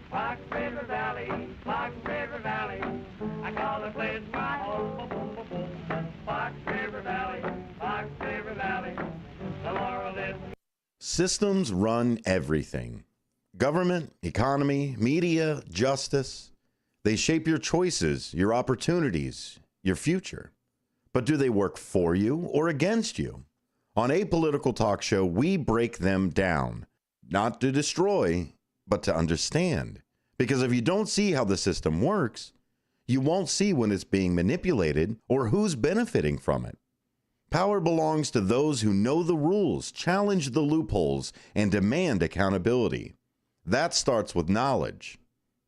Fox River Valley, Fox River Valley. I call the place my home. Fox River Valley, Fox River Valley. The moral is Systems run everything. Government, economy, media, justice. They shape your choices, your opportunities, your future. But do they work for you or against you? On Apolitical Talk Show, we break them down, not to destroy, but to understand. Because if you don't see how the system works, you won't see when it's being manipulated or who's benefiting from it. Power belongs to those who know the rules, challenge the loopholes, and demand accountability. That starts with knowledge.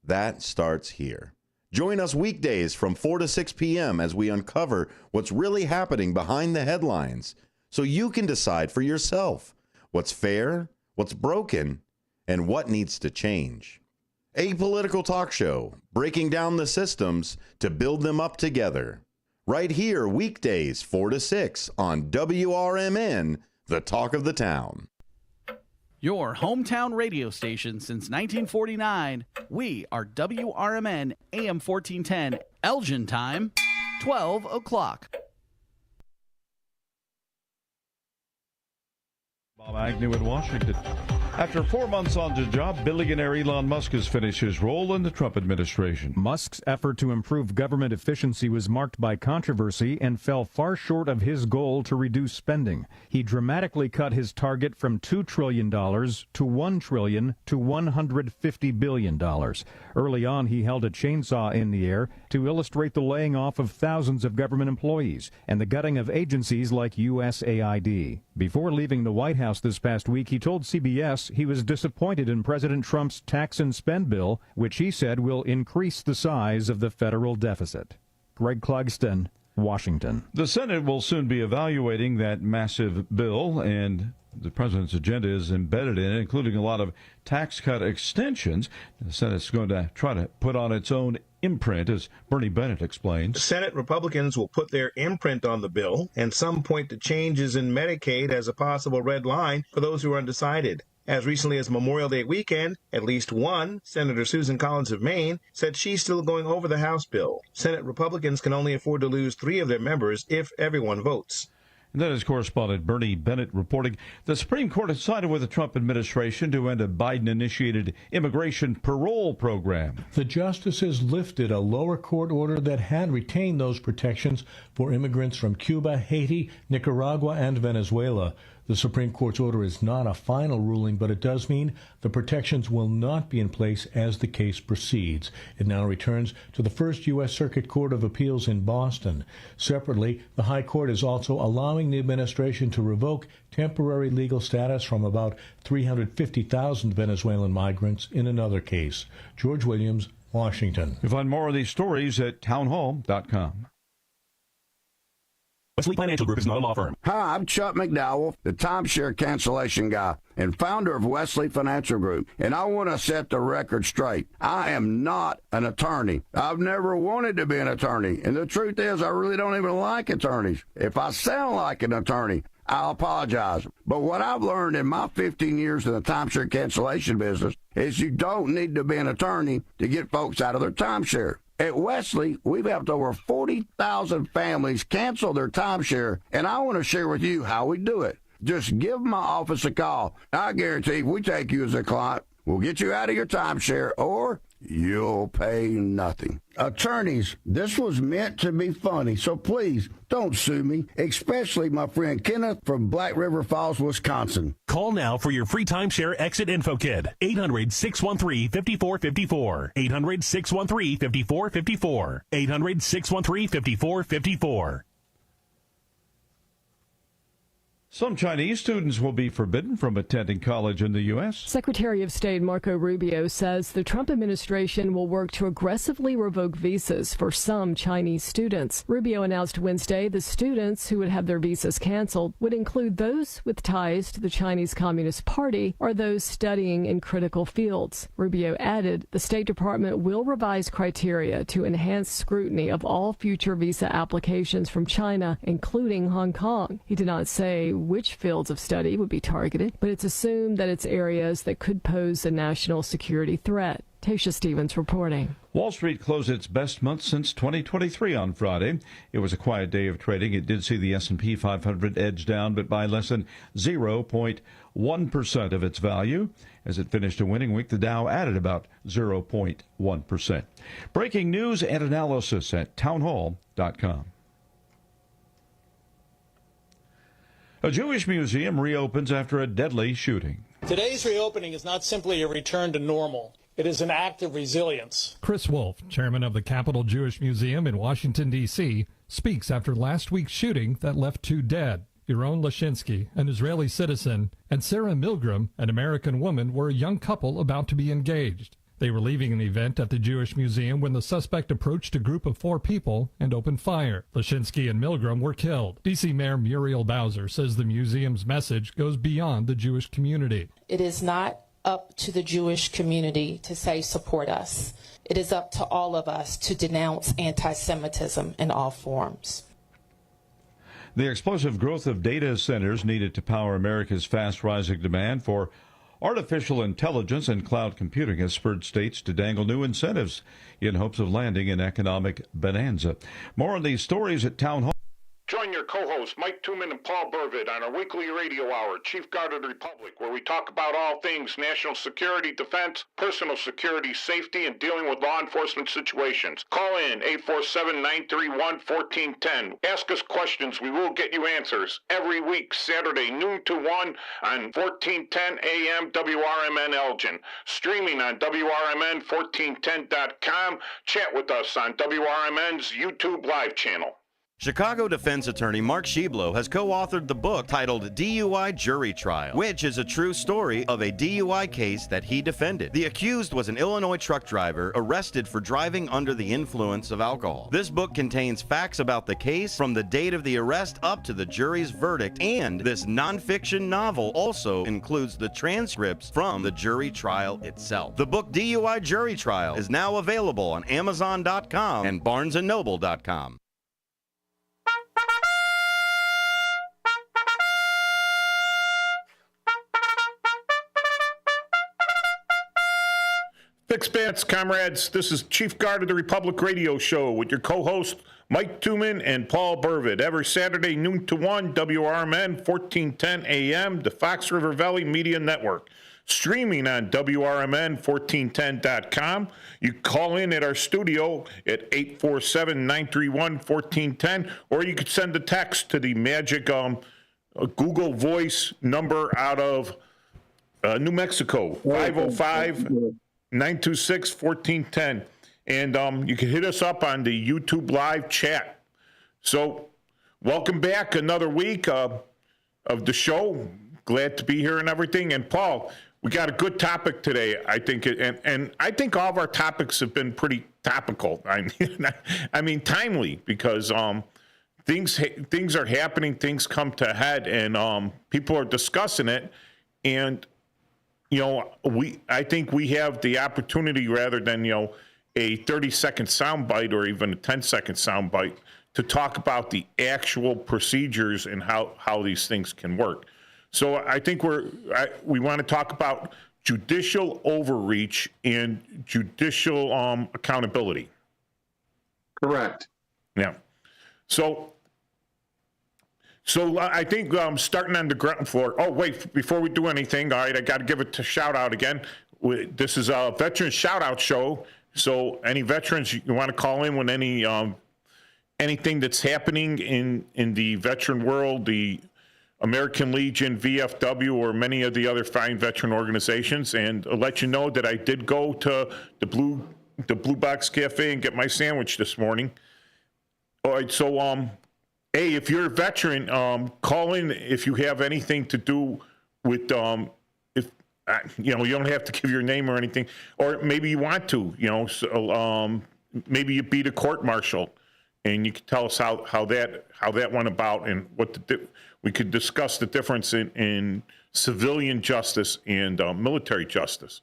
That starts here. Join us weekdays from 4 to 6 p.m. as we uncover what's really happening behind the headlines so you can decide for yourself what's fair, what's broken, and what needs to change. Apolitical Talk Show, breaking down the systems to build them up together. Right here, weekdays 4 to 6 on WRMN, the talk of the town. Your hometown radio station since 1949. We are WRMN AM 1410, Elgin time, 12 o'clock. Bob Agnew in Washington. After 4 months on the job, billionaire Elon Musk has finished his role in the Trump administration. Musk's effort to improve government efficiency was marked by controversy and fell far short of his goal to reduce spending. He dramatically cut his target from $2 trillion to $1 trillion to $150 billion. Early on, he held a chainsaw in the air to illustrate the laying off of thousands of government employees and the gutting of agencies like USAID. Before leaving the White House this past week, he told CBS he was disappointed in President Trump's tax and spend bill, which he said will increase the size of the federal deficit. Greg Clugston, Washington. The Senate will soon be evaluating that massive bill, and the president's agenda is embedded in it, including a lot of tax cut extensions. The Senate's going to try to put on its own imprint, as Bernie Bennett explains. Senate Republicans will put their imprint on the bill, and some point to changes in Medicaid as a possible red line for those who are undecided. As recently as Memorial Day weekend, at least one, Senator Susan Collins of Maine, said she's still going over the House bill. Senate Republicans can only afford to lose 3 of their members if everyone votes. And that is correspondent Bernie Bennett reporting. The Supreme Court has sided with the Trump administration to end a Biden-initiated immigration parole program. The justices lifted a lower court order that had retained those protections for immigrants from Cuba, Haiti, Nicaragua, and Venezuela. The Supreme Court's order is not a final ruling, but it does mean the protections will not be in place as the case proceeds. It now returns to the First U.S. Circuit Court of Appeals in Boston. Separately, the High Court is also allowing the administration to revoke temporary legal status from about 350,000 Venezuelan migrants in another case. George Williams, Washington. You'll find more of these stories at townhall.com. Wesley Financial Group is not a law firm. Hi, I'm Chuck McDowell, the timeshare cancellation guy and founder of Wesley Financial Group, and I want to set the record straight. I am not an attorney. I've never wanted to be an attorney, and the truth is I really don't even like attorneys. If I sound like an attorney, I'll apologize. But what I've learned in my 15 years in the timeshare cancellation business is you don't need to be an attorney to get folks out of their timeshare. At Wesley, we've helped over 40,000 families cancel their timeshare, and I want to share with you how we do it. Just give my office a call. I guarantee if we take you as a client, we'll get you out of your timeshare, or you'll pay nothing. Attorneys, this was meant to be funny, so please don't sue me, especially my friend Kenneth from Black River Falls, Wisconsin. Call now for your free timeshare exit info kit. 800-613-5454. 800-613-5454. 800-613-5454. Some Chinese students will be forbidden from attending college in the U.S. Secretary of State Marco Rubio says the Trump administration will work to aggressively revoke visas for some Chinese students. Rubio announced Wednesday the students who would have their visas canceled would include those with ties to the Chinese Communist Party or those studying in critical fields. Rubio added the State Department will revise criteria to enhance scrutiny of all future visa applications from China, including Hong Kong. He did not say which fields of study would be targeted, but it's assumed that it's areas that could pose a national security threat. Tasha Stevens reporting. Wall Street closed its best month since 2023 on Friday. It was a quiet day of trading. It did see the S&P 500 edge down, but by less than 0.1% of its value. As it finished a winning week, the Dow added about 0.1%. Breaking news and analysis at townhall.com. A Jewish museum reopens after a deadly shooting. Today's reopening is not simply a return to normal. It is an act of resilience. Chris Wolf, chairman of the Capitol Jewish Museum in Washington, D.C., speaks after last week's shooting that left 2 dead. Yaron Lashinsky, an Israeli citizen, and Sarah Milgram, an American woman, were a young couple about to be engaged. They were leaving an event at the Jewish Museum when the suspect approached a group of 4 people and opened fire. Lashinsky and Milgram were killed. D.C. Mayor Muriel Bowser says the museum's message goes beyond the Jewish community. It is not up to the Jewish community to say support us. It is up to all of us to denounce anti-Semitism in all forms. The explosive growth of data centers needed to power America's fast-rising demand for artificial intelligence and cloud computing has spurred states to dangle new incentives in hopes of landing an economic bonanza. More on these stories at Town Hall. Join your co-hosts Mike Tooman and Paul Burvitt on our weekly radio hour, Chief Guard of the Republic, where we talk about all things national security, defense, personal security, safety, and dealing with law enforcement situations. Call in 847-931-1410. Ask us questions. We will get you answers. Every week, Saturday, noon to 1 on 1410 AM WRMN Elgin. Streaming on WRMN1410.com. Chat with us on WRMN's YouTube live channel. Chicago defense attorney Mark Schieblo has co-authored the book titled DUI Jury Trial, which is a true story of a DUI case that he defended. The accused was an Illinois truck driver arrested for driving under the influence of alcohol. This book contains facts about the case from the date of the arrest up to the jury's verdict, and this nonfiction novel also includes the transcripts from the jury trial itself. The book DUI Jury Trial is now available on Amazon.com and BarnesandNoble.com. Fixed bats, comrades. This is Chief Guard of the Republic radio show with your co-host Mike Tooman and Paul Burvitt. Every Saturday, noon to 1, WRMN, 1410 AM, the Fox River Valley Media Network. Streaming on WRMN1410.com. You call in at our studio at 847-931-1410, or you could send a text to the magic Google Voice number out of New Mexico, 505-926-1410. And you can hit us up on the YouTube live chat. So welcome back, another week of the show. Glad to be here and everything. And Paul, we got a good topic today, I think, and I think all of our topics have been pretty topical. I mean timely, because things are happening, things come to a head, and people are discussing it. And I think we have the opportunity, rather than a 30-second soundbite or even a 10-second soundbite, to talk about the actual procedures and how these things can work. So I think we want to talk about judicial overreach and judicial accountability. Correct. Yeah. So I think starting on the ground floor. Oh, wait, before we do anything, all right, I got to give it a shout out again. This is a veteran shout-out show, so any veterans you want to call in with any anything that's happening in the veteran world, the American Legion, VFW, or many of the other fine veteran organizations, and I'll let you know that I did go to the Blue Box Cafe and get my sandwich this morning. All right, so hey, if you're a veteran, call in if you have anything to do with if you know, you don't have to give your name or anything, or maybe you want to, you know, so, maybe you beat a court martial, and you can tell us how that went about, and what we could discuss the difference in civilian justice and military justice.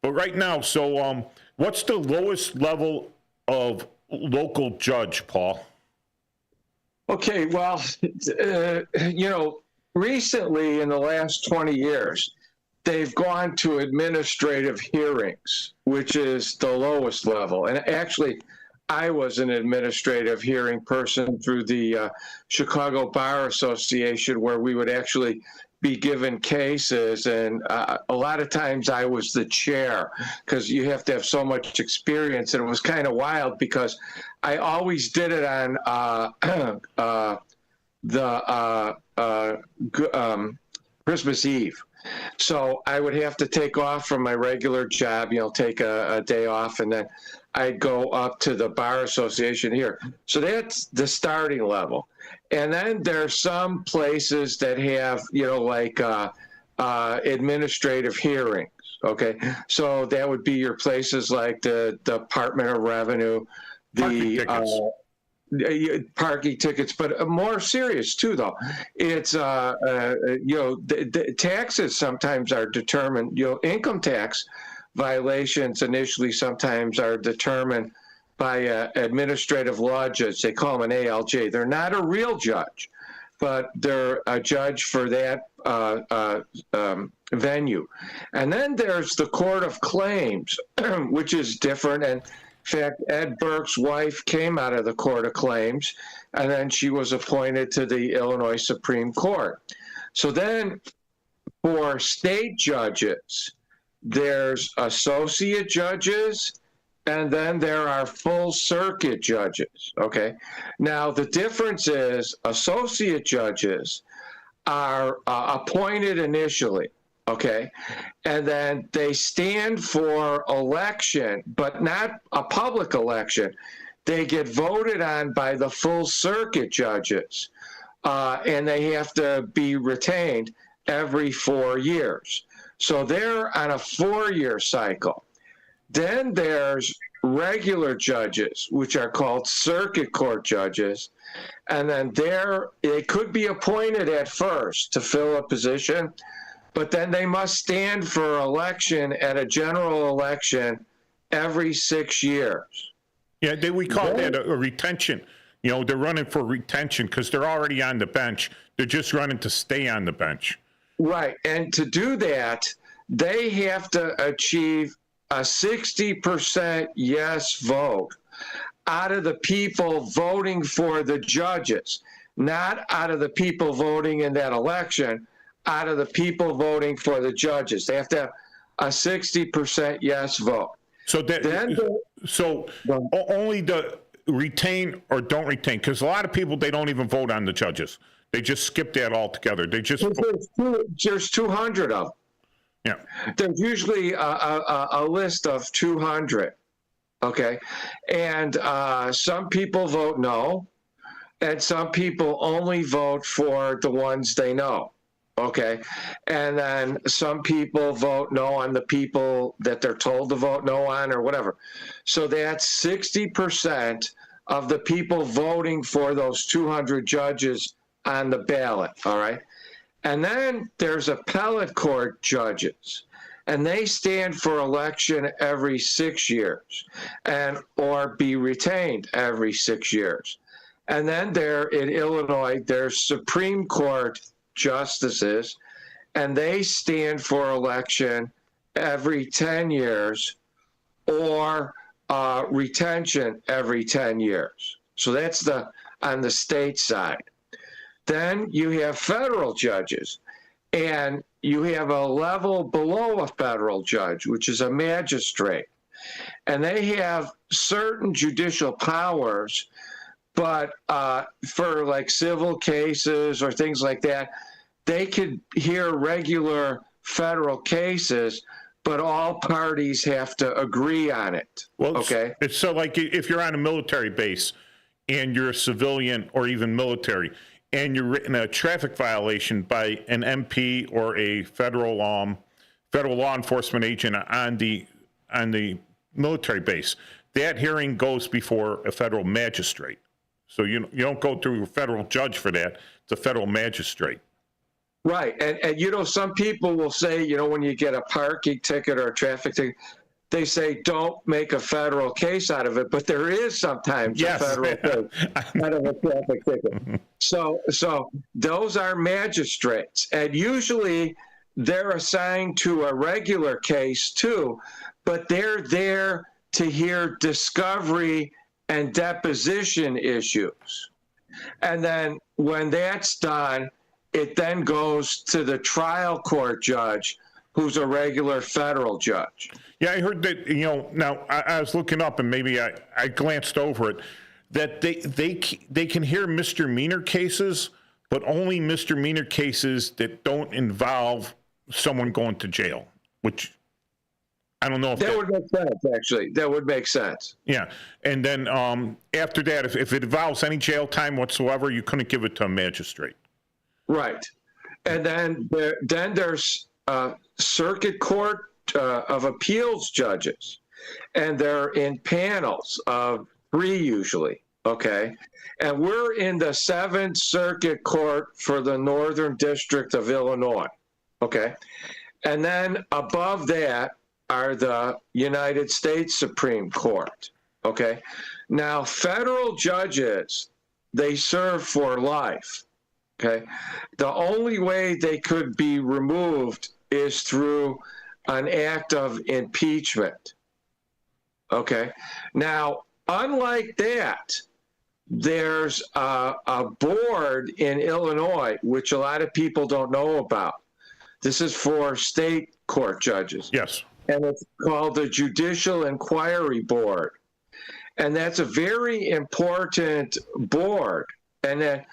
But right now, so what's the lowest level of local judge, Paul? Okay, well, you know, recently in the last 20 years, they've gone to administrative hearings, which is the lowest level. And actually, I was an administrative hearing person through the Chicago Bar Association, where we would actually be given cases, and a lot of times I was the chair, because you have to have so much experience, and it was kind of wild because I always did it on Christmas Eve. So I would have to take off from my regular job, you know, take a day off, and then I'd go up to the Bar Association here. So that's the starting level. And then there's some places that have, you know, like administrative hearings, okay? So that would be your places like the Department of Revenue, the parking tickets, but more serious too, though. It's, you know, the taxes sometimes are determined, you know, income tax violations initially sometimes are determined by administrative law judge. They call them an ALJ. They're not a real judge, but they're a judge for that venue. And then there's the Court of Claims, which is different. And in fact, Ed Burke's wife came out of the Court of Claims, and then she was appointed to the Illinois Supreme Court. So then for state judges, there's associate judges, and then there are full circuit judges, okay? Now, the difference is associate judges are appointed initially, okay? And then they stand for election, but not a public election. They get voted on by the full circuit judges, and they have to be retained every 4 years. So they're on a 4-year cycle. Then there's regular judges, which are called circuit court judges. And then they could be appointed at first to fill a position, but then they must stand for election at a general election every 6 years. Yeah, we call that a retention. You know, they're running for retention because they're already on the bench. They're just running to stay on the bench. Right. And to do that, they have to achieve a 60% yes vote out of the people voting for the judges, not out of the people voting in that election, out of the people voting for the judges. They have to have a 60% yes vote. So only the retain or don't retain, because a lot of people, they don't even vote on the judges. They just skip that altogether. They just there's 200 of them. Yeah. There's usually a list of 200, okay? And some people vote no, and some people only vote for the ones they know, okay? And then some people vote no on the people that they're told to vote no on or whatever. So that's 60% of the people voting for those 200 judges on the ballot, all right? And then there's appellate court judges, and they stand for election every 6 years or be retained every 6 years. And then there in Illinois, there's Supreme Court justices, and they stand for election every 10 years or retention every 10 years. So that's on the state side. Then you have federal judges, and you have a level below a federal judge, which is a magistrate. And they have certain judicial powers, but for like civil cases or things like that, they could hear regular federal cases, but all parties have to agree on it. Well, okay. It's so like if you're on a military base and you're a civilian or even military, and you're written a traffic violation by an MP or a federal law enforcement agent on the military base, that hearing goes before a federal magistrate. So you don't go through a federal judge for that. It's a federal magistrate. Right. And some people will say, when you get a parking ticket or a traffic ticket, they say don't make a federal case out of it, but there is sometimes a federal case out of a traffic ticket. So those are magistrates, and usually they're assigned to a regular case too, but they're there to hear discovery and deposition issues. And then when that's done, it then goes to the trial court judge, who's a regular federal judge. Yeah, I heard that, now I was looking up and maybe I glanced over it, that they can hear misdemeanor cases, but only misdemeanor cases that don't involve someone going to jail, which I don't know if that would make sense, actually. That would make sense. Yeah. And then after that, if it involves any jail time whatsoever, you couldn't give it to a magistrate. Right. And then there's circuit court of appeals judges, and they're in panels of 3 usually. Okay. And we're in the 7th Circuit Court for the Northern District of Illinois. Okay. And then above that are the United States Supreme Court. Okay. Now, federal judges, they serve for life. Okay. The only way they could be removed is through an act of impeachment. Okay. Now, unlike that, there's a board in Illinois, which a lot of people don't know about. This is for state court judges. Yes. And it's called the Judicial Inquiry Board. And that's a very important board, and it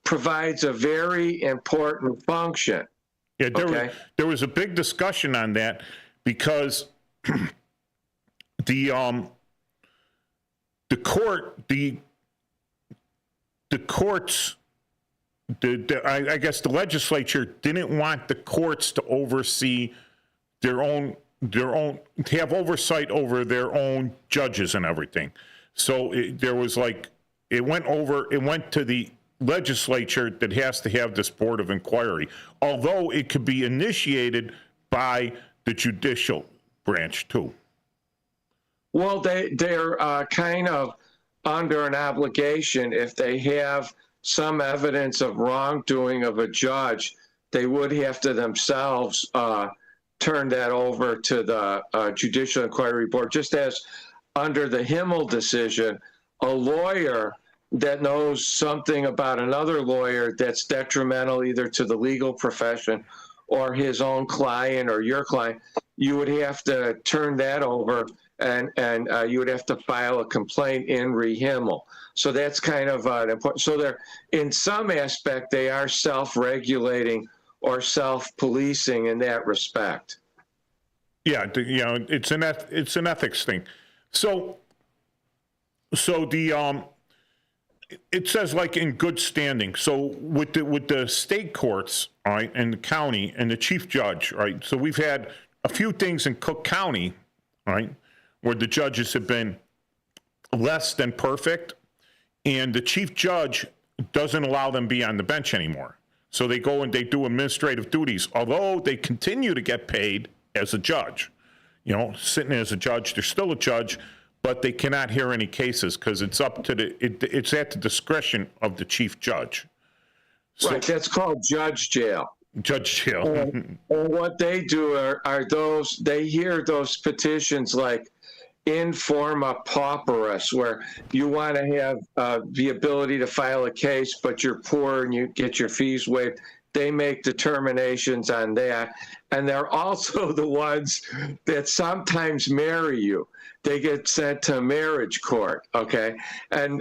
provides a very important function. Yeah, there was a big discussion on that because the courts, I guess the legislature didn't want the courts to oversee to have oversight over their own judges and everything. So it went to the legislature that has to have this board of inquiry, although it could be initiated by the judicial branch too. Well, they're kind of under an obligation. If they have some evidence of wrongdoing of a judge, they would have to themselves turn that over to the Judicial Inquiry Board, just as under the Himmel decision, a lawyer that knows something about another lawyer that's detrimental either to the legal profession or his own client or your client, you would have to turn that over and you would have to file a complaint in re Himmel. So that's kind of important. So they're, in some aspect, they are self-regulating or self-policing in that respect. Yeah, it's an ethics thing. So the it says like in good standing. So with the state courts, all right, and the county and the chief judge, right. So we've had a few things in Cook County, right, where the judges have been less than perfect, and the chief judge doesn't allow them to be on the bench anymore. So they go and they do administrative duties, although they continue to get paid as a judge. Sitting as a judge, they're still a judge, but they cannot hear any cases because it's up to it's at the discretion of the chief judge. So, right, that's called judge jail. Judge jail. And what they do are they hear those petitions like in forma pauperis, where you want to have the ability to file a case, but you're poor and you get your fees waived. they make determinations on that. And they're also the ones that sometimes marry you. They get sent to marriage court, okay? And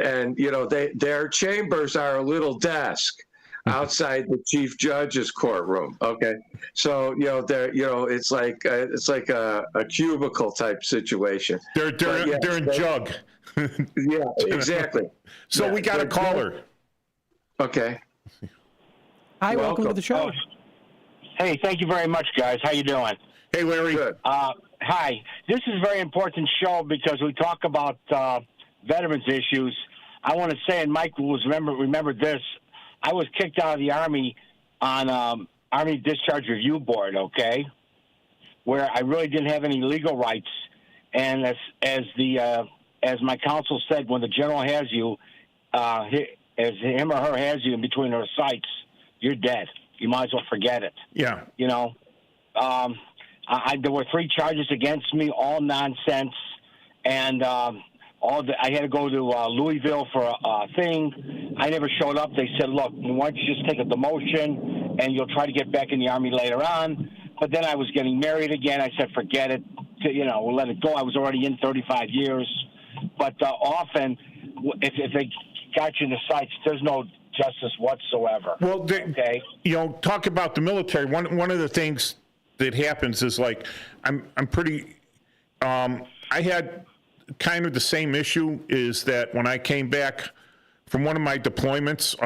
their chambers are a little desk outside the chief judge's courtroom, okay? So, it's like a cubicle type situation. They're in jug. Yeah, exactly. So we got a caller. Okay. Hi, welcome to the show. Hey, thank you very much, guys. How you doing? Hey, Larry. Good. Hi. This is a very important show because we talk about veterans issues. I want to say, and Mike was remember this, I was kicked out of the Army on Army Discharge Review Board, okay, where I really didn't have any legal rights. And as my counsel said, when the general has you, as him or her has you in between her sights, you're dead. You might as well forget it. Yeah. There were 3 charges against me, all nonsense, and I had to go to Louisville for a thing. I never showed up. They said, look, why don't you just take a demotion, and you'll try to get back in the Army later on. But then I was getting married again. I said, forget it. We'll let it go. I was already in 35 years. But often, if they got you in the sights, there's no justice whatsoever. Well, talk about the military. One of the things that happens is like I'm pretty. I had kind of the same issue. Is that when I came back from one of my deployments,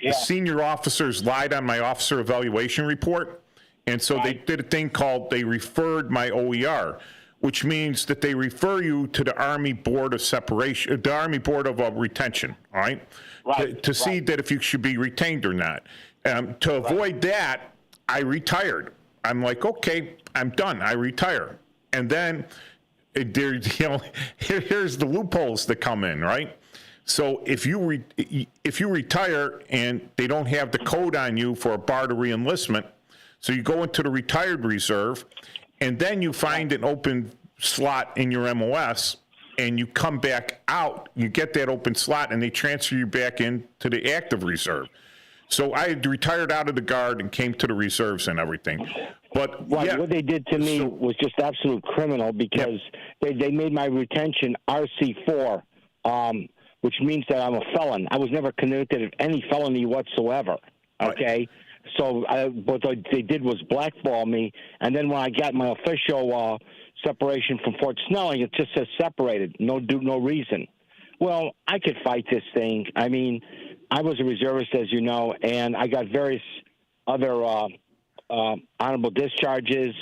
the senior officers lied on my officer evaluation report, and so they did a thing called they referred my OER, which means that they refer you to the Army Board of Separation, the Army Board of Retention, all right? To see that if you should be retained or not. To avoid that, I retired. I'm like, okay, I'm done. I retire. And then here's the loopholes that come in, right? So if you retire and they don't have the code on you for a bar to reenlistment, so you go into the retired reserve, and then you find an open slot in your MOS, and you come back out, you get that open slot, and they transfer you back into the active reserve. So I had retired out of the Guard and came to the reserves and everything. But what they did to me was just absolute criminal because they made my retention RC4, which means that I'm a felon. I was never convicted of any felony whatsoever, okay? So what they did was blackball me, and then when I got my official separation from Fort Snelling, it just says separated, no reason. Well, I could fight this thing. I mean, I was a reservist, as you know, and I got various other honorable discharges.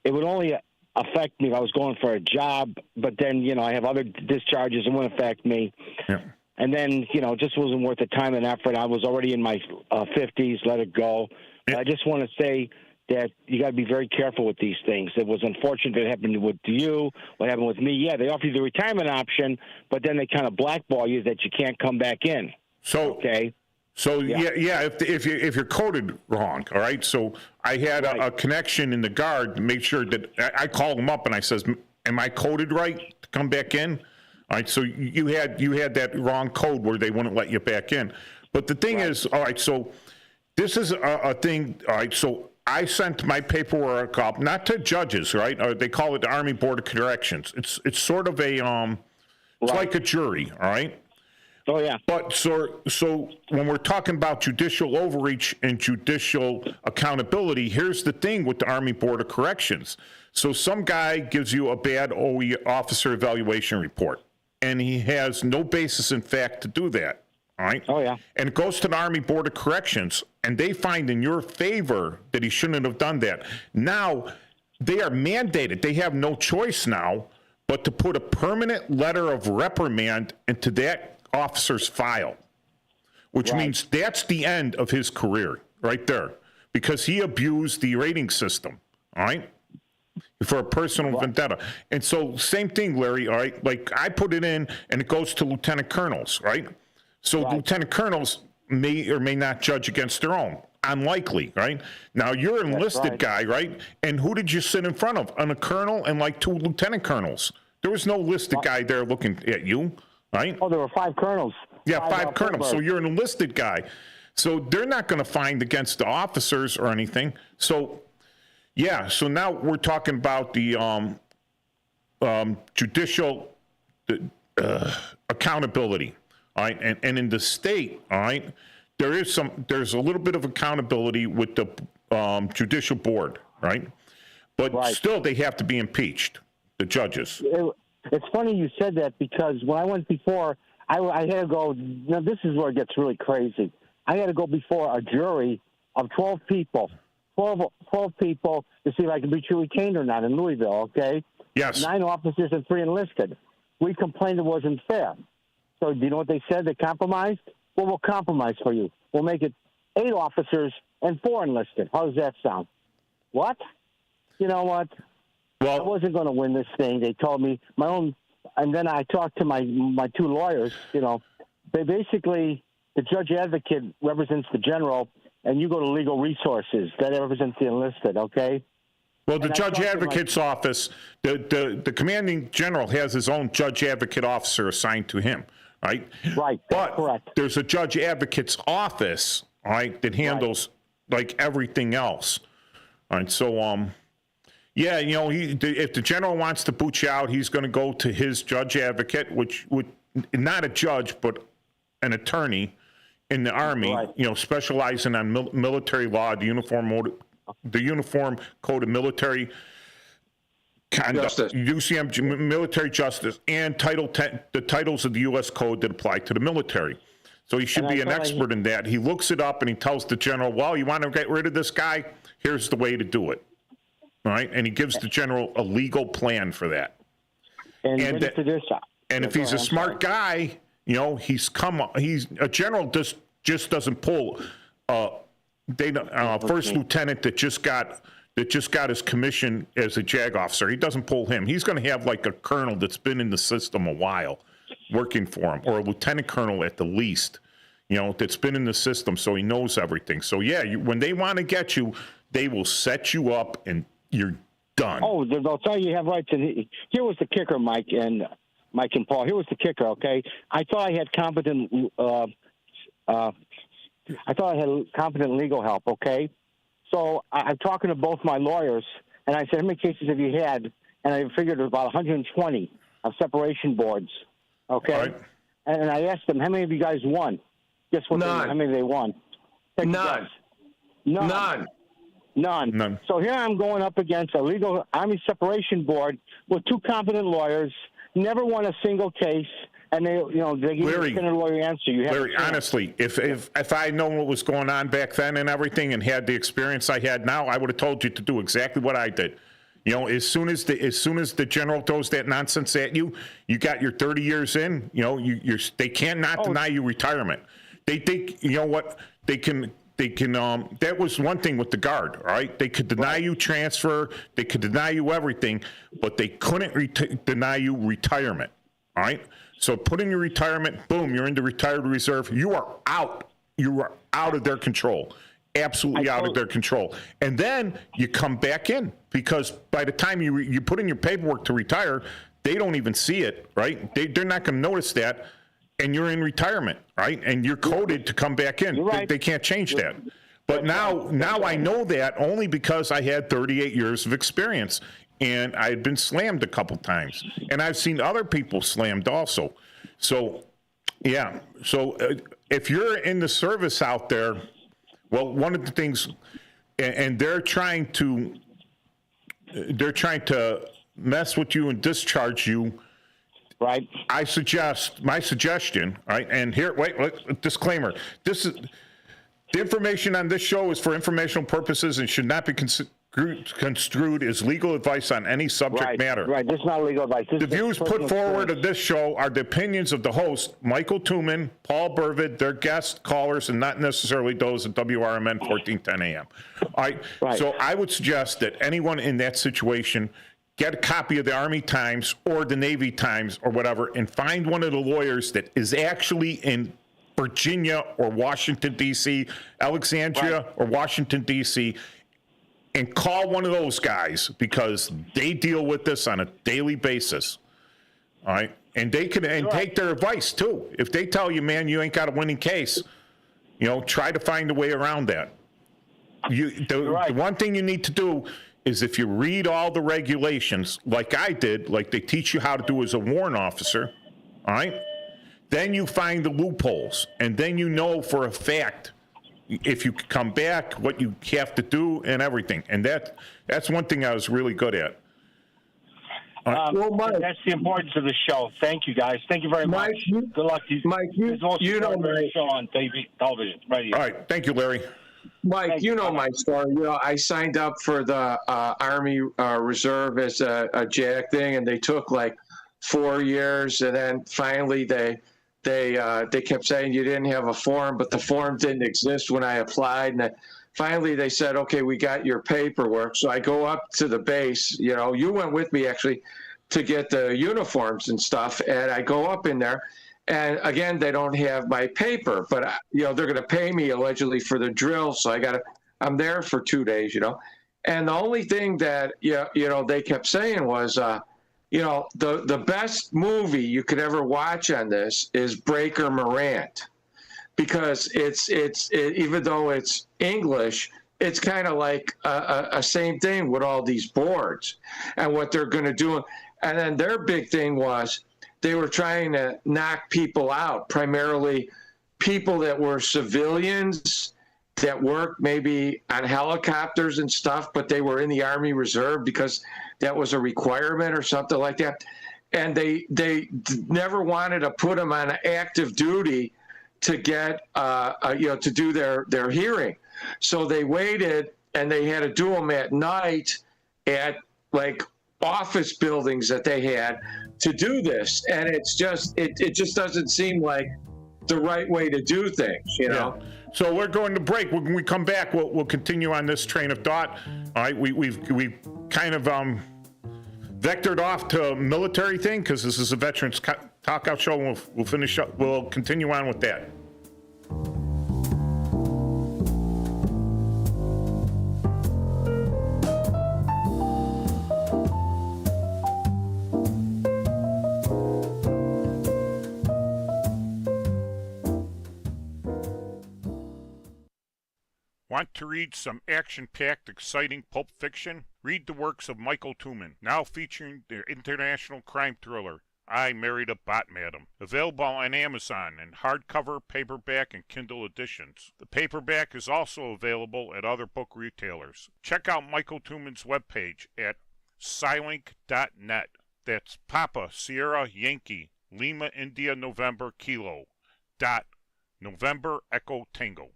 It would only affect me if I was going for a job, but then, I have other discharges that wouldn't affect me. Yeah. And then, it just wasn't worth the time and effort. I was already in my 50s, let it go. I just want to say that you got to be very careful with these things. It was unfortunate that it happened with you, what happened with me. Yeah, they offer you the retirement option, but then they kind of blackball you that you can't come back in. So, if you're coded wrong, all right? So I had a connection in the Guard to make sure that I called them up and I says, am I coded right to come back in? All right, so you had that wrong code where they wouldn't let you back in. But the thing is, all right, so this is a thing, all right, so I sent my paperwork up, not to judges, right? They call it the Army Board of Corrections. It's sort of a, it's like a jury, all right? Oh, yeah. But so when we're talking about judicial overreach and judicial accountability, here's the thing with the Army Board of Corrections. So some guy gives you a bad OE officer evaluation report, and he has no basis in fact to do that, all right? Oh, yeah. And it goes to the Army Board of Corrections, and they find in your favor that he shouldn't have done that. Now, they are mandated. They have no choice now but to put a permanent letter of reprimand into that officer's file, which means that's the end of his career right there, because he abused the rating system, all right, for a personal vendetta. And so same thing, Larry, all right, like I put it in and it goes to lieutenant colonels, right? So lieutenant colonels may or may not judge against their own. Unlikely, right? Now you're an enlisted guy, right? And who did you sit in front of? A colonel and like 2 lieutenant colonels. There was no listed guy there looking at you, right? Oh, there were 5 colonels. Yeah, 5 colonels. So you're an enlisted guy. So they're not going to find against the officers or anything. So, yeah, so now we're talking about the judicial accountability, all right? And in the state, all right, there's a little bit of accountability with the judicial board, right? But still, they have to be impeached, the judges. It's funny you said that, because when I went before, I had to go. Now, this is where it gets really crazy. I had to go before a jury of 12 people, 12 people to see if I could be retained or not in Louisville, okay? Yes. 9 officers and 3 enlisted. We complained it wasn't fair. So do you know what they said? They compromised? Well, we'll compromise for you. We'll make it 8 officers and 4 enlisted. How does that sound? What? You know what? Well, I wasn't going to win this thing. They told me and then I talked to my 2 lawyers. You know, they basically, the judge advocate represents the general, and you go to legal resources that represents the enlisted. Okay. Well, the judge advocate's office, the commanding general has his own judge advocate officer assigned to him, right? Right. But correct. There's a judge advocate's office, all right, that handles like everything else. All right. So, yeah, you know, if the general wants to boot you out, he's going to go to his judge advocate, which would not a judge, but an attorney in the Army, you know, specializing on military law, the Uniform Code of Military Conduct, UCM, military justice, and Title 10, the titles of the U.S. Code that apply to the military. So he should be an expert in that. He looks it up and he tells the general, well, you want to get rid of this guy? Here's the way to do it. All right, and he gives the general a legal plan for that. And if he's a smart guy, you know, he's a general just doesn't pull first lieutenant that just got his commission as a JAG officer. He doesn't pull him. He's going to have like a colonel that's been in the system a while working for him, or a lieutenant colonel at the least, you know, that's been in the system, so he knows everything. So yeah, when they want to get you, they will set you up and you're done. Oh, they'll tell you have rights. And here was the kicker, Mike and Paul. Here was the kicker. Okay, I thought I had competent. I thought I had competent legal help. Okay, so I'm talking to both my lawyers, and I said, "How many cases have you had?" And I figured about 120 of separation boards. Okay, and I asked them, "How many of you guys won?" Guess what? How many they won? None. None. So here I'm going up against a legal Army separation board with 2 competent lawyers, never won a single case, and they give you a standard lawyer answer. Larry, honestly, if I had known what was going on back then and everything, and had the experience I had now, I would have told you to do exactly what I did. You know, as soon as the general throws that nonsense at you, you got your 30 years in. You know, they cannot deny you retirement. They think, you know what, they can. That was one thing with the Guard, right? They could deny you transfer, they could deny you everything, but they couldn't deny you retirement, all right? So put in your retirement, boom, you're in the retired reserve. You are out. You are out of their control, absolutely out of their control. And then you come back in, because by the time you put in your paperwork to retire, they don't even see it, right? They're not going to notice that. And you're in retirement, right? And you're coded to come back in. They can't change that. But now I know that only because I had 38 years of experience, and I had been slammed a couple times, and I've seen other people slammed also. So, yeah. So if you're in the service out there, well, one of the things, and they're trying to mess with you and discharge you. Right. My suggestion, right, and here, disclaimer. The information on this show is for informational purposes and should not be construed as legal advice on any subject matter. Right, this is not legal advice. The views put forward of this show are the opinions of the host, Michael Tuman, Paul Burvid, their guest callers, and not necessarily those at WRMN 1410 AM. All right. So I would suggest that anyone in that situation get a copy of the Army Times or the Navy Times or whatever, and find one of the lawyers that is actually in Virginia or Washington, D.C., Alexandria or Washington, D.C., and call one of those guys, because they deal with this on a daily basis. All right? And they can take their advice, too. If they tell you, man, you ain't got a winning case, Try to find a way around that. The one thing you need to do is if you read all the regulations, like I did, like they teach you how to do as a warrant officer, all right? Then you find the loopholes, and then you know for a fact if you come back, what you have to do and everything. And that's one thing I was really good at. Mike, that's the importance of the show. Thank you, guys. Thank you very much. Good luck to you. Mike, you know my show on television. Right here. All right. Thank you, Larry. Mike, you know my story. I signed up for the Army Reserve as a JAG thing, and they took like 4 years, and then finally they kept saying you didn't have a form, but the form didn't exist when I applied, and finally they said, okay, we got your paperwork. So I go up to the base. You went with me actually to get the uniforms and stuff, and I go up in there. And again, they don't have my paper, but they're going to pay me allegedly for the drill, so I'm there for 2 days, And the only thing that they kept saying was, the best movie you could ever watch on this is Breaker Morant, because it's even though it's English, it's kind of like a same thing with all these boards and what they're going to do. And then their big thing was, they were trying to knock people out, primarily people that were civilians that worked maybe on helicopters and stuff, but they were in the Army Reserve because that was a requirement or something like that. And they never wanted to put them on active duty to get, to do their hearing. So they waited, and they had to do them at night at like office buildings that they had to do this, and it's just it just doesn't seem like the right way to do things, Yeah. So we're going to break. When we come back, we'll continue on this train of thought. All right, we've kind of vectored off to a military thing because this is a veterans talk-out show. And we'll finish up. We'll continue on with that. Want to read some action-packed, exciting pulp fiction? Read the works of Michael Tooman, now featuring their international crime thriller, I Married a Bot Madam. Available on Amazon in hardcover, paperback, and Kindle editions. The paperback is also available at other book retailers. Check out Michael Tooman's webpage at Scilink.net. That's Papa, Sierra, Yankee, Lima, India, November, Kilo, dot, November, Echo, Tango.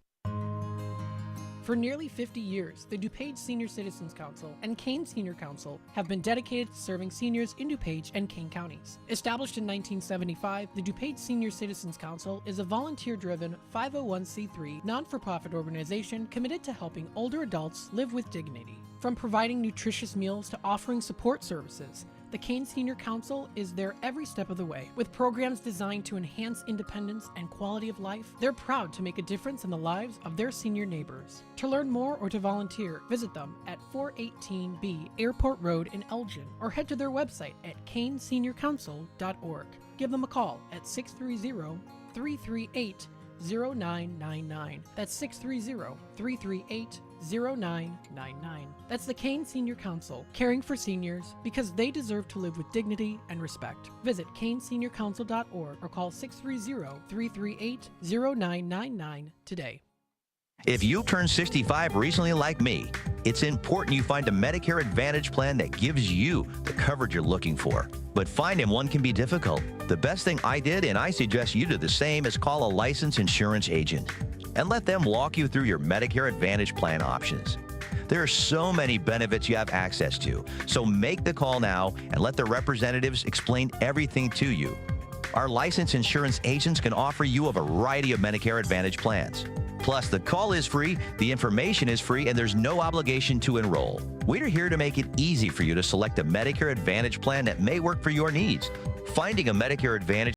For nearly 50 years, the DuPage Senior Citizens Council and Kane Senior Council have been dedicated to serving seniors in DuPage and Kane counties. Established in 1975, the DuPage Senior Citizens Council is a volunteer-driven 501c3 non-for-profit organization committed to helping older adults live with dignity. From providing nutritious meals to offering support services, the Kane Senior Council is there every step of the way. With programs designed to enhance independence and quality of life, they're proud to make a difference in the lives of their senior neighbors. To learn more or to volunteer, visit them at 418B Airport Road in Elgin or head to their website at caneseniorcouncil.org. Give them a call at 630-338-0999. That's 630-338-0999. That's the Kane Senior Council, caring for seniors because they deserve to live with dignity and respect. Visit caneseniorcouncil.org or call 630-338-0999 today. If you turned 65 recently like me, it's important you find a Medicare Advantage plan that gives you the coverage you're looking for. But finding one can be difficult. The best thing I did, and I suggest you do the same, is call a licensed insurance agent and let them walk you through your Medicare Advantage plan options. There are so many benefits you have access to, so make the call now and let the representatives explain everything to you. Our licensed insurance agents can offer you a variety of Medicare Advantage plans. Plus, the call is free, the information is free, and there's no obligation to enroll. We're here to make it easy for you to select a Medicare Advantage plan that may work for your needs. Finding a Medicare Advantage